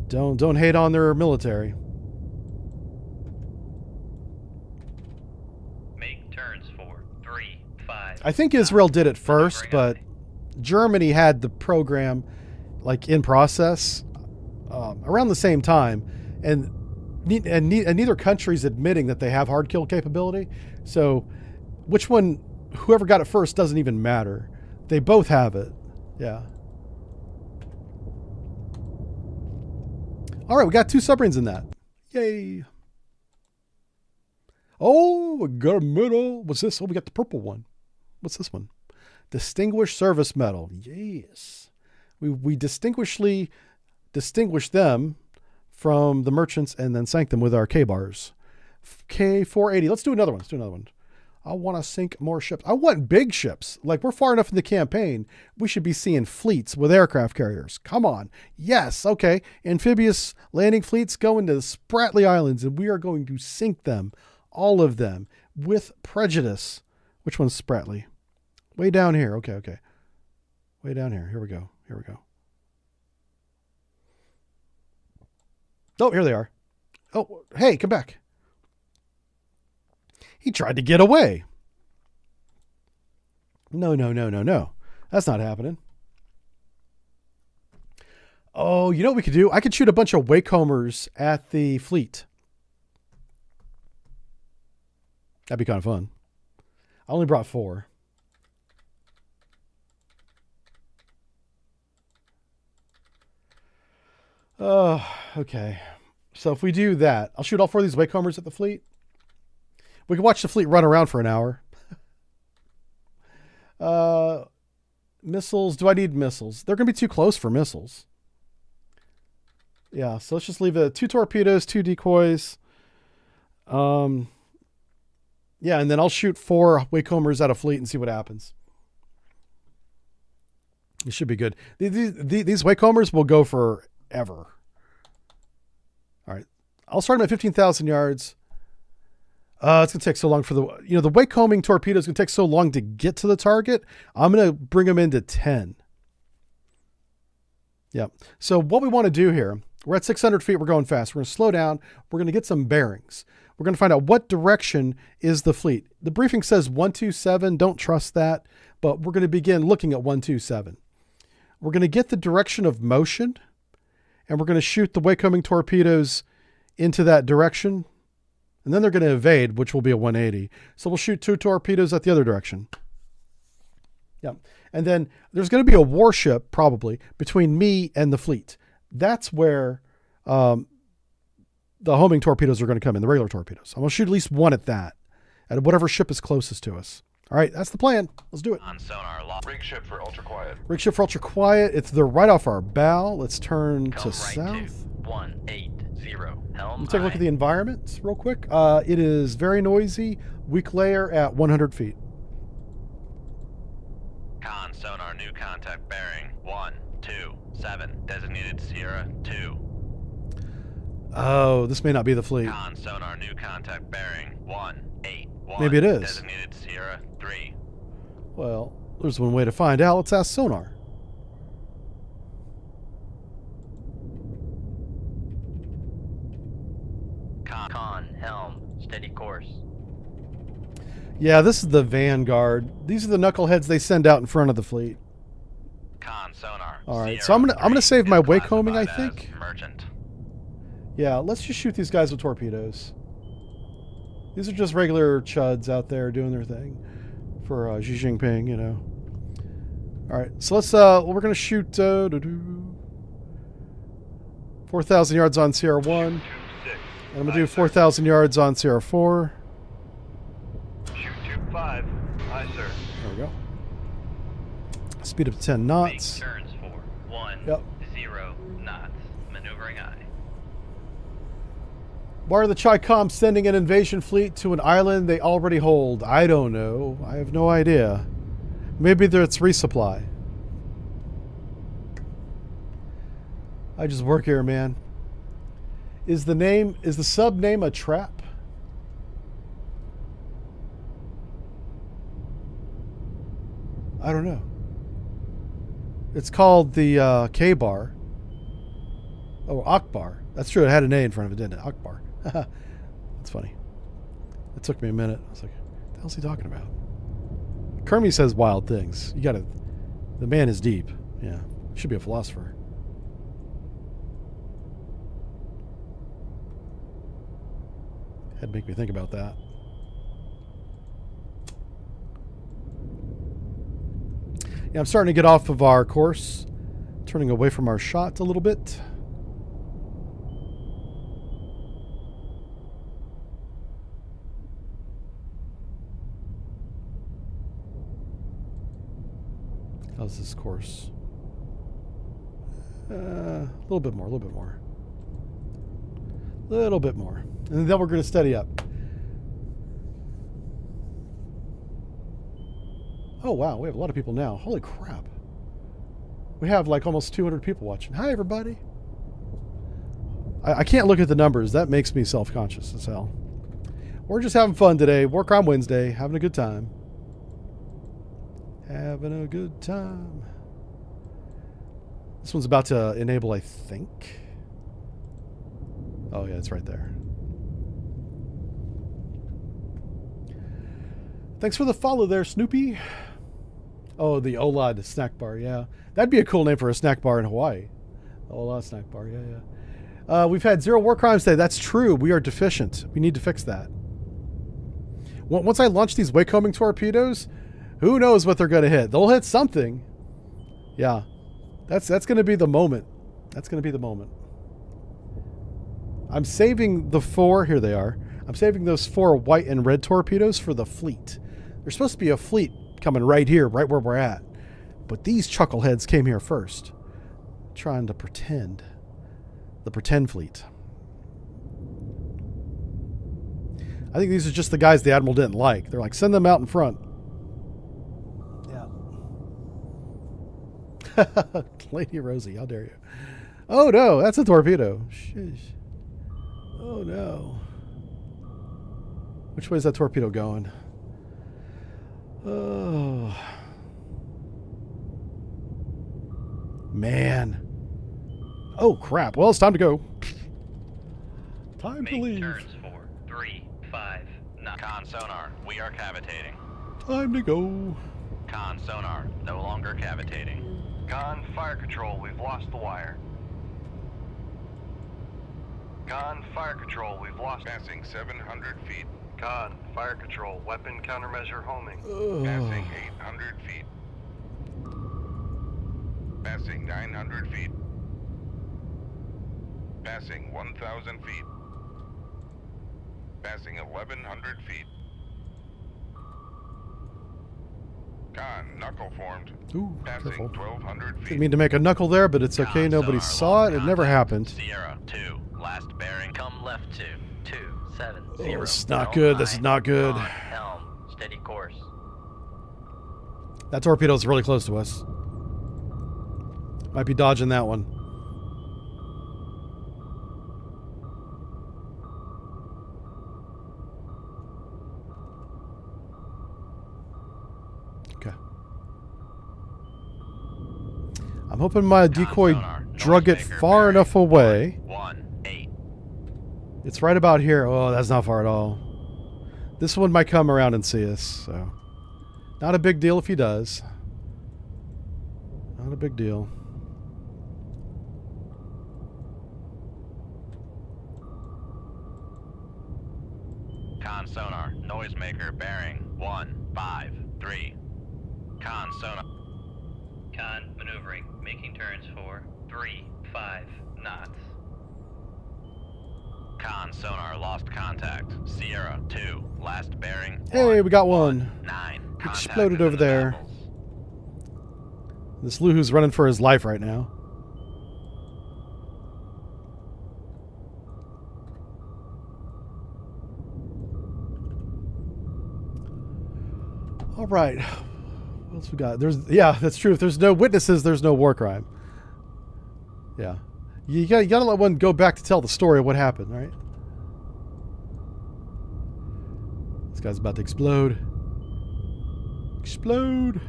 Don't hate on their military. Make turns for 3, 5. I think Israel did it first, but Germany had the program like in process around the same time, and neither country's admitting that they have hard kill capability. So which one, whoever got it first doesn't even matter. They both have it. Yeah. All right, we got 2 submarines in that. Yay. Oh, we got a medal. What's this? Oh, we got the purple one. What's this one? Distinguished Service Medal. Yes. We distinguished them from the merchants and then sank them with our K-bars. K480. Let's do another one. I want to sink more ships. I want big ships. Like, we're far enough in the campaign. We should be seeing fleets with aircraft carriers. Come on. Yes. Okay. Amphibious landing fleets go into the Spratly Islands, and we are going to sink them. All of them. With prejudice. Which one's Spratly? Way down here. Okay. Way down here. Here we go. Oh, here they are. Oh, hey, come back. He tried to get away. No. That's not happening. Oh, you know what we could do? I could shoot a bunch of Wakehomers at the fleet. That'd be kind of fun. I only brought 4. Okay. So if we do that, I'll shoot all 4 of these Wakehommers at the fleet. We can watch the fleet run around for an hour. Missiles. Do I need missiles? They're going to be too close for missiles. Yeah, so let's just leave it 2 torpedoes, 2 decoys. Yeah, and then I'll shoot 4 Wakehommers at a fleet and see what happens. It should be good. These Wakehommers will go forever. All right. I'll start them at 15,000 yards. It's going to take so long for the Wakecombing torpedo is going to take so long to get to the target. I'm going to bring them into 10. Yep. So what we want to do here, we're at 600 feet. We're going fast. We're going to slow down. We're going to get some bearings. We're going to find out what direction is the fleet. The briefing says 127. Don't trust that, but we're going to begin looking at 127. We're going to get the direction of motion, and we're going to shoot the Wakecombing torpedoes into that direction. And then they're going to evade, which will be a 180. So we'll shoot 2 torpedoes at the other direction. Yeah. And then there's going to be a warship probably between me and the fleet. That's where the homing torpedoes are going to come in, the regular torpedoes. I'm going to shoot at least 1 at that, at whatever ship is closest to us. All right, that's the plan. Let's do it. On sonar lock. Rig ship for ultra quiet. Rig ship for ultra quiet. They're right off our bow. Let's turn Come to right south. to 180. Helm. Let's take a look aye. at the environment real quick. It is very noisy. Weak layer at 100 feet. Con sonar new contact bearing 127. Designated Sierra 2. Oh, this may not be the fleet. Con sonar new contact bearing 181. Maybe it is. Designated Sierra 3. Well, there's one way to find out. Let's ask sonar. Con, helm, steady course. Yeah, this is the Vanguard. These are the knuckleheads they send out in front of the fleet. Con sonar. All right, Sierra so I'm gonna 3 save my is Wakecombing, I classified think. as Merchant. Yeah, let's just shoot these guys with torpedoes. These are just regular chuds out there doing their thing for Xi Jinping, you know. All right, so let's. We're gonna shoot 4,000 yards on Sierra 1, and 26. I'm gonna do 4,000 yards on Sierra 4. Shoot 25. Aye, sir. There we go. Speed up to 10 Make knots. turns for 10 Yep. knots. Maneuvering aye. Why are the Chi-Com sending an invasion fleet to an island they already hold? I don't know. I have no idea. Maybe it's resupply. I just work here, man. Is the sub name a trap? I don't know. It's called the K-Bar. Oh, Akbar. That's true. It had an A in front of it, didn't it? Akbar. That's funny. It took me a minute. I was like, what the hell's he talking about? Kermie says wild things. You gotta... The man is deep. Yeah. Should be a philosopher. Had to make me think about that. Yeah, I'm starting to get off of our course. Turning away from our shot a little bit. How's this course? A little bit more, a little bit more. A little bit more. And then we're going to steady up. Oh, wow. We have a lot of people now. Holy crap. We have like almost 200 people watching. Hi, everybody. I can't look at the numbers. That makes me self-conscious as hell. We're just having fun today. Work on Wednesday. Having a good time. Having a good time. This one's about to enable, I think. Oh, yeah, it's right there. Thanks for the follow there, Snoopy. Oh, the Olad snack bar, yeah. That'd be a cool name for a snack bar in Hawaii. Olad snack bar, yeah, yeah. We've had 0 war crimes today. That's true. We are deficient. We need to fix that. Once I launch these waycoming torpedoes, who knows what they're going to hit? They'll hit something. Yeah. That's going to be the moment. That's going to be the moment. I'm saving the 4. Here they are. I'm saving those 4 white and red torpedoes for the fleet. There's supposed to be a fleet coming right here, right where we're at. But these chuckleheads came here first. Trying to pretend. The pretend fleet. I think these are just the guys the Admiral didn't like. They're like, send them out in front. Yeah. Lady Rosie, how dare you. Oh no, that's a torpedo. Sheesh. Oh no. Which way is that torpedo going? Oh. Man. Oh crap. Well, it's time to go. Time to Making leave. turns for 3, 5, knots. Con sonar, we are cavitating. Time to go. Con sonar, no longer cavitating. Con, fire control, we've lost the wire. Con, fire control, we've lost... Passing 700 feet. Con, fire control, weapon countermeasure homing. Passing 800 feet. Passing 900 feet. Passing 1,000 feet. Passing 1,100 feet. Con, knuckle formed. Ooh, Passing careful. 1,200 Didn't feet. mean to make a knuckle there, but it's okay. Con Nobody sonar, saw it. lost It never contact. happened. Sierra 2, last bearing. Come left 270. Oh, this is not good. This is not good. On helm, steady course. That torpedo's really close to us. Might be dodging that one. Okay. I'm hoping my decoy sonar, drug it noisemaker far bearing. enough away. 18. It's right about here. Oh, that's not far at all. This one might come around and see us, so... Not a big deal if he does. Not a big deal. Con sonar, noisemaker bearing 153. Con sonar. Con maneuvering, making turns for 3, 5 knots. Con sonar lost contact. Sierra 2, last bearing. Hey, we got one. 9. Exploded over there. This Luhu's running for his life right now. All right. What else we got? Yeah, that's true. If there's no witnesses, there's no war crime. Yeah. You gotta let one go back to tell the story of what happened, right? This guy's about to explode. Explode.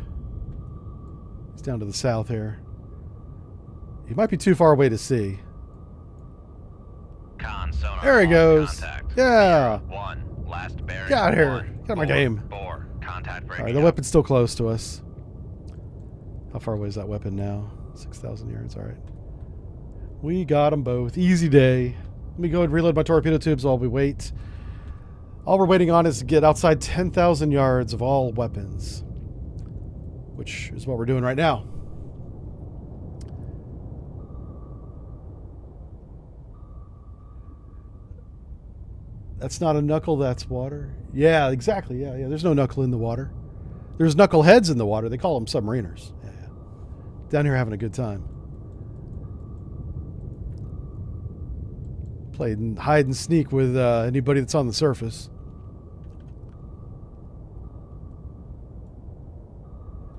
He's down to the south here. He might be too far away to see. Con sonar. There he lost goes. contact. Yeah. Sierra 1, last bearing. Get out of here. 1, Get out of my 4, game. 4. Contact breaking. Alright, the up. weapon's still close to us. How far away is that weapon now? 6,000 yards. Alright. We got them both. Easy day. Let me go and reload my torpedo tubes while we wait. All we're waiting on is to get outside 10,000 yards of all weapons. Which is what we're doing right now. That's not a knuckle, that's water. Yeah, exactly. Yeah. There's no knuckle in the water. There's knuckleheads in the water. They call them submariners. Yeah. Down here having a good time. Played hide and sneak with anybody that's on the surface.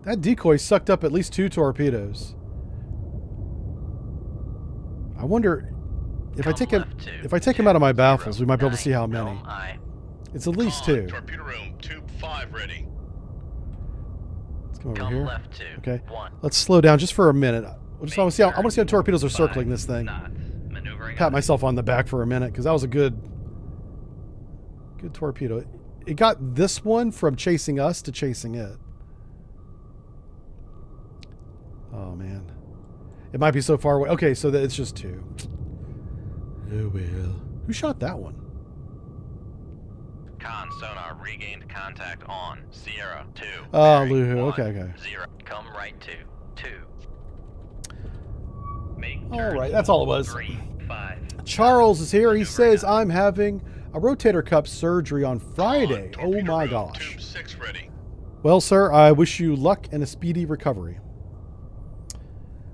That decoy sucked up at least 2 torpedoes. I wonder if I take him out of my baffles, we might be able to see how many. It's at least 2. Torpedo room, tube 5 ready. Let's come over Come here. left 2. Okay. 1. Let's slow down just for a minute. I want to see how torpedoes are circling 5 this thing. knots. Maneuvering Pat on myself on the back for a minute because that was a good torpedo. It got this one from chasing us to chasing it. Oh man, it might be so far away. Okay, so that it's just 2. Oh well. Who shot that one? Con sonar regained contact on Sierra 2. Oh, bearing Luhu. 1, Okay, okay. 0. Come right to 2. Make All turns right, that's all it was. 3, 5. Charles is here. He Maneuvering says, up. I'm having a rotator cuff surgery on Friday. Con, Oh torpedo my room, gosh. Tube 6 ready. Well, sir, I wish you luck and a speedy recovery.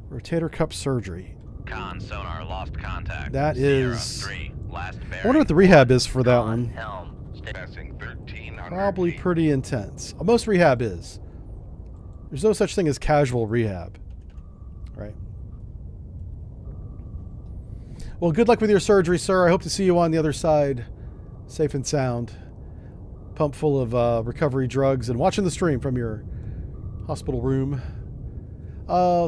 Rotator cuff surgery. Con sonar lost contact. That Sierra is- 3. Last bearing. I wonder what the rehab is for that Con, one. Helm. Stay. Passing 1,300 Probably feet. pretty intense. Most rehab is. There's no such thing as casual rehab. Right. Well, good luck with your surgery, sir. I hope to see you on the other side, safe and sound. Pump full of recovery drugs and watching the stream from your hospital room.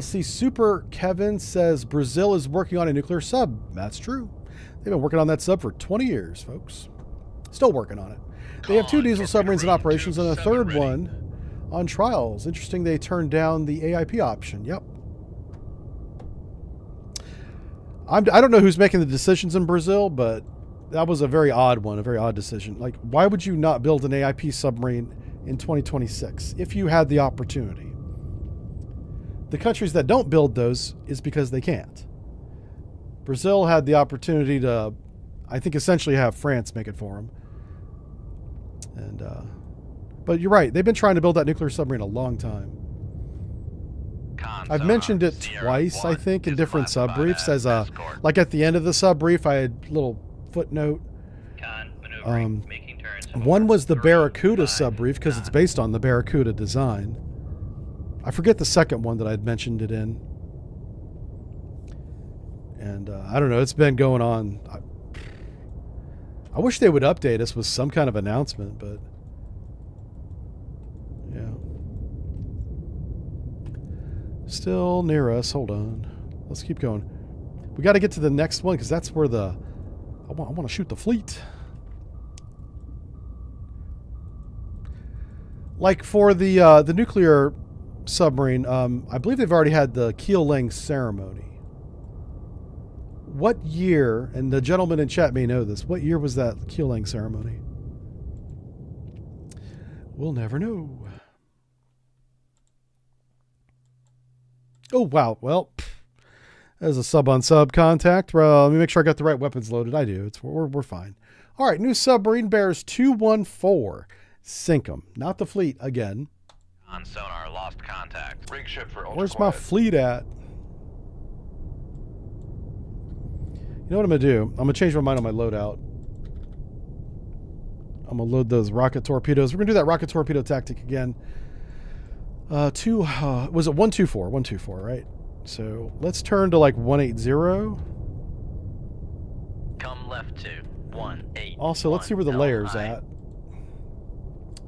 See, Super Kevin says Brazil is working on a nuclear sub. That's true. They've been working on that sub for 20 years, folks. Still working on it. They have 2 Con, diesel torpedo submarines in room, operations tube and a 7 third ready. one on trials. Interesting they turned down the AIP option. Yep. I don't know who's making the decisions in Brazil, but that was a very odd one, a very odd decision. Like, why would you not build an AIP submarine in 2026 if you had the opportunity? The countries that don't build those is because they can't. Brazil had the opportunity to, I think, essentially have France make it for them. And, but you're right. They've been trying to build that nuclear submarine a long time. Con I've sonar, mentioned it Sierra twice, I 1 think, in is different sub classified briefs. As escort. like at the end of the sub brief, I had a little footnote. Con, maneuvering, Um, making turns One was the 3, Barracuda 5, sub brief because it's knots. based on the Barracuda design. I forget the second one that I'd mentioned it in. And I don't know, it's been going on. I wish they would update us with some kind of announcement, but yeah. Still near us. Hold on. Let's keep going. We got to get to the next one because that's where I want to shoot the fleet. Like for the nuclear submarine, I believe they've already had the keel laying ceremony. What year, and the gentleman in chat may know this, what year was that keel laying ceremony? We'll never know. Oh, wow. Well, there's a sub on sub contact. Let me make sure I got the right weapons loaded. I do. We're fine. All right, new submarine bears 214. Sink 'em. Not the fleet again. Con sonar lost contact. Rig ship for ultra Where's quiet. my fleet at? You know what I'm going to do? I'm going to change my mind on my loadout. I'm going to load those rocket torpedoes. We're going to do that rocket torpedo tactic again. Was it 124? 124, right? So let's turn to like 180. Come left to 18. Also, let's see where the layer's at.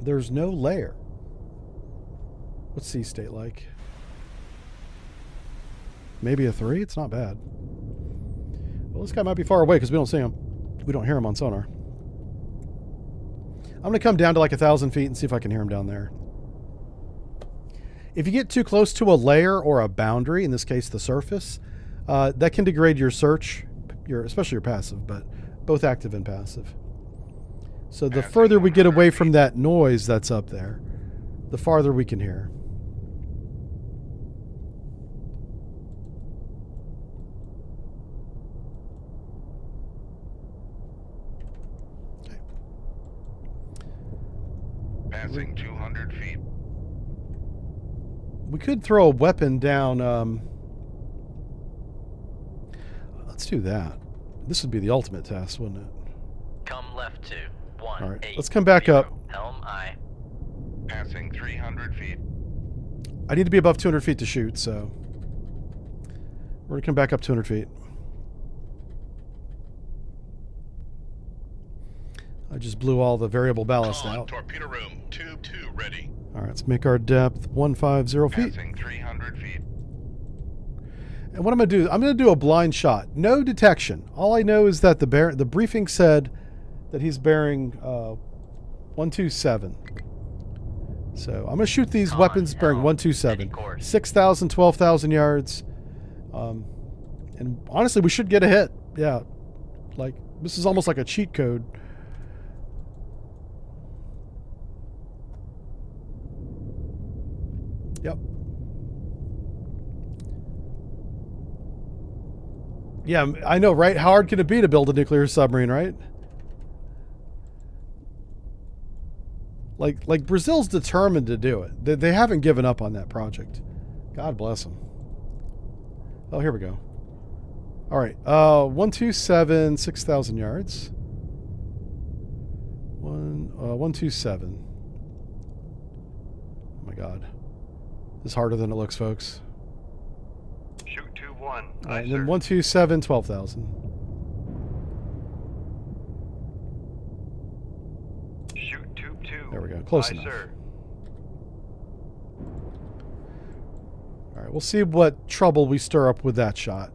There's no layer. What's sea state like? Maybe a 3? It's not bad. Well, this guy might be far away because we don't see him. We don't hear him on sonar. I'm going to come down to like 1,000 feet and see if I can hear him down there. If you get too close to a layer or a boundary, in this case the surface, that can degrade your search, especially your passive, but both active and passive. So the further we get away from that noise that's up there, the farther we can hear. Passing 200 feet. We could throw a weapon down. Let's do that. This would be the ultimate test, wouldn't it? Come left to 1. All right, let's come back up. Helm I. Passing 300 feet. I need to be above 200 feet to shoot, so we're going to come back up 200 feet. I just blew all the variable ballast Con, out. torpedo room, tube 2 ready. All right, let's make our depth 150 feet. Passing 300 feet. And what I'm going to do, I'm going to do a blind shot. No detection. All I know is that the briefing said that he's bearing 127. So I'm going to shoot these weapons bearing Helm, 127. steady course. 6,000, 12,000 yards. And honestly, we should get a hit. Yeah. Like, this is almost like a cheat code. Yep. Yeah, I know, right? How hard can it be to build a nuclear submarine, right? Like Brazil's determined to do it. They haven't given up on that project. God bless them. Oh, here we go. All right. 127, 6,000 yards. 127. Oh my God. This is harder than it looks, folks. Shoot 2-1. All Aye, right, and sir. then 127, 12,000. Shoot 2-2. There we go. Close Aye, enough. sir. All right, we'll see what trouble we stir up with that shot.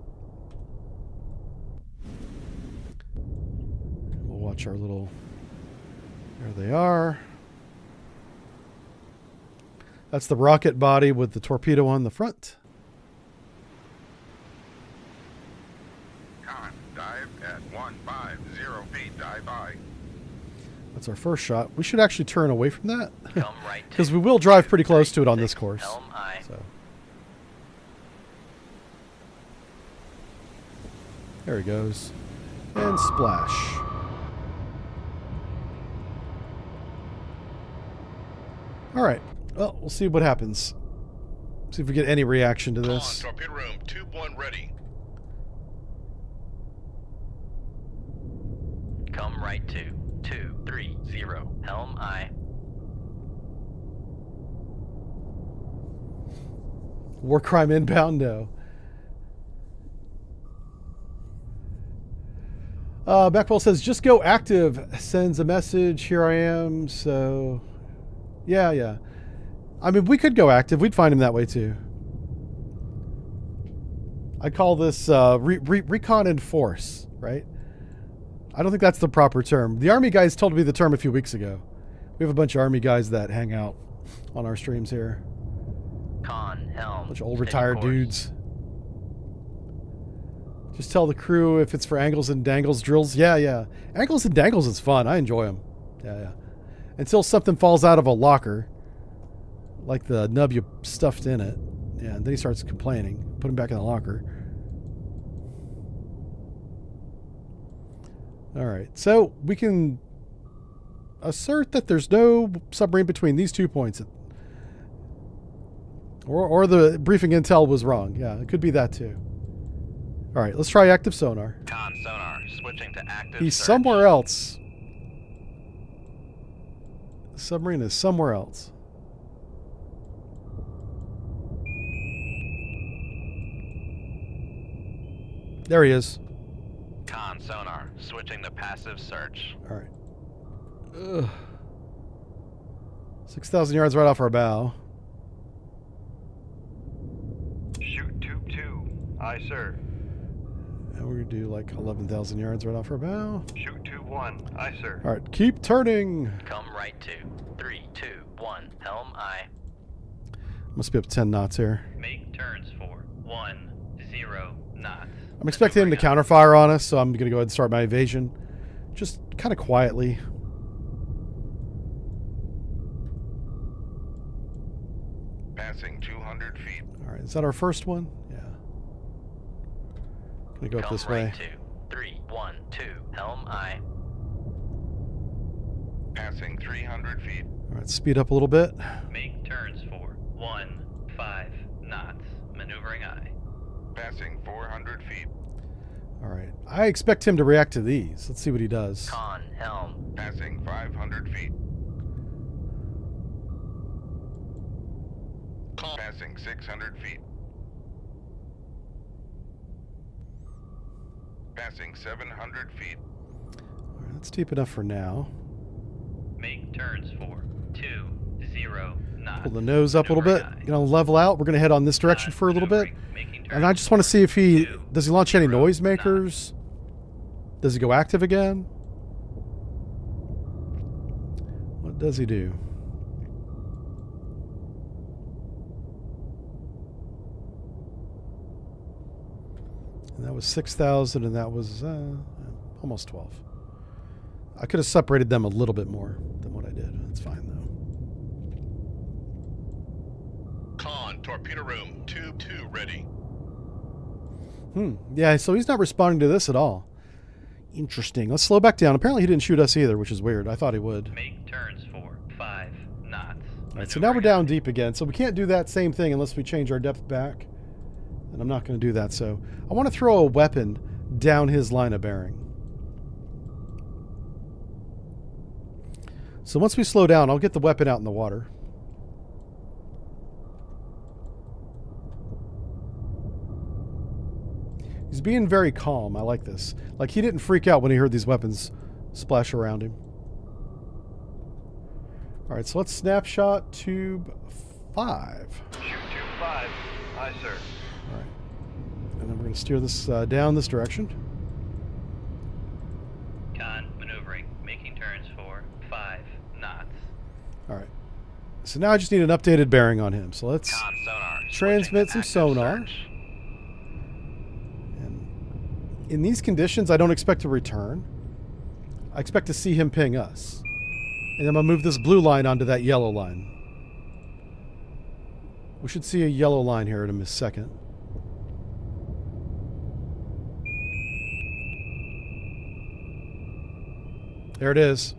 We'll watch our little... There they are. That's the rocket body with the torpedo on the front. Con, dive at 150 feet. Dive by. That's our first shot. We should actually turn away from that. Come right to Because we will drive pretty close to it on this course. Helm aye. So. There he goes. And splash. All right. Well, we'll see what happens. See if we get any reaction to Con, this. torpedo room, tube 1 ready. Come right to 230. Helm aye. War crime inbound, no. Beckpole says, just go active. Sends a message. Here I am. So, yeah. I mean, we could go active. We'd find him that way, too. I call this recon and force, right? I don't think that's the proper term. The Army guys told me the term a few weeks ago. We have a bunch of Army guys that hang out on our streams here. Con, helm. Bunch of old steady retired course. dudes. Just tell the crew if it's for angles and dangles drills. Yeah. Angles and dangles is fun. I enjoy them. Yeah. Until something falls out of a locker. Like the nub you stuffed in it. Yeah, and then he starts complaining. Put him back in the locker. Alright, so we can assert that there's no submarine between these 2 points. Or the briefing intel was wrong. Yeah, it could be that too. Alright, let's try active sonar. Con sonar, switching to active He's search. somewhere else. The submarine is somewhere else. There he is. Con sonar, switching to passive search. All right. Ugh. 6,000 yards right off our bow. Shoot 2-2. Aye, sir. And we're going to do like 11,000 yards right off our bow. Shoot 2-1. Aye, sir. All right, keep turning. Come right to 3, 2, 1. Helm aye. Must be up 10 knots here. Make turns for 10 knots. I'm expecting him to counterfire on us, so I'm going to go ahead and start my evasion. Just kind of quietly. Passing 200 feet. All right, is that our first one? Yeah. Gonna go up Come this right way. to 3, 1, 2. Helm aye. Passing 300 feet. All right, speed up a little bit. Make turns for 15 knots. Maneuvering aye. Passing 400 feet. All right. I expect him to react to these. Let's see what he does. Con, helm. Passing 500 feet. Con, Passing 600 feet. Passing 700 feet. All right, that's deep enough for now. Make turns for 20 knots. Pull the nose up a little bit. Maneuvering aye. Gonna level out. We're gonna head on this direction for a little bit. And I just want to see if he... Does he launch any noisemakers? Does he go active again? What does he do? And that was 6,000 and that was almost 12. I could have separated them a little bit more than what I did. That's fine though. Con, Torpedo room, tube 2 ready. Yeah, so he's not responding to this at all. Interesting. Let's slow back down. Apparently he didn't shoot us either, which is weird. I thought he would. Make turns for 5 knots. All right, so now we're down deep again. So we can't do that same thing unless we change our depth back. And I'm not going to do that. So I want to throw a weapon down his line of bearing. So once we slow down, I'll get the weapon out in the water. He's being very calm. I like this. Like, he didn't freak out when he heard these weapons splash around him. All right, so let's snapshot tube 5. Shoot tube 5. Aye, sir. All right. And then we're going to steer this down this direction. Con maneuvering, making turns for 5 knots. All right. So now I just need an updated bearing on him. So let's Con sonar. transmit some Switching to sonar. active search. And in these conditions, I don't expect to return. I expect to see him ping us. And I'm going to move this blue line onto that yellow line. We should see a yellow line here in a second. There it is.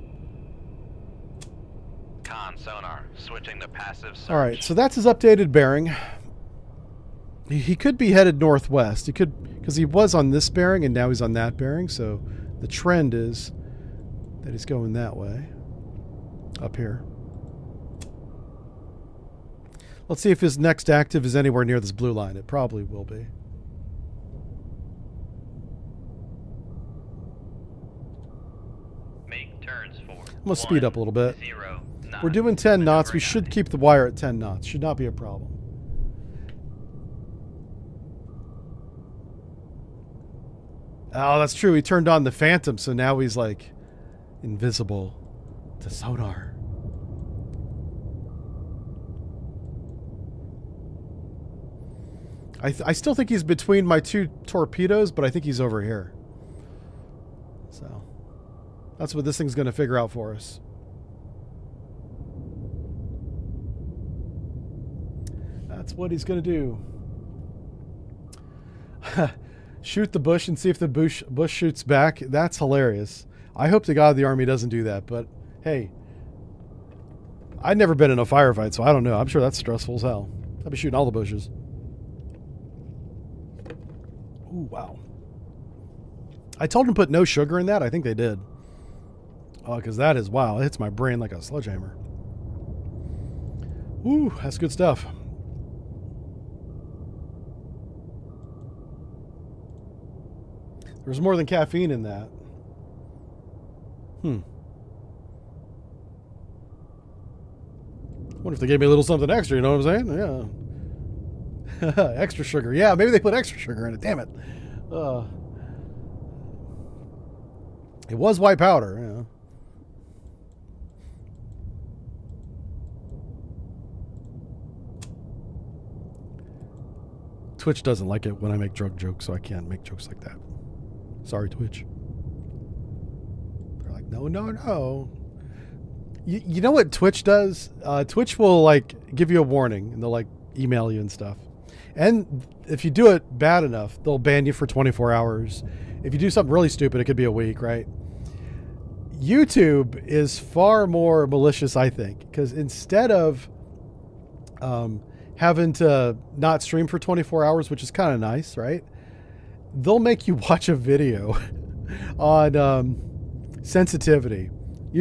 Con sonar. Switching to passive search. All right, so that's his updated bearing. He could be headed northwest. He could, because he was on this bearing and now he's on that bearing. So the trend is that he's going that way, up here. Let's see if his next active is anywhere near this blue line. It probably will be. Make turns for I'm gonna speed up a little bit. 0 knots. We're doing 10 knots. We Maneuvering should on. keep the wire at 10 knots. Should not be a problem. Oh, that's true. He turned on the Phantom, so now he's like invisible to sonar. I still think he's between my two torpedoes, but I think he's over here. So that's what this thing's going to figure out for us. That's what he's going to do. Shoot the bush and see if the bush shoots back. That's hilarious. I hope to God the Army doesn't do that, but hey, I've never been in a firefight, so I don't know. I'm sure that's stressful as hell. I'll be shooting all the bushes. Ooh, wow. I told them to put no sugar in that. I think they did. Oh, because that is, wow, it hits my brain like a sledgehammer. Ooh, that's good stuff. There's more than caffeine in that. What if they gave me a little something extra, you know what I'm saying? Yeah. Extra sugar. Yeah, maybe they put extra sugar in it. Damn it. It was white powder, you know. Twitch doesn't like it when I make drug jokes, so I can't make jokes like that. Sorry, Twitch. They're like, no, no, no. You know what Twitch does? Twitch will like give you a warning and they'll like email you and stuff. And if you do it bad enough, they'll ban you for 24 hours. If you do something really stupid, it could be a week, right? YouTube is far more malicious, I think, because instead of having to not stream for 24 hours, which is kind of nice, right? They'll make you watch a video on sensitivity.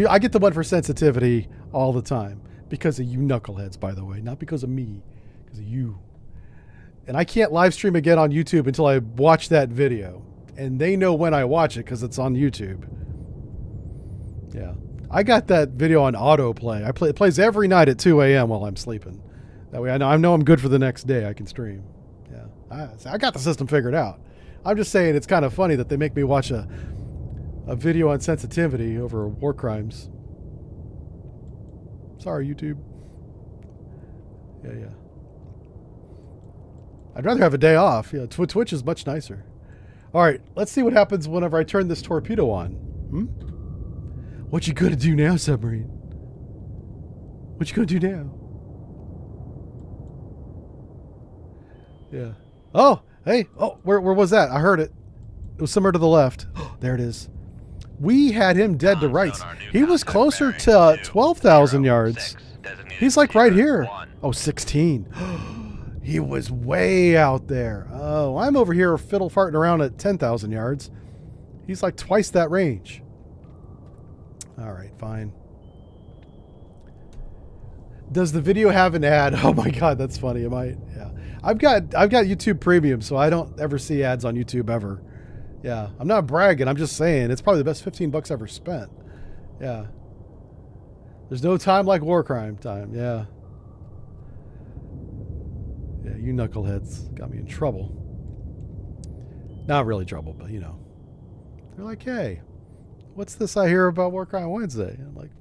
I get the one for sensitivity all the time because of you knuckleheads, by the way, not because of me, because of you. And I can't live stream again on YouTube until I watch that video. And they know when I watch it because it's on YouTube. Yeah. I got that video on autoplay. It plays every night at 2 a.m. while I'm sleeping. That way I know I'm good for the next day. I can stream. Yeah. I got the system figured out. I'm just saying it's kind of funny that they make me watch a video on sensitivity over war crimes. Sorry, YouTube. Yeah. I'd rather have a day off. Yeah, Twitch is much nicer. All right, let's see what happens whenever I turn this torpedo on. What you gonna do now, submarine? What you gonna do now? Yeah. Oh, hey. Oh, where was that? I heard it. It was somewhere to the left. There it is. We had him dead to rights. He was closer to 12,000 yards. He's like right here. Oh, 16. He was way out there. Oh, I'm over here fiddle farting around at 10,000 yards. He's like twice that range. All right, fine. Does the video have an ad? Oh my God, that's funny. It might. Yeah. I've got YouTube Premium, so I don't ever see ads on YouTube ever. Yeah. I'm not bragging. I'm just saying it's probably the best 15 bucks ever spent. Yeah. There's no time like war crime time. Yeah. Yeah, you knuckleheads got me in trouble. Not really trouble, but you know. They're like, hey, what's this I hear about War Crime Wednesday? I'm like,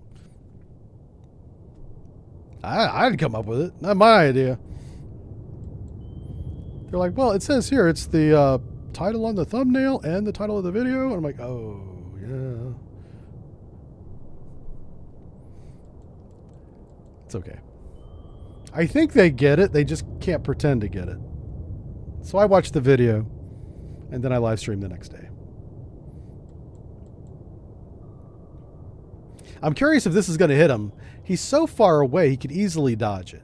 I didn't come up with it. Not my idea. They're like, well, it says here it's the title on the thumbnail and the title of the video. And I'm like, oh, yeah. It's okay. I think they get it. They just can't pretend to get it. So I watched the video and then I live streamed the next day. I'm curious if this is going to hit him. He's so far away, he could easily dodge it.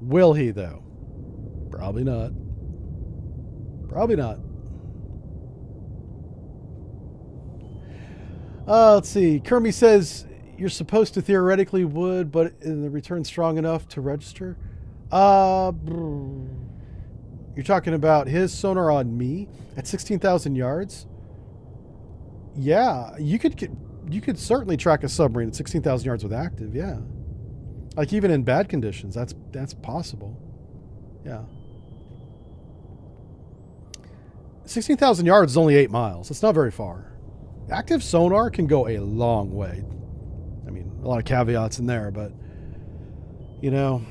Will he, though? Probably not. Probably not. Let's see. Kermie says you're supposed to theoretically would, but in the return strong enough to register. You're talking about his sonar on me at 16,000 yards? Yeah, you could certainly track a submarine at 16,000 yards with active, yeah. Like even in bad conditions, that's possible. Yeah. 16,000 yards is only 8 miles. It's not very far. Active sonar can go a long way. I mean, a lot of caveats in there, but you know,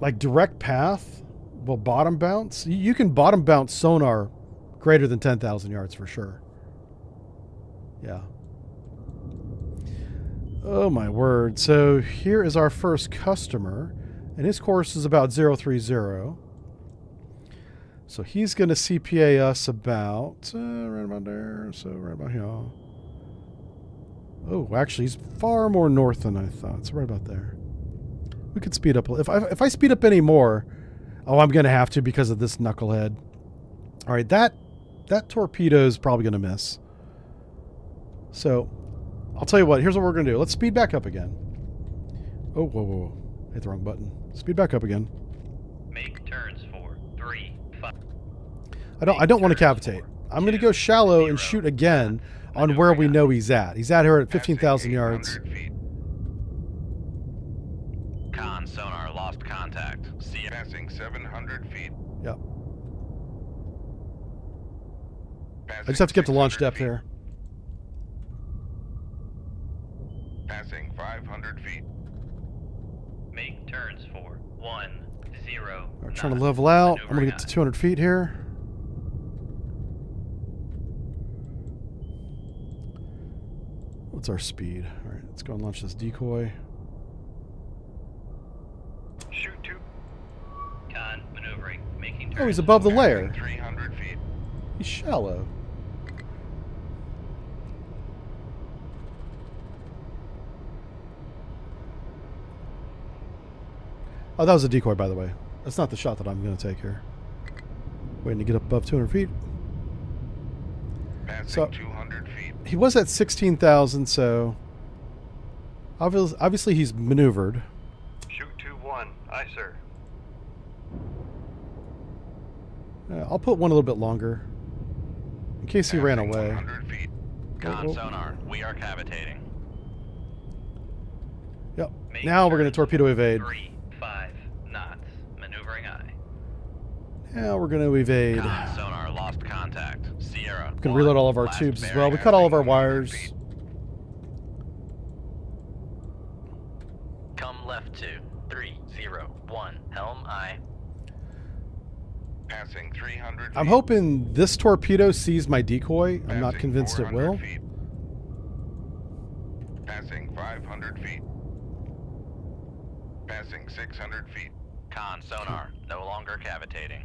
like direct path will bottom bounce. You can bottom bounce sonar greater than 10,000 yards for sure. Yeah. Oh my word. So here is our first customer, and his course is about 030. So he's going to CPA us about right about there. So right about here. Oh, actually, he's far more north than I thought. So right about there. We could speed up. If I speed up any more, oh, I'm going to have to because of this knucklehead. All right, that torpedo is probably going to miss. So I'll tell you what. Here's what we're going to do. Let's speed back up again. Oh, whoa. Hit the wrong button. Speed back up again. Make turns for 3, 5. I don't want to cavitate. I'm going to go shallow and shoot again on where we know he's at. He's at here at 15,000 yards. Feet. Con sonar lost contact. See Passing 700 feet. Yep. Passing I just have to get to launch 600 depth feet. here. Passing 500 feet. Make turns for 10. We're trying to level out. I'm going to get to 200 feet here. What's our speed? All right, let's go and launch this decoy. Shoot 2. Con maneuvering, making turns. Oh, he's above the layer. 300 feet. He's shallow. Oh, that was a decoy, by the way. That's not the shot that I'm going to take here. Waiting to get up above 200 feet. Passing So- 200 feet. He was at 16,000, so obviously he's maneuvered. Shoot 2-1. Aye, sir. I'll put one a little bit longer in case he ran Passing away. 100 feet. Con sonar, we are cavitating. Yep. Make Now we're going to turns torpedo for evade. 3, 5 knots. Maneuvering aye. Now we're going to evade. Con sonar lost contact. Sierra. We can reload all of our tubes as well. We cut all of our wires. Come left to 301. Helm aye. Passing 300 feet. I'm hoping this torpedo sees my decoy. I'm not Passing convinced it 400 will. feet. Passing 500 feet. Passing 600 feet. Con sonar, no longer cavitating.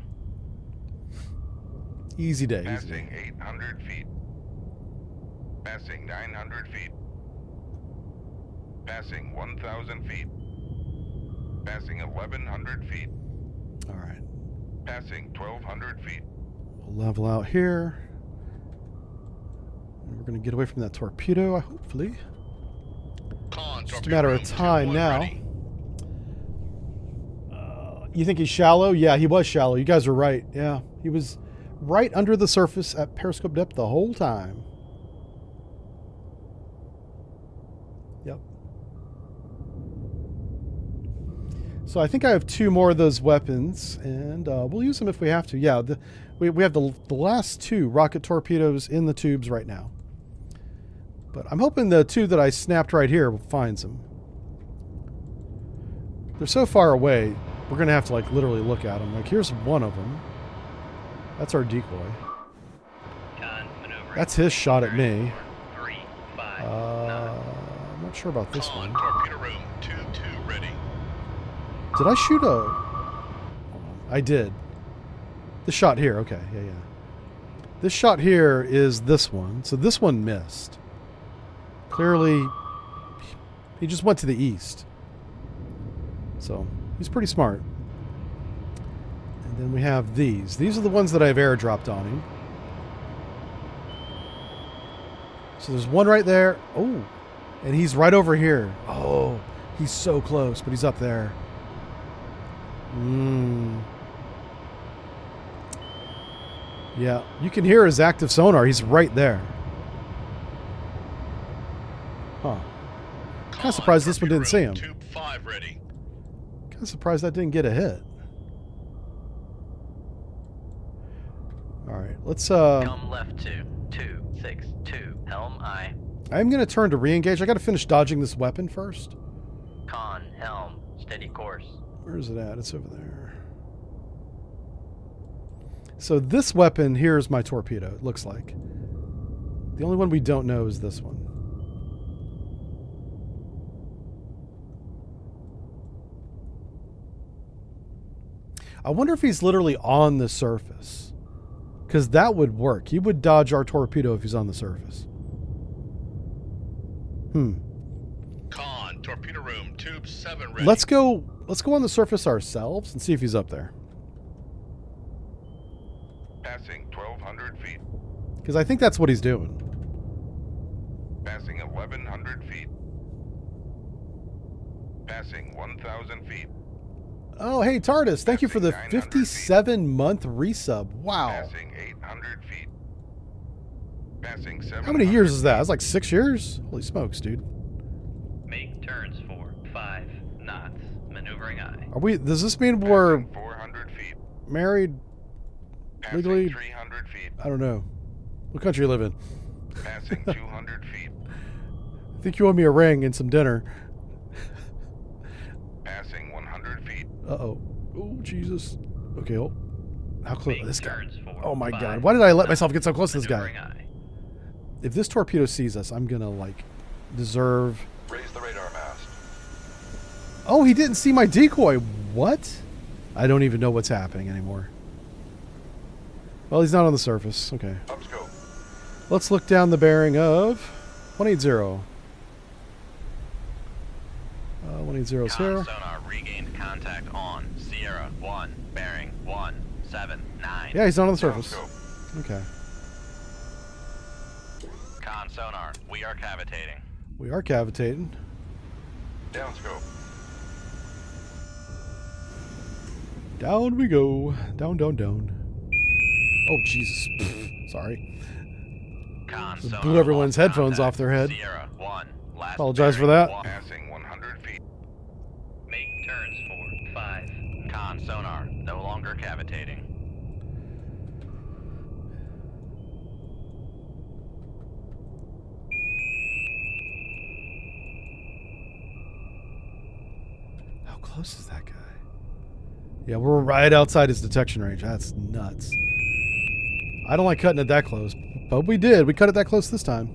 Easy day. Easy Passing day. 800 feet. Passing 900 feet. Passing 1,000 feet. Passing 1,100 feet. All right. Passing 1,200 feet. We'll level out here. And we're going to get away from that torpedo, hopefully. Con, Just a torpedo matter room, of time 2-1 now. ready. You think he's shallow? Yeah, he was shallow. You guys are right. Yeah, he was right under the surface at periscope depth the whole time. Yep. So I think I have 2 more of those weapons, and we'll use them if we have to. Yeah, we have the last 2 rocket torpedoes in the tubes right now. But I'm hoping the 2 that I snapped right here finds them. They're so far away, we're going to have to like literally look at them. Like here's one of them. That's our decoy. Con, maneuvering. That's his shot at me. 3, 5, 9. I'm not sure about this Con, one. torpedo room, 2-2 ready. Did I shoot a... Hold on. I did. This shot here. Okay. Yeah, yeah. This shot here is this one. So this one missed. Clearly, he just went to the east. So, he's pretty smart. And then we have these. These are the ones that I've airdropped on him. So there's one right there. Oh, and he's right over here. Oh, he's so close, but he's up there. Yeah, you can hear his active sonar. He's right there. Huh. Kind of surprised this one didn't see him. Tube 5 ready. Kind of surprised that didn't get a hit. All right, let's Come left 2, 262, helm I. I'm going to turn to re-engage. I got to finish dodging this weapon first. Con, helm, steady course. Where is it at? It's over there. So this weapon here is my torpedo, it looks like. The only one we don't know is this one. I wonder if he's literally on the surface. Because that would work. He would dodge our torpedo if he's on the surface. Con, torpedo room, tube 7 ready. Let's go on the surface ourselves and see if he's up there. Passing 1,200 feet. Because I think that's what he's doing. Passing 1,100 feet. Passing 1,000 feet. Oh, hey, TARDIS, thank you for the 57-month resub. Wow. Passing 800 feet. Passing 700 How many years is that? That's like 6 years? Holy smokes, dude. Make turns for 5 knots. Maneuvering I. Does this mean we're Passing 400 feet. married? Passing Legally- 300 feet. I don't know. What country you live in? Passing 200 feet. I think you owe me a ring and some dinner. Passing 100 feet. Uh-oh. Oh, Jesus. Okay, oh. How close? Make This guy. turns for Oh, my 5 God. Why did I let knots. myself get so close to this guy? Maneuvering I. If this torpedo sees us, I'm going to, like, deserve... Raise the radar mast. Oh, he didn't see my decoy. What? I don't even know what's happening anymore. Well, he's not on the surface. Okay. Up scope. Let's look down the bearing of 180. 180 is Con here. sonar regained contact on Sierra 1, bearing 179. Yeah, he's not on the Down surface. scope. Okay. Con sonar, we are cavitating. We are cavitating. Down scope. Down we go. Down, down, down. Oh, Jesus. Pfft, sorry. Con Just sonar blew everyone's lost headphones contact. off their head. Sierra 1, last Apologize for bearing that. 1. Passing 100 feet. Make turns for 5. Con sonar, no longer cavitating. How close is that guy? Yeah, we're right outside his detection range. That's nuts. I don't like cutting it that close, but we did. We cut it that close this time.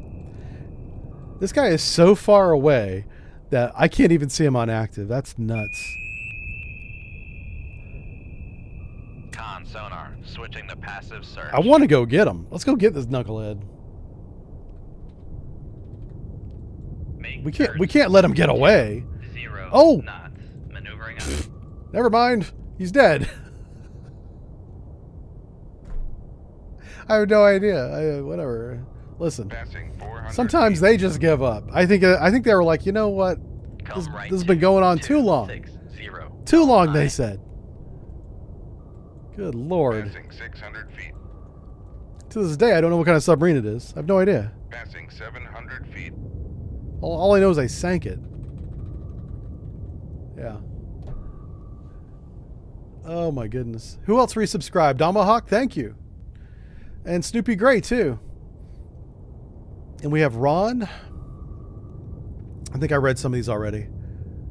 This guy is so far away that I can't even see him on active. That's nuts. Con Con sonar, switching to passive search. I want to go get him. Let's go get this knucklehead. Make We turns can't let him get away. 0 Oh! knots. Maneuvering out. Never mind. He's dead. I have no idea. Whatever. Listen. Passing 400 Sometimes feet. they just give up. I think they were like, you know what? Come This right has been going on too long. 260. Too long, they Line. said. Good Lord. Passing 600 feet. To this day, I don't know what kind of submarine it is. I have no idea. Passing 700 feet. All I know is I sank it. Yeah. Oh my goodness. Who else resubscribed? Damahawk, thank you. And Snoopy Gray, too. And we have Ron. I think I read some of these already.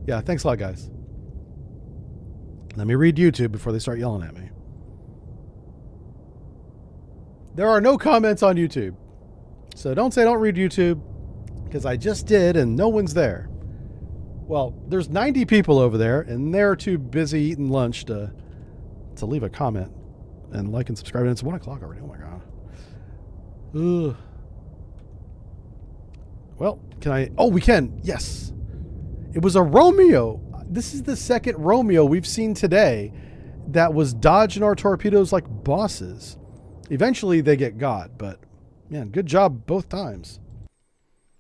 Yeah, thanks a lot, guys. Let me read YouTube before they start yelling at me. There are no comments on YouTube. So don't say I don't read YouTube, because I just did and no one's there. Well, there's 90 people over there, and they're too busy eating lunch to leave a comment and like and subscribe. And it's 1 o'clock already. Oh my god. Ugh. Well, can I? Oh, we can. Yes. It was a Romeo. This is the second Romeo we've seen today that was dodging our torpedoes like bosses. Eventually, they get got, but man, good job both times.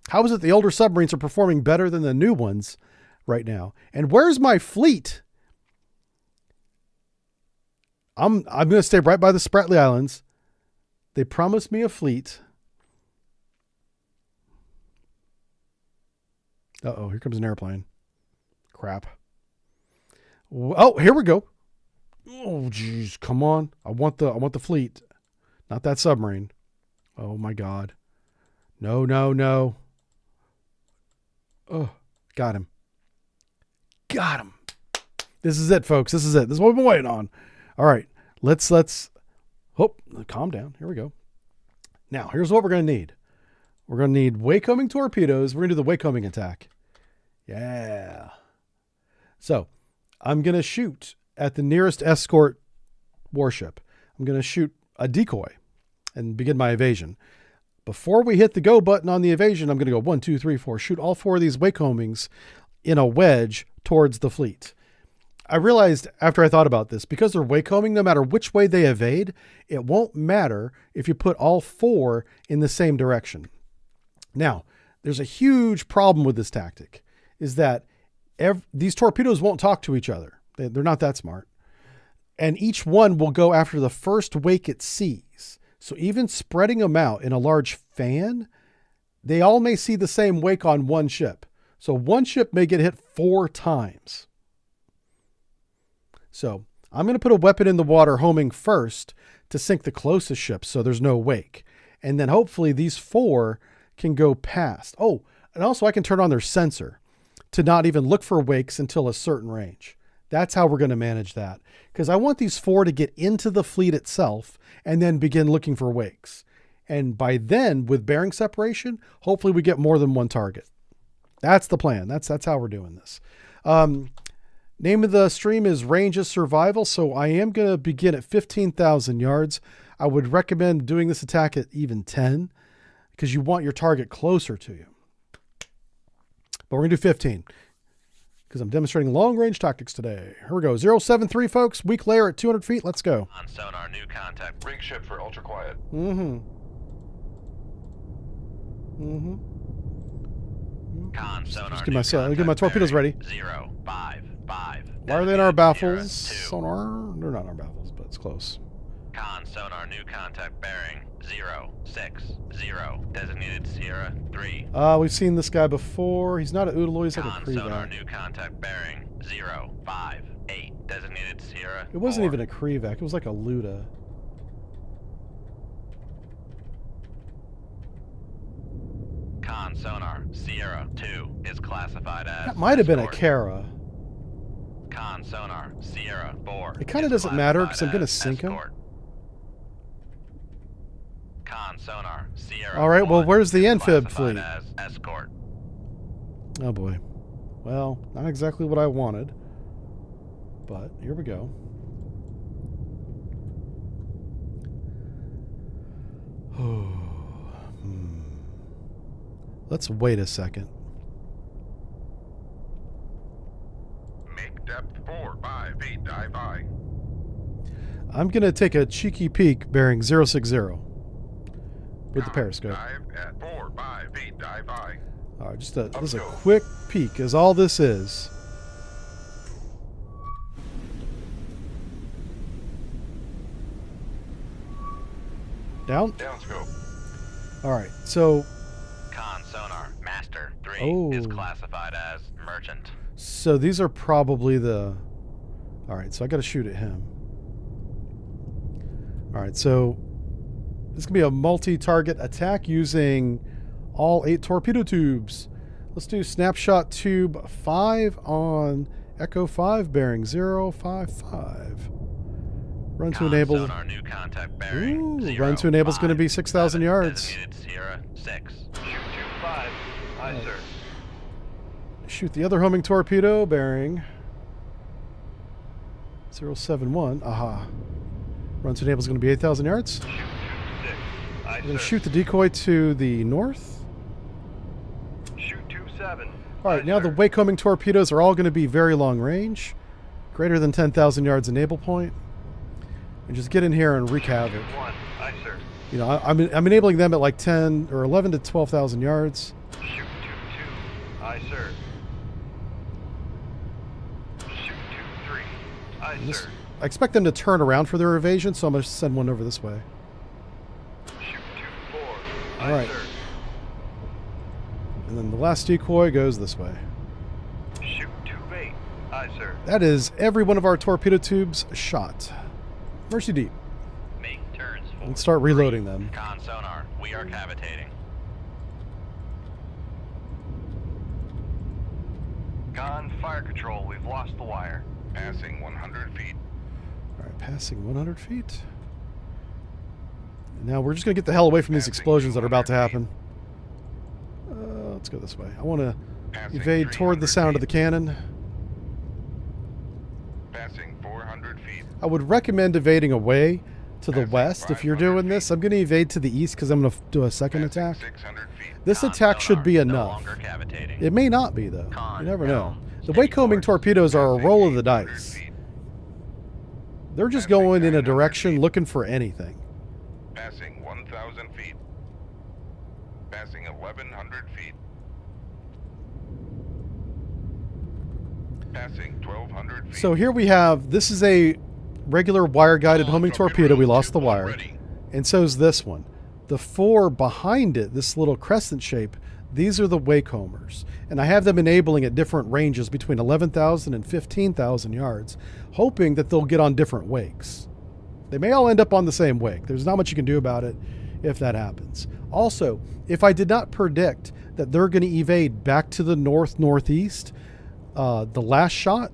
How is it the older submarines are performing better than the new ones right now? And where's my fleet? I'm going to stay right by the Spratly Islands. They promised me a fleet. Uh-oh, here comes an airplane. Crap. Oh, here we go. Oh, geez, come on. I want the fleet, not that submarine. Oh my God. No, no, no. Oh, got him. Got him. This is it, folks. This is it. This is what we've been waiting on. All right, let's. Oh, calm down. Here we go. Now, here's what we're going to need. We're going to need Wakecombing torpedoes. We're going to do the Wakecombing attack. Yeah. So, I'm going to shoot at the nearest escort warship. I'm going to shoot a decoy and begin my evasion. Before we hit the go button on the evasion, I'm going to go 1, 2, 3, 4. Shoot all 4 of these Wakecombings in a wedge towards the fleet. I realized after I thought about this, because they're Wakecombing, no matter which way they evade, it won't matter if you put all 4 in the same direction. Now, there's a huge problem with this tactic, is that these torpedoes won't talk to each other. They're not that smart. And each one will go after the first wake it sees. So even spreading them out in a large fan, they all may see the same wake on one ship. So one ship may get hit 4 times. So I'm going to put a weapon in the water homing first to sink the closest ship so there's no wake. And then hopefully these 4 can go past. Oh, and also I can turn on their sensor to not even look for wakes until a certain range. That's how we're going to manage that. Because I want these 4 to get into the fleet itself and then begin looking for wakes. And by then, with bearing separation, hopefully we get more than one target. That's the plan. That's how we're doing this. Name of the stream is Ranges Survival. So I am going to begin at 15,000 yards. I would recommend doing this attack at even 10 because you want your target closer to you. But we're going to do 15 because I'm demonstrating long-range tactics today. Here we go. 073, folks. Weak layer at 200 feet. Let's go. On sonar, new contact. Rig ship for ultra quiet. Mm-hmm. Con sonar. Just new get my contact torpedoes bearing ready. 0, 5, 5. Why are they in our baffles? 2. Sonar? They're not in our baffles, but it's close. Con sonar, new contact bearing 0, 6, 0. Designated Sierra 3. We've seen this guy before. He's not an Oodaloo, he's like a Con sonar, Crevac. new contact bearing 0, 5, 8. Designated Sierra. It wasn't 4. even a Crevac, it was like a Luda. Con sonar, Sierra 2 is classified as. That might have been a escort. Kara. Con sonar, Sierra 4. It kinda is doesn't matter, 'cause I'm classified gonna as sink 'em. escort. Con sonar, Sierra. All right, well, 1 where's the is amphib classified fleet? as escort. Oh boy. Well, not exactly what I wanted. But here we go. Let's wait a second. Make depth 4, 5 feet, dive high. I'm going to take a cheeky peek bearing 060 with the periscope. Dive at 4, 5 feet, dive high. All right, just a quick peek is all this is. Down? Downscope. All right, so Con sonar, Master 3 Oh. is classified as merchant. these are probably the... All right, so I got to shoot at him. All right, so this can be a multi-target attack using all 8 torpedo tubes. Let's do snapshot tube 5 on Echo 5 bearing 055. Run to Con enable. sonar, new contact bearing. Ooh, 0, run to enable is going to 5, be 6,000 7, yards. Designated Sierra 6. Shoot 25. Aye, sir. Shoot the other homing torpedo bearing 071. Aha. Run to enable is going to be 8,000 yards. Shoot 26. Aye, We're going sir. to shoot the decoy to the north. Shoot 27. All right, Aye, now the sir. wake homing torpedoes are all going to be very long range, greater than 10,000 yards enable point. And just get in here and wreak havoc. Shoot 1. Aye, sir. You know, I'm enabling them at like 10 or 11 to 12,000 yards. Shoot 22. Aye, sir. Shoot 23. Aye, This- sir. I expect them to turn around for their evasion, so I'm going to send one over this way. Shoot 24. All Aye, right. sir. And then the last decoy goes this way. Shoot 28. Aye, sir. That is every one of our torpedo tubes shot. Mercy deep. Make turns for Let's start reloading them. Con sonar, we are cavitating. Con fire control. We've lost the wire. Passing 100 feet. All right, passing 100 feet. And now we're just going to get the hell away from these Passing explosions that are about to 200 happen. Let's go this way. I want to Passing evade toward the 300 sound of the feet. cannon. Passing 400 feet. I would recommend evading away to the Passing west if you're 500 doing this. feet. I'm going to evade to the east because I'm going to do a second Passing attack. 600 feet. This Con attack should sonar, be no enough. longer cavitating. It may not be, though. Con You never know. helm, The steady wake homing course. torpedoes are a Passing roll of the 800 dice. feet. They're just Passing going in a 900 direction feet. looking for anything. Passing 1,000 feet. Passing 1,100 feet. Passing 1,200 feet. So here we have, this is a regular wire-guided Con, homing torpedo torpedo. We room, lost the tube wire. ready. And so is this one. The 4 behind it, this little crescent shape, these are the wake homers. And I have them enabling at different ranges between 11,000 and 15,000 yards, hoping that they'll get on different wakes. They may all end up on the same wake. There's not much you can do about it if that happens. Also, if I did not predict that they're going to evade back to the north-northeast, the last shot,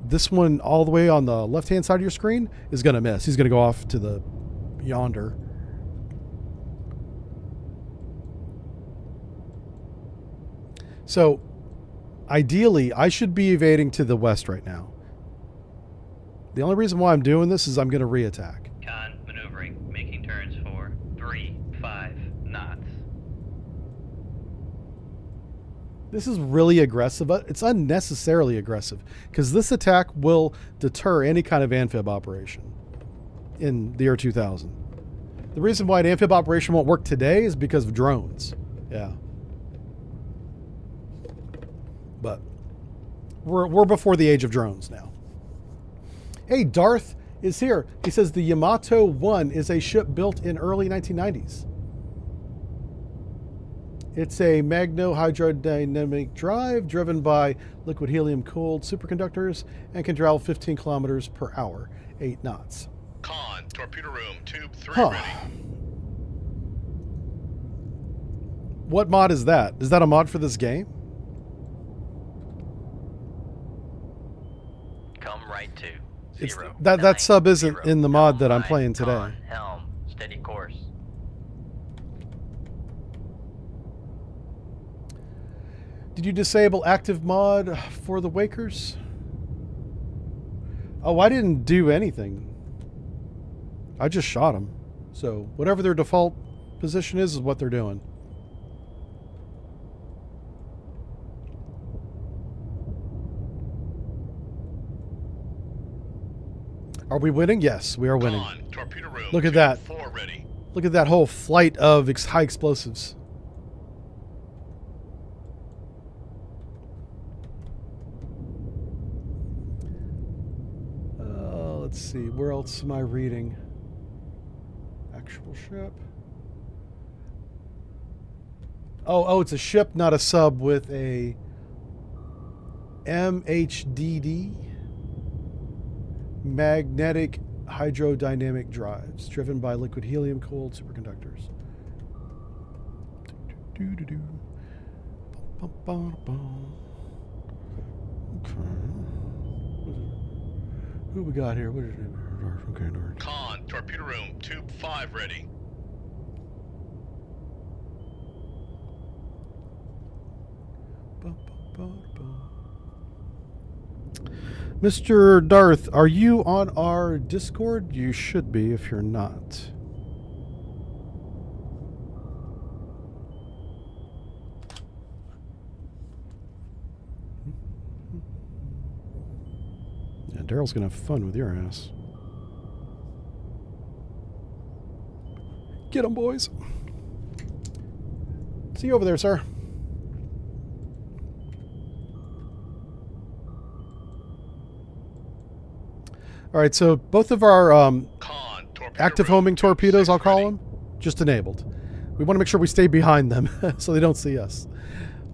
this one all the way on the left-hand side of your screen, is going to miss. He's going to go off to the yonder. So, ideally, I should be evading to the west right now. The only reason why I'm doing this is I'm going to re-attack. Con maneuvering, making turns for 3-5 knots. This is really aggressive. It's unnecessarily aggressive because this attack will deter any kind of amphib operation in the year 2000. The reason why an amphib operation won't work today is because of drones. Yeah. But we're before the age of drones now. Hey, Darth is here. He says the Yamato 1 is a ship built in early 1990s. It's a magno-hydrodynamic drive driven by liquid helium-cooled superconductors and can travel 15 kilometers per hour, 8 knots. Con, torpedo room, tube 3 Huh. ready. What mod is that? Is that a mod for this game? Come right to It's, 0. that 9, sub isn't 0. in the mod that I'm Helm playing line, today. con, helm, steady course. Did you disable active mod for the Wakers? Oh, I didn't do anything. I just shot them. So whatever their default position is what they're doing. Are we winning? Yes, we are winning. Con, torpedo room. Look at that. 4 ready. Look at that whole flight of high explosives. Let's see. Where else am I reading? Actual ship. Oh, it's a ship, not a sub, with a MHDD, magnetic hydrodynamic drives, driven by liquid helium-cooled superconductors. Okay. Who we got here? What is it? Okay, Nord. Con, torpedo room. Tube 5 ready. Mr. Darth, are you on our Discord? You should be if you're not. Yeah, Daryl's gonna have fun with your ass. Get 'em, boys. See you over there, sir. All right, so both of our Con, torpedo active room, homing tube torpedoes, 6 I'll call ready. them, just enabled. We want to make sure we stay behind them so they don't see us.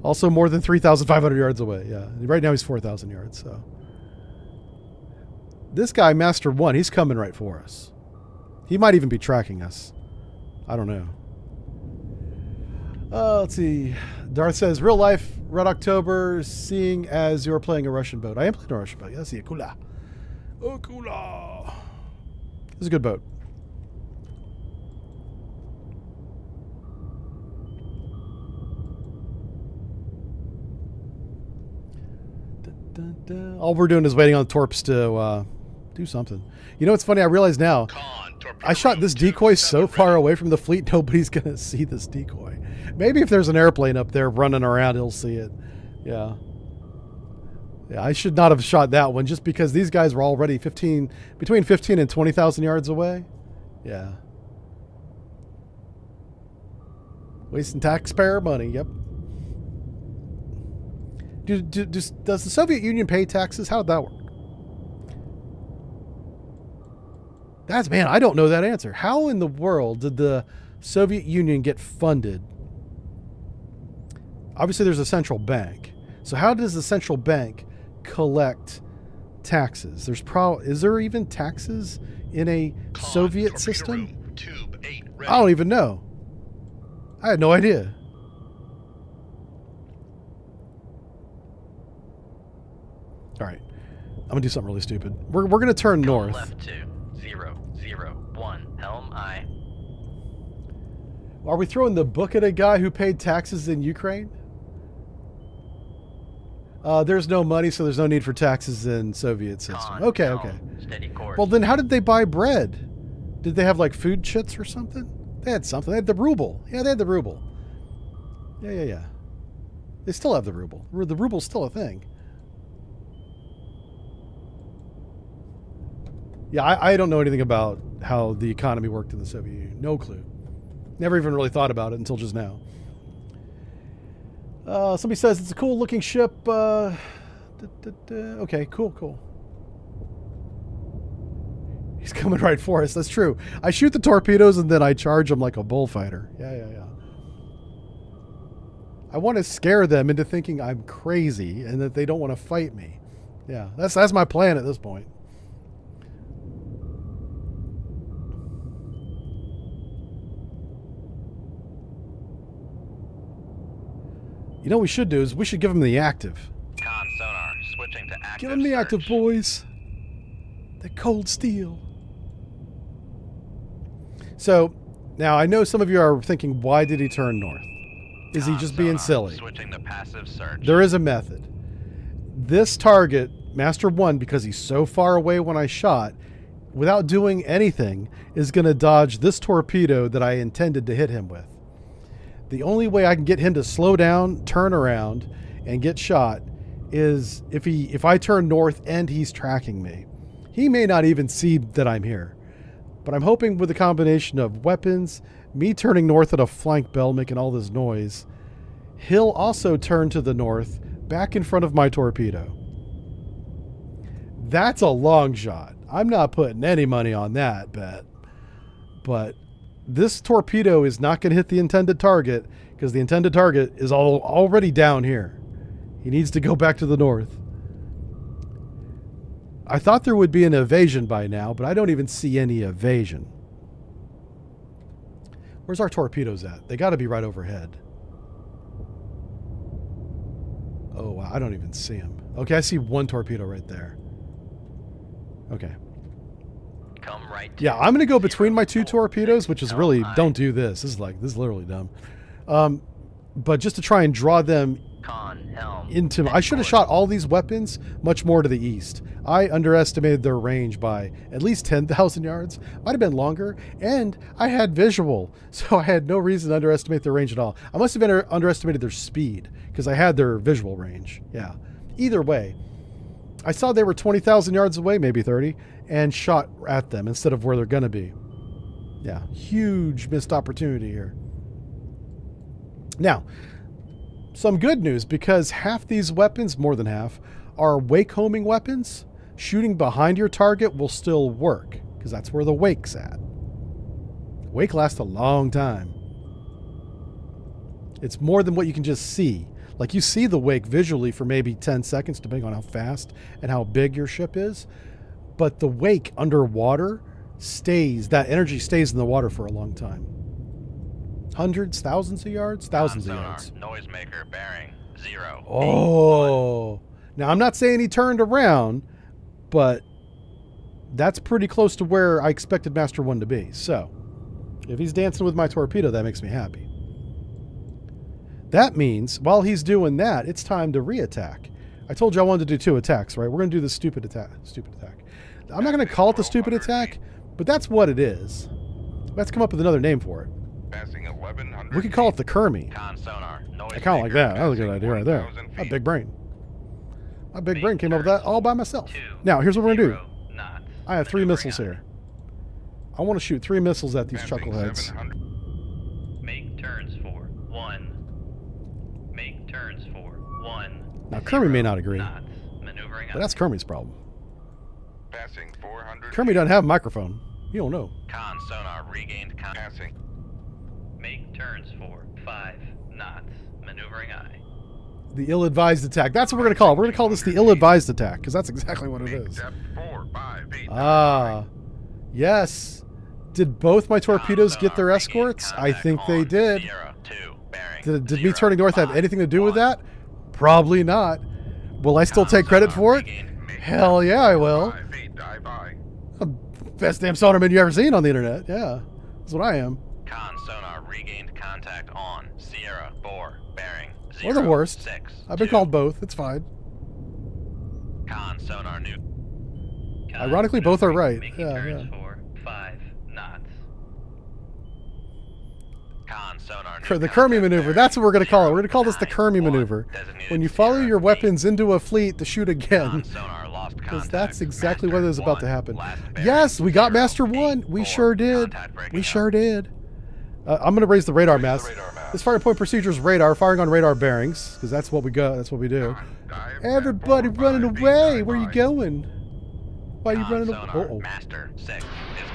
Also more than 3,500 yards away. Yeah, right now he's 4,000 yards. So this guy, Master 1, he's coming right for us. He might even be tracking us. I don't know. Let's see. Darth says, real life, Red October, seeing as you're playing a Russian boat. I am playing a Russian boat. Yes, Kula. Oh, Kula. This is a good boat. All we're doing is waiting on the torps to do something. You know what's funny? I realize now. Con, torpedo I shot room, this tube decoy 7 so far ready. away from the fleet, nobody's going to see this decoy. Maybe if there's an airplane up there running around, he'll see it. Yeah. Yeah, I should not have shot that one just because these guys were already between 15 and 20,000 yards away. Yeah. Wasting taxpayer money, yep. Does the Soviet Union pay taxes? How did that work? Man, I don't know that answer. How in the world did the Soviet Union get funded? Obviously, there's a central bank. So how does the central bank collect taxes? Is there even taxes in a Con, Soviet torpedo system? room, tube 8 ready. I don't even know. I had no idea. All right, I'm gonna do something really stupid. We're gonna turn north. Left 2-0-0-1, helm I. Are we throwing the book at a guy who paid taxes in Ukraine? There's no money, so there's no need for taxes in Soviet system. Con, Okay, helm, okay. Steady course. Well, then how did they buy bread? Did they have like food chits or something? They had something. They had the ruble. Yeah, they had the ruble. Yeah. They still have the ruble. The ruble's still a thing. Yeah, I don't know anything about how the economy worked in the Soviet Union. No clue. Never even really thought about it until just now. Somebody says it's a cool looking ship. Okay, cool. He's coming right for us. That's true. I shoot the torpedoes and then I charge them like a bullfighter. Yeah. I want to scare them into thinking I'm crazy and that they don't want to fight me. Yeah, that's my plan at this point. You know what we should do is we should give them the active. Con sonar, switching to active Give them the active, search. boys. The cold steel. So, now I know some of you are thinking, why did he turn north? Is he Con just being sonar, silly? Switching to passive search. There is a method. This target, Master 1, because he's so far away when I shot, without doing anything, is going to dodge this torpedo that I intended to hit him with. The only way I can get him to slow down, turn around, and get shot is if I turn north and he's tracking me. He may not even see that I'm here. But I'm hoping with a combination of weapons, me turning north at a flank bell making all this noise, he'll also turn to the north, back in front of my torpedo. That's a long shot. I'm not putting any money on that bet. But this torpedo is not going to hit the intended target because the intended target is already down here. He needs to go back to the north. I thought there would be an evasion by now, but I don't even see any evasion. Where's our torpedoes at? They got to be right overhead. Oh, wow. I don't even see them. Okay, I see one torpedo right there. Okay. Come right to Yeah, I'm going to go between my 2 0, torpedoes, which is really, don't do this. This is literally dumb. But just to try and draw them Con, helm. into... I should have shot all these weapons much more to the east. I underestimated their range by at least 10,000 yards. Might have been longer. And I had visual, so I had no reason to underestimate their range at all. I must have underestimated their speed because I had their visual range. Yeah. Either way, I saw they were 20,000 yards away, maybe 30, and shot at them instead of where they're going to be. Yeah, huge missed opportunity here. Now, some good news, because half these weapons, more than half, are wake-homing weapons. Shooting behind your target will still work, because that's where the wake's at. Wake lasts a long time. It's more than what you can just see. Like, you see the wake visually for maybe 10 seconds, depending on how fast and how big your ship is. But the wake underwater stays, that energy stays in the water for a long time. Hundreds, thousands of yards? Thousands of sonar, yards. Noisemaker bearing 0. Oh. Now, I'm not saying he turned around, but that's pretty close to where I expected Master 1 to be. So, if he's dancing with my torpedo, that makes me happy. That means, while he's doing that, it's time to re-attack. I told you I wanted to do 2 attacks, right? We're going to do the stupid attack. I'm not going to call it the stupid attack, but that's what it is. Let's come up with another name for it. Passing 1,100 We could call it the Kermie. Con sonar. I kind of like that. That was a good idea right there. A big brain. My big brain came up with that all by myself. Now, here's what we're going to do. I have 3 missiles here. I want to shoot 3 missiles at these chuckleheads. Make turns for 1. Make turns for 1. Now, Kermie may not agree, Knots. Maneuvering but that's Kermie's problem. Passing 400 Kermie doesn't have a microphone. You don't know. Con sonar regained con. Passing. Make turns for 5 knots. Maneuvering eye. The ill-advised attack. That's what we're going to call it. We're going to call this the ill-advised attack, because that's exactly what it Make is. depth 4, 5 feet. Ah, yes. Did both my torpedoes get their escorts? I think they did. 0, 2, bearing Did me turning north have anything to do with that? Probably not. Will I still take credit for it? Hell yeah, I will. 5 feet, dive by. Best damn sonarman you ever seen on the internet. Yeah, that's what I am. Con sonar regained contact on Sierra 4 bearing 0, Or the worst. 6, I've been 2. called both. It's fine. Con sonar new. Con Ironically, both are maneuvering, right. Making Yeah, turns yeah. for 5 knots. Con sonar new. The Kermie contact maneuver. bearing That's what we're going to call it. We're going to call this the 9, Kermie 1, maneuver. designated When you follow Sierra your 8. weapons into a fleet to shoot again. Con sonar lost Because contact. that's exactly what Master is about to 1, happen. last bearing Yes, we got 0, Master 1. 8, We 4, sure did. contact breaking We up. sure did. I'm going to raise the radar mass. This firing point procedure is radar, firing on radar bearings, because that's what we go. That's what we do. Dive Everybody depth 4, running 5 feet, away. dive Where are you by. going? Why are you Con running away? sonar Uh-oh. Master 6 is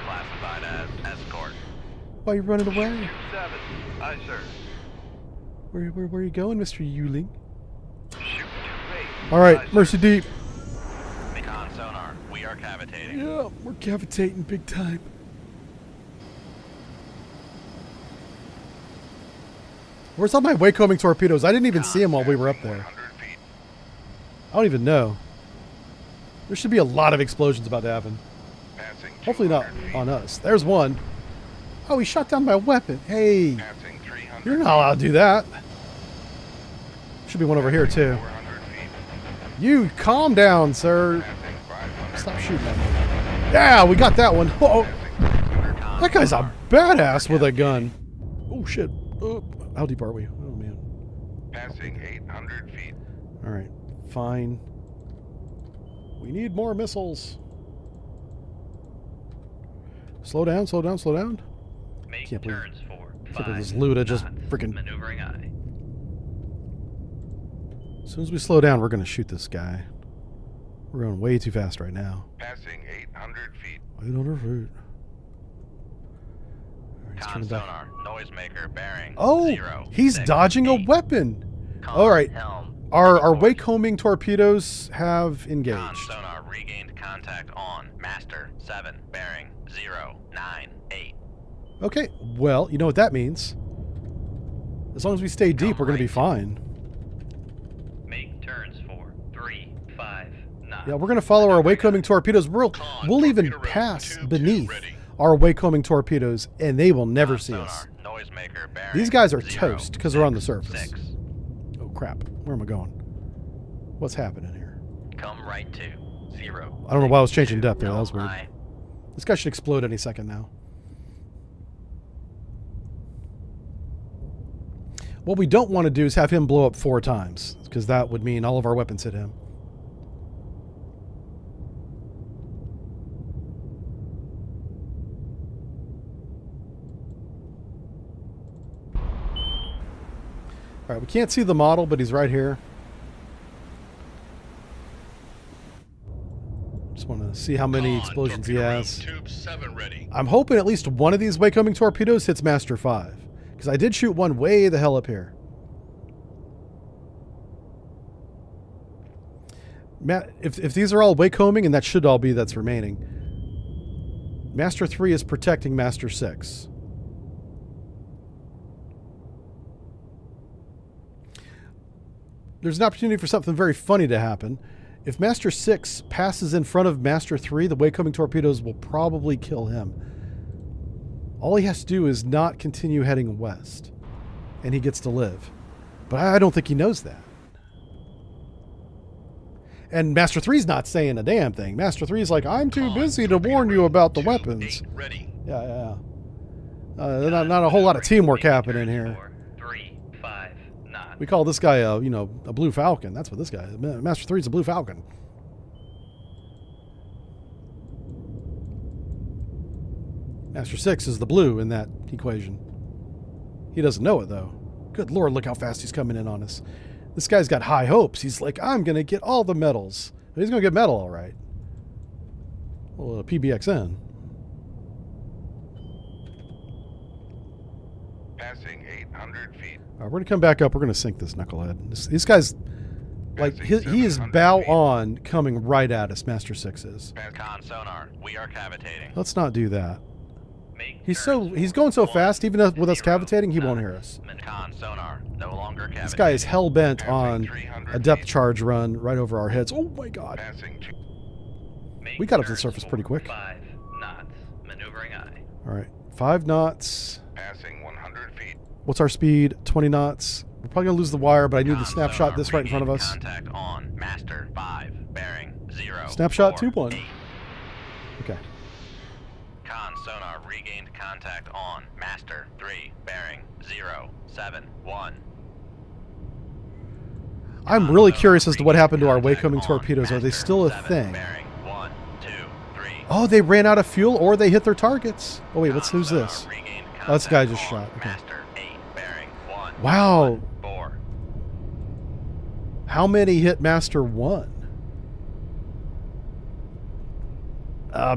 classified as escort. Why are you running away? 7. Aye, sir. Where are you going, Mr. Yuling? Shoot 2 8. All right, Mercy Deep. Con sonar, we are cavitating. Yeah, we're cavitating big time. Where's all my wake-homing torpedoes? I didn't even see them while we were up there. 100 feet. I don't even know. There should be a lot of explosions about to happen. Passing Hopefully not 200 feet. on us. There's one. Oh, he shot down my weapon. Hey, Passing 300 you're not allowed to do that. Should be one over here, too. 400 feet. You calm down, sir. Passing 500 Stop shooting at me. Yeah, we got that one. Whoa. That guy's a badass with a gun. Oh, shit. Oh, how deep are we? Oh, man. Passing 800 feet. All right, fine. We need more missiles. Slow down, slow down, slow down. Make Can't believe- turns for Can't believe 5 this Luda just knots. freaking. Maneuvering aye. As soon as we slow down, we're going to shoot this guy. We're going way too fast right now. Passing 800 feet. 800 feet. Alright, he's Con turning back. sonar, noisemaker bearing. Oh, 0, he's 6, dodging a 8. weapon. Con All right. helm. Our Report. Wakecombing torpedoes have Con engaged. sonar regained contact on Master 7 bearing 098. Okay, well, you know what that means. As long as we stay deep, we're going to be fine. Make turns for 3, 5 knots. Yeah, we're going to follow our Wakecombing torpedoes. We'll even torpedo room, pass tube 2 beneath ready. our Wakecombing torpedoes, and they will never Con see sonar, us. noisemaker bearing These guys are 0, toast because they're on the 6, surface. 6. Oh, crap. Where am I going? What's happening here? Come right to 0. I don't know why I was changing depth there. That was Helm weird. aye. This guy should explode any second now. What we don't want to do is have him blow up 4 times, because that would mean all of our weapons hit him. All right, we can't see the model, but he's right here. Just want to see how many Con, explosions he torpedo room, has. Tube 7 ready. I'm hoping at least one of these Wakecombing torpedoes hits Master 5. Because I did shoot one way the hell up here. If these are all Wakecombing, and that should all be that's remaining, Master 3 is protecting Master 6. There's an opportunity for something very funny to happen. If Master 6 passes in front of Master 3, the Wakecombing torpedoes will probably kill him. All he has to do is not continue heading west, and he gets to live. But I don't think he knows that. And Master 3's not saying a damn thing. Master 3's like, I'm too Con, busy to torpedo warn you room, about the tube weapons. 8 ready. Yeah. Not a whole lot of teamwork Making happening turns here. for 3, 5 knots. We call this guy a Blue Falcon. That's what this guy is. Master 3's a Blue Falcon. Master 6 is the blue in that equation. He doesn't know it, though. Good Lord, look how fast he's coming in on us. This guy's got high hopes. He's like, I'm going to get all the medals. He's going to get medal, all right. Well, PBXN. Passing 800 feet. All right, we're going to come back up. We're going to sink this knucklehead. This guy's, like, Passing he is 700 bow feet. on coming right at us, Master 6 is. Con sonar, we are cavitating. Let's not do that. Make He's turns going so for fast, even with us 0 cavitating, he won't knots. hear us. Con sonar, no longer cavitating. This guy is hell-bent Passing on 300 a depth feet. charge run right over our heads. Oh my god. Passing Make We got up to the turns surface for pretty quick. 5 knots. Maneuvering aye. All right, 5 knots. passing 100 feet. What's our speed? 20 knots. We're probably gonna lose the wire, but I need to Con snapshot sonar this right in front of regained us. Contact on Master 5 bearing 0. Snapshot 4, 2-1. 8. Okay. Con sonar regained contact on Master 3 bearing 0, 7, 1. I'm Con really sonar curious as to what regained happened to our contact Wakecombing on torpedoes. Are they Master still a 7 thing? Bearing 1, 2, 3. Oh, they ran out of fuel, or they hit their targets. Oh wait, Con who's sonar this? regained Oh, this guy contact just on shot. Okay. Master 8 bearing 1, Wow. 1, 4. How many hit Master 1?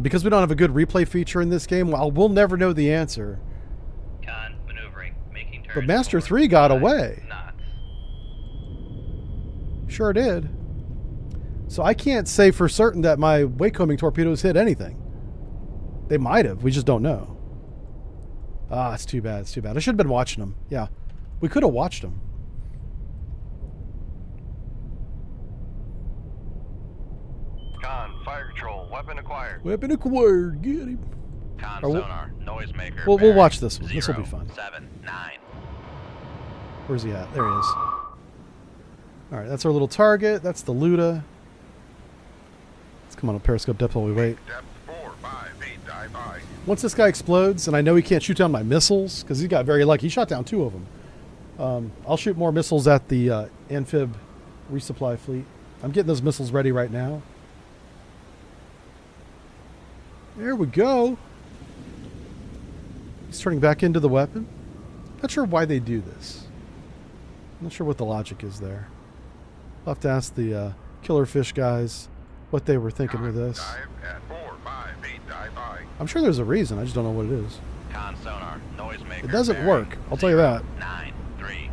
Because we don't have a good replay feature in this game, well, we'll never know the answer. Con maneuvering. Making turns. But Master for 3 got 5 away. knots. Sure did. So I can't say for certain that my Wakecombing torpedoes hit anything. They might have. We just don't know. Ah, it's too bad. It's too bad. I should have been watching them. Yeah. We could have watched them. Con, fire control, weapon acquired. Weapon acquired. Get him. Con Or we'll- sonar noisemaker. we'll bearing watch this one. This'll be 0, fun. 7, 9. Where's he at? There he is. All right, that's our little target. That's the Luda. Let's come on a periscope depth while we wait. Depth 4, 5, 8, dive by. Once this guy explodes, and I know he can't shoot down my missiles, because he got very lucky. He shot down 2 of them. I'll shoot more missiles at the amphib resupply fleet. I'm getting those missiles ready right now. There we go. He's turning back into the weapon. Not sure why they do this. Not sure what the logic is there. I'll have to ask the killer fish guys what they were thinking with this. Dive at 4, 5, 8, dive by. I'm sure there's a reason. I just don't know what it is. Con sonar, noisemaker. It doesn't bearing work. I'll tell you that. 9-3.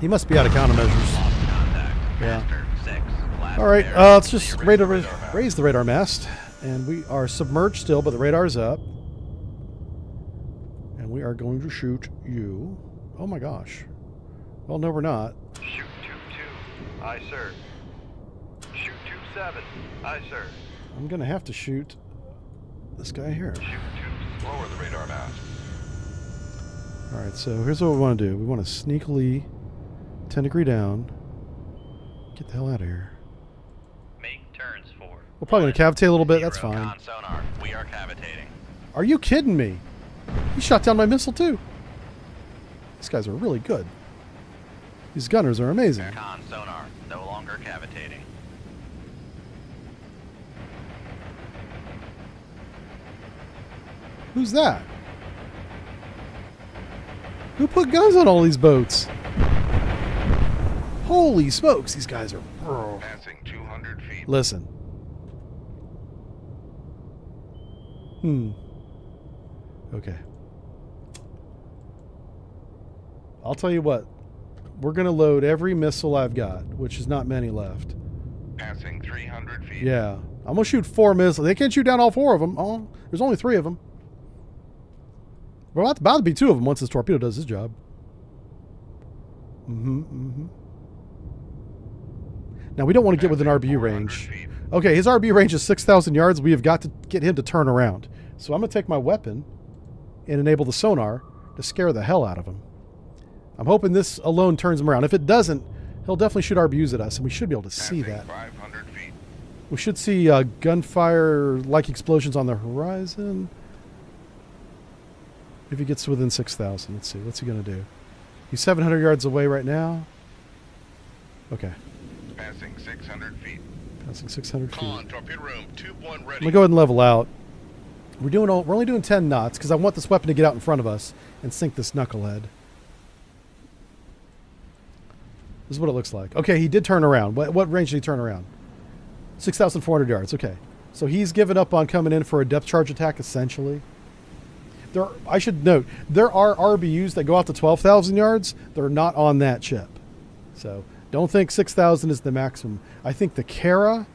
He must be out of countermeasures. Lost contact. Yeah. Master 6. Last All right, bearing, let's just 0. raise the radar mast. And we are submerged still, but the radar's up. And we are going to shoot you. Oh my gosh. Well, no, we're not. Shoot tube 2. Aye, sir. Shoot tube 7. Aye, sir. I'm going to have to shoot this guy here. Shoot tube. Lower the radar mast. All right, so here's what we want to do. We want to sneakily 10 degree down. Get the hell out of here. Make turns for. We're probably going to cavitate a little bit. That's 0. fine. Con sonar, we are cavitating. Are you kidding me? He shot down my missile too. These guys are really good. These gunners are amazing. Con sonar, no longer cavitating. Who's that? Who put guns on all these boats? Holy smokes, these guys are... Passing 200 feet. Listen. Okay. I'll tell you what. We're going to load every missile I've got, which is not many left. Passing 300 feet. Yeah. I'm going to shoot 4 missiles. They can't shoot down all 4 of them. Oh, there's only 3 of them. Well, about to be 2 of them once this torpedo does his job. Now, we don't want to get within Passing RBU 400 range. feet. Okay, his RBU range is 6,000 yards. We have got to get him to turn around. So I'm going to take my weapon and enable the sonar to scare the hell out of him. I'm hoping this alone turns him around. If it doesn't, he'll definitely shoot RBUs at us, and we should be able to see Passing that. 500 feet. We should see gunfire-like explosions on the horizon. If he gets within 6,000, let's see. What's he going to do? He's 700 yards away right now. Okay. Passing 600 feet. Passing 600 feet. Con, torpedo room, tube 1 Let ready. me go ahead and level out. We're only doing 10 knots because I want this weapon to get out in front of us and sink this knucklehead. This is what it looks like. Okay, he did turn around. What range did he turn around? 6,400 yards. Okay. So he's given up on coming in for a depth charge attack, essentially. I should note, there are RBUs that go out to 12,000 yards. They're not on that ship. So don't think 6,000 is the maximum. I think the Kara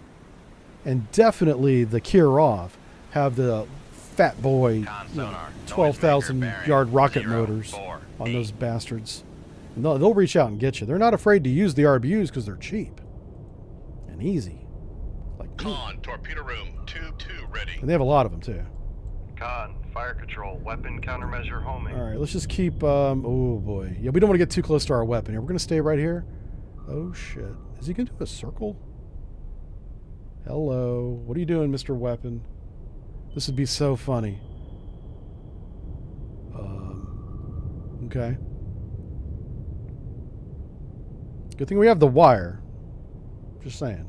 and definitely the Kirov have the fat boy Con sonar, 12,000 noisemaker yard bearing rocket 0, motors 4, on 8. those bastards. And they'll reach out and get you. They're not afraid to use the RBUs because they're cheap and easy. Like, Con, torpedo room, tube 2 ready. and they have a lot of them too. Con, fire control, weapon countermeasure homing. All right, let's just keep. Oh boy, yeah, we don't want to get too close to our weapon here. We're gonna stay right here. Oh shit, is he gonna do a circle? Hello, what are you doing, Mr. Weapon? This would be so funny. Okay. Good thing we have the wire. Just saying.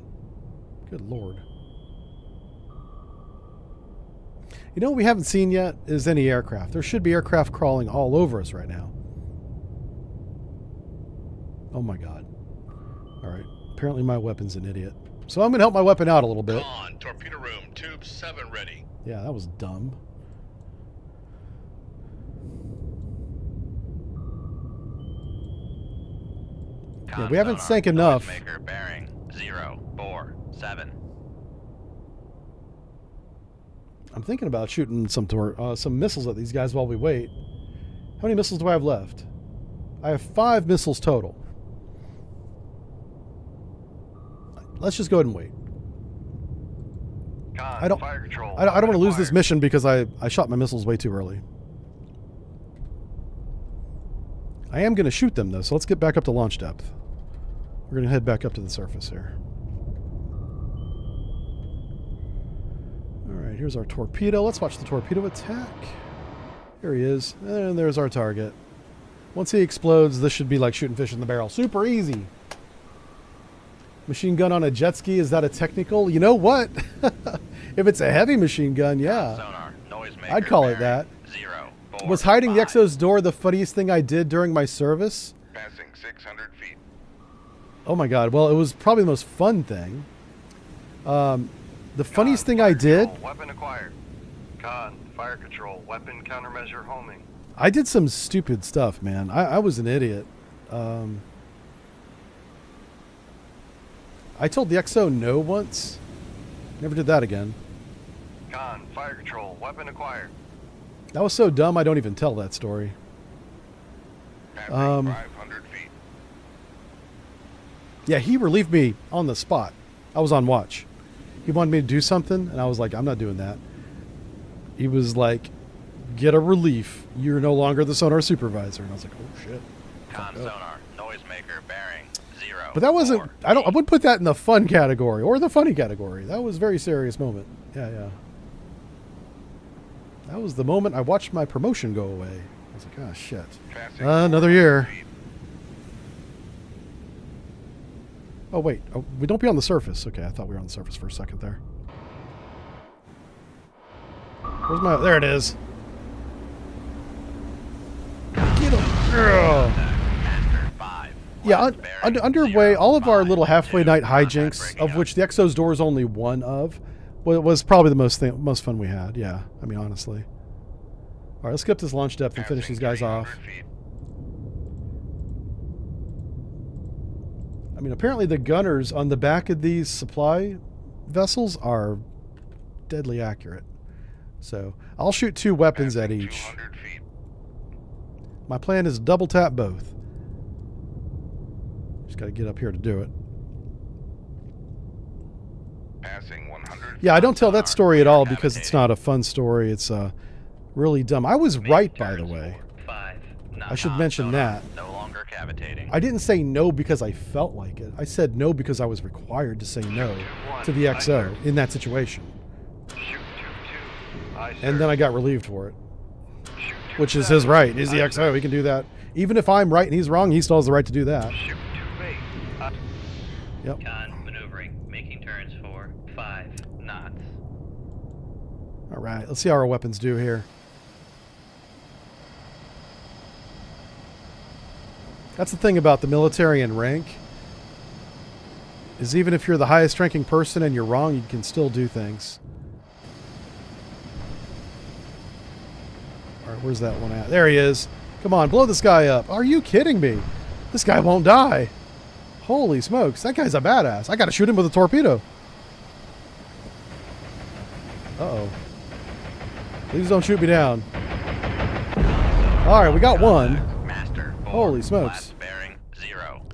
Good lord. You know what we haven't seen yet is any aircraft. There should be aircraft crawling all over us right now. Oh my god. Alright. Apparently my weapon's an idiot. So I'm going to help my weapon out a little bit. Con, torpedo room, tube 7 ready. Yeah, that was dumb. Con we haven't sonar, sank enough. Noisemaker bearing 0, 4, 7. I'm thinking about shooting some missiles at these guys while we wait. How many missiles do I have left? I have 5 missiles total. Let's just go ahead and wait. Con, I don't- fire control. I don't want to lose this acquired. mission because I shot my missiles way too early. I am going to shoot them though, so let's get back up to launch depth. We're going to head back up to the surface here. Alright, here's our torpedo. Let's watch the torpedo attack. Here he is. And there's our target. Once he explodes, this should be like shooting fish in the barrel. Super easy. Machine gun on a jet ski, is that a technical? You know what? If it's a heavy machine gun, yeah. Sonar, noisemaker I'd call it that. 045. Was hiding the Exo's door the funniest thing I did during my service? Passing 600 feet. Oh my god. Well, it was probably the most fun thing. The funniest thing I did, Weapon acquired. Con, fire control, weapon countermeasure homing. I did some stupid stuff, man. I was an idiot. I told the XO no once. Never did that again. Con, fire control, weapon acquired. That was so dumb I don't even tell that story. Passing 500 feet. Yeah, he relieved me on the spot. I was on watch. He wanted me to do something, and I was like, I'm not doing that. He was like, get a relief. You're no longer the sonar supervisor. And I was like, oh, shit. Con sonar, noisemaker bearing 0. But that wasn't, 4. I wouldn't put that in the fun category or the funny category. That was a very serious moment. Yeah. That was the moment I watched my promotion go away. I was like, oh, shit. Passing Another 400 year. feet. Oh, wait. Oh, we don't be on the surface. Okay, I thought we were on the surface for a second there. Where's my... There it is. Get him. Ugh. Master 5. Yeah, left bearing underway, all of our 05, little halfway 2, night contact hijinks, breaking of up. which the Exo's door is only one of, was probably the most fun we had. Yeah, I mean, honestly. All right, let's get up this launch depth and finish Passing these guys off. 300 feet. I mean, apparently the gunners on the back of these supply vessels are deadly accurate. So I'll shoot 2 weapons at Passing each. 200 feet. My plan is double tap both. Just got to get up here to do it. Passing 100 Yeah, I don't tell that story at all because it's not a fun story. It's really dumb. I was right, by the Turns way. 4, 5, I should Con mention sonar, that. No longer cavitating. I didn't say no because I felt like it. I said no because I was required to say no to the XO in that situation. Shoot 2-2. Aye, sir. And then I got relieved for it, Shoot which is 2-7. his right. He's the Aye, XO. He can do that. Even if I'm right and he's wrong, he still has the right to do that. Shoot 2-8. Aye. Yep. Con maneuvering, making turns for 5 knots. All right. Let's see how our weapons do here. That's the thing about the military and rank, is even if you're the highest ranking person and you're wrong, you can still do things. All right, where's that one at? There he is. Come on, blow this guy up. Are you kidding me? This guy won't die. Holy smokes, that guy's a badass. I gotta shoot him with a torpedo. Uh-oh. Please don't shoot me down. All right, we got one. Master 4, Holy smokes. last bearing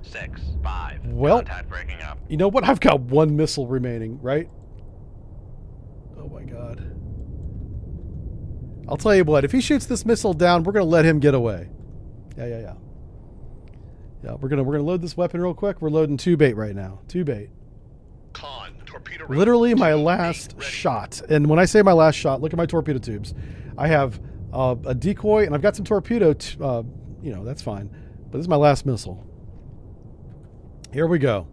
065. Well- Contact breaking up. You know what? I've got 1 missile remaining, right? Oh my god. I'll tell you what, if he shoots this missile down, we're gonna let him get away. Yeah. Yeah, we're gonna load this weapon real quick. We're loading 2 bait right now. 2 bait. Con, torpedo room. Literally my 2-8 last ready. shot. And when I say my last shot, look at my torpedo tubes. I have a decoy and I've got some torpedo, you know, that's fine. But this is my last missile. Here we go.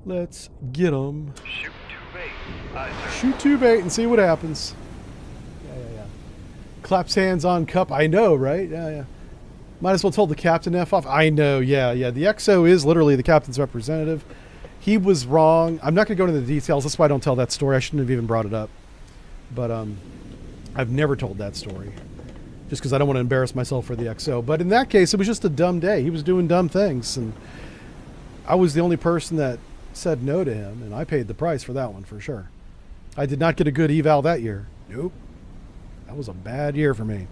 Let's get him. Shoot 2-8. Aye, sir. Shoot 2 bait and see what happens. Yeah. Claps hands on cup. I know, right? Yeah. Might as well tell the captain F off. I know, yeah. The XO is literally the captain's representative. He was wrong. I'm not going to go into the details. That's why I don't tell that story. I shouldn't have even brought it up. But I've never told that story. Just because I don't want to embarrass myself for the XO. But in that case, it was just a dumb day. He was doing dumb things. And I was the only person that said no to him. And I paid the price for that one for sure. I did not get a good eval that year. Nope. That was a bad year for me.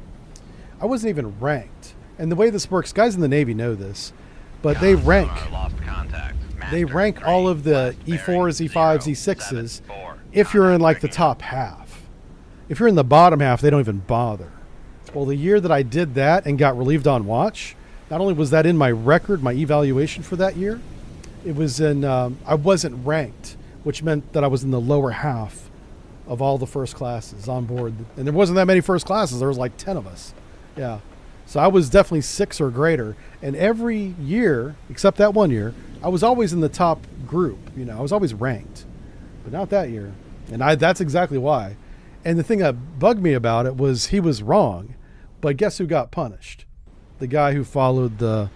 I wasn't even ranked. And the way this works, guys in the Navy know this, but they Con rank. sonar lost contact. They Master rank 3, all of the last bearing E4s, E5s, 0, E6s 74. if you're in Contact like the breaking top up. half. If you're in the bottom half, they don't even bother. Well, the year that I did that and got relieved on watch, not only was that in my record, my evaluation for that year, it was in, I wasn't ranked, which meant that I was in the lower half of all the first classes on board. And there wasn't that many first classes. There was like 10 of us. Yeah. So I was definitely 6 or greater. And every year, except that one year, I was always in the top group. You know, I was always ranked. But not that year. And that's exactly why. And the thing that bugged me about it was he was wrong. But guess who got punished? The guy who followed the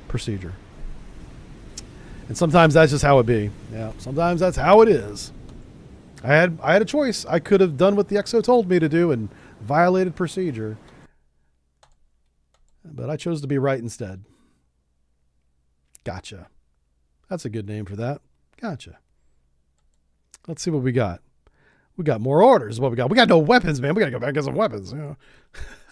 procedure. And sometimes that's just how it be. Yeah, sometimes that's how it is. I had a choice. I could have done what the XO told me to do and violated procedure. But I chose to be right instead. Gotcha. That's a good name for that. Gotcha. Let's see what we got. We got more orders. What we got? We got no weapons, man. We got to go back and get some weapons. You know?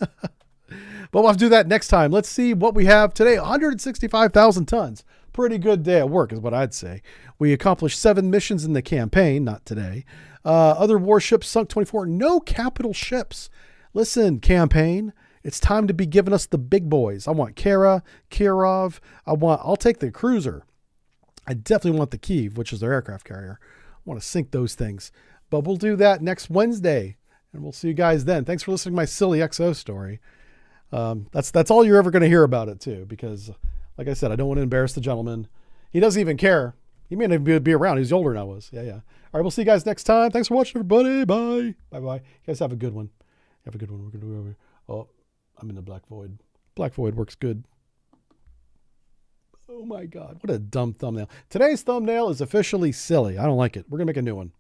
But we'll have to do that next time. Let's see what we have today. 165,000 tons. Pretty good day at work is what I'd say. We accomplished 7 missions in the campaign. Not today. Other warships sunk 24. No capital ships. Listen, campaign. It's time to be giving us the big boys. I want Kara, Kirov. I'll take the cruiser. I definitely want the Kiev, which is their aircraft carrier. I want to sink those things. But we'll do that next Wednesday. And we'll see you guys then. Thanks for listening to my silly XO story. That's all you're ever going to hear about it too, because like I said, I don't want to embarrass the gentleman. He doesn't even care. He may not even be around. He's older than I was. Yeah. All right. We'll see you guys next time. Thanks for watching, everybody. Bye. Bye. You guys have a good one. Have a good one. We're going to do over. Oh, I'm in the Black Void. Black Void works good. Oh my God. What a dumb thumbnail. Today's thumbnail is officially silly. I don't like it. We're going to make a new one.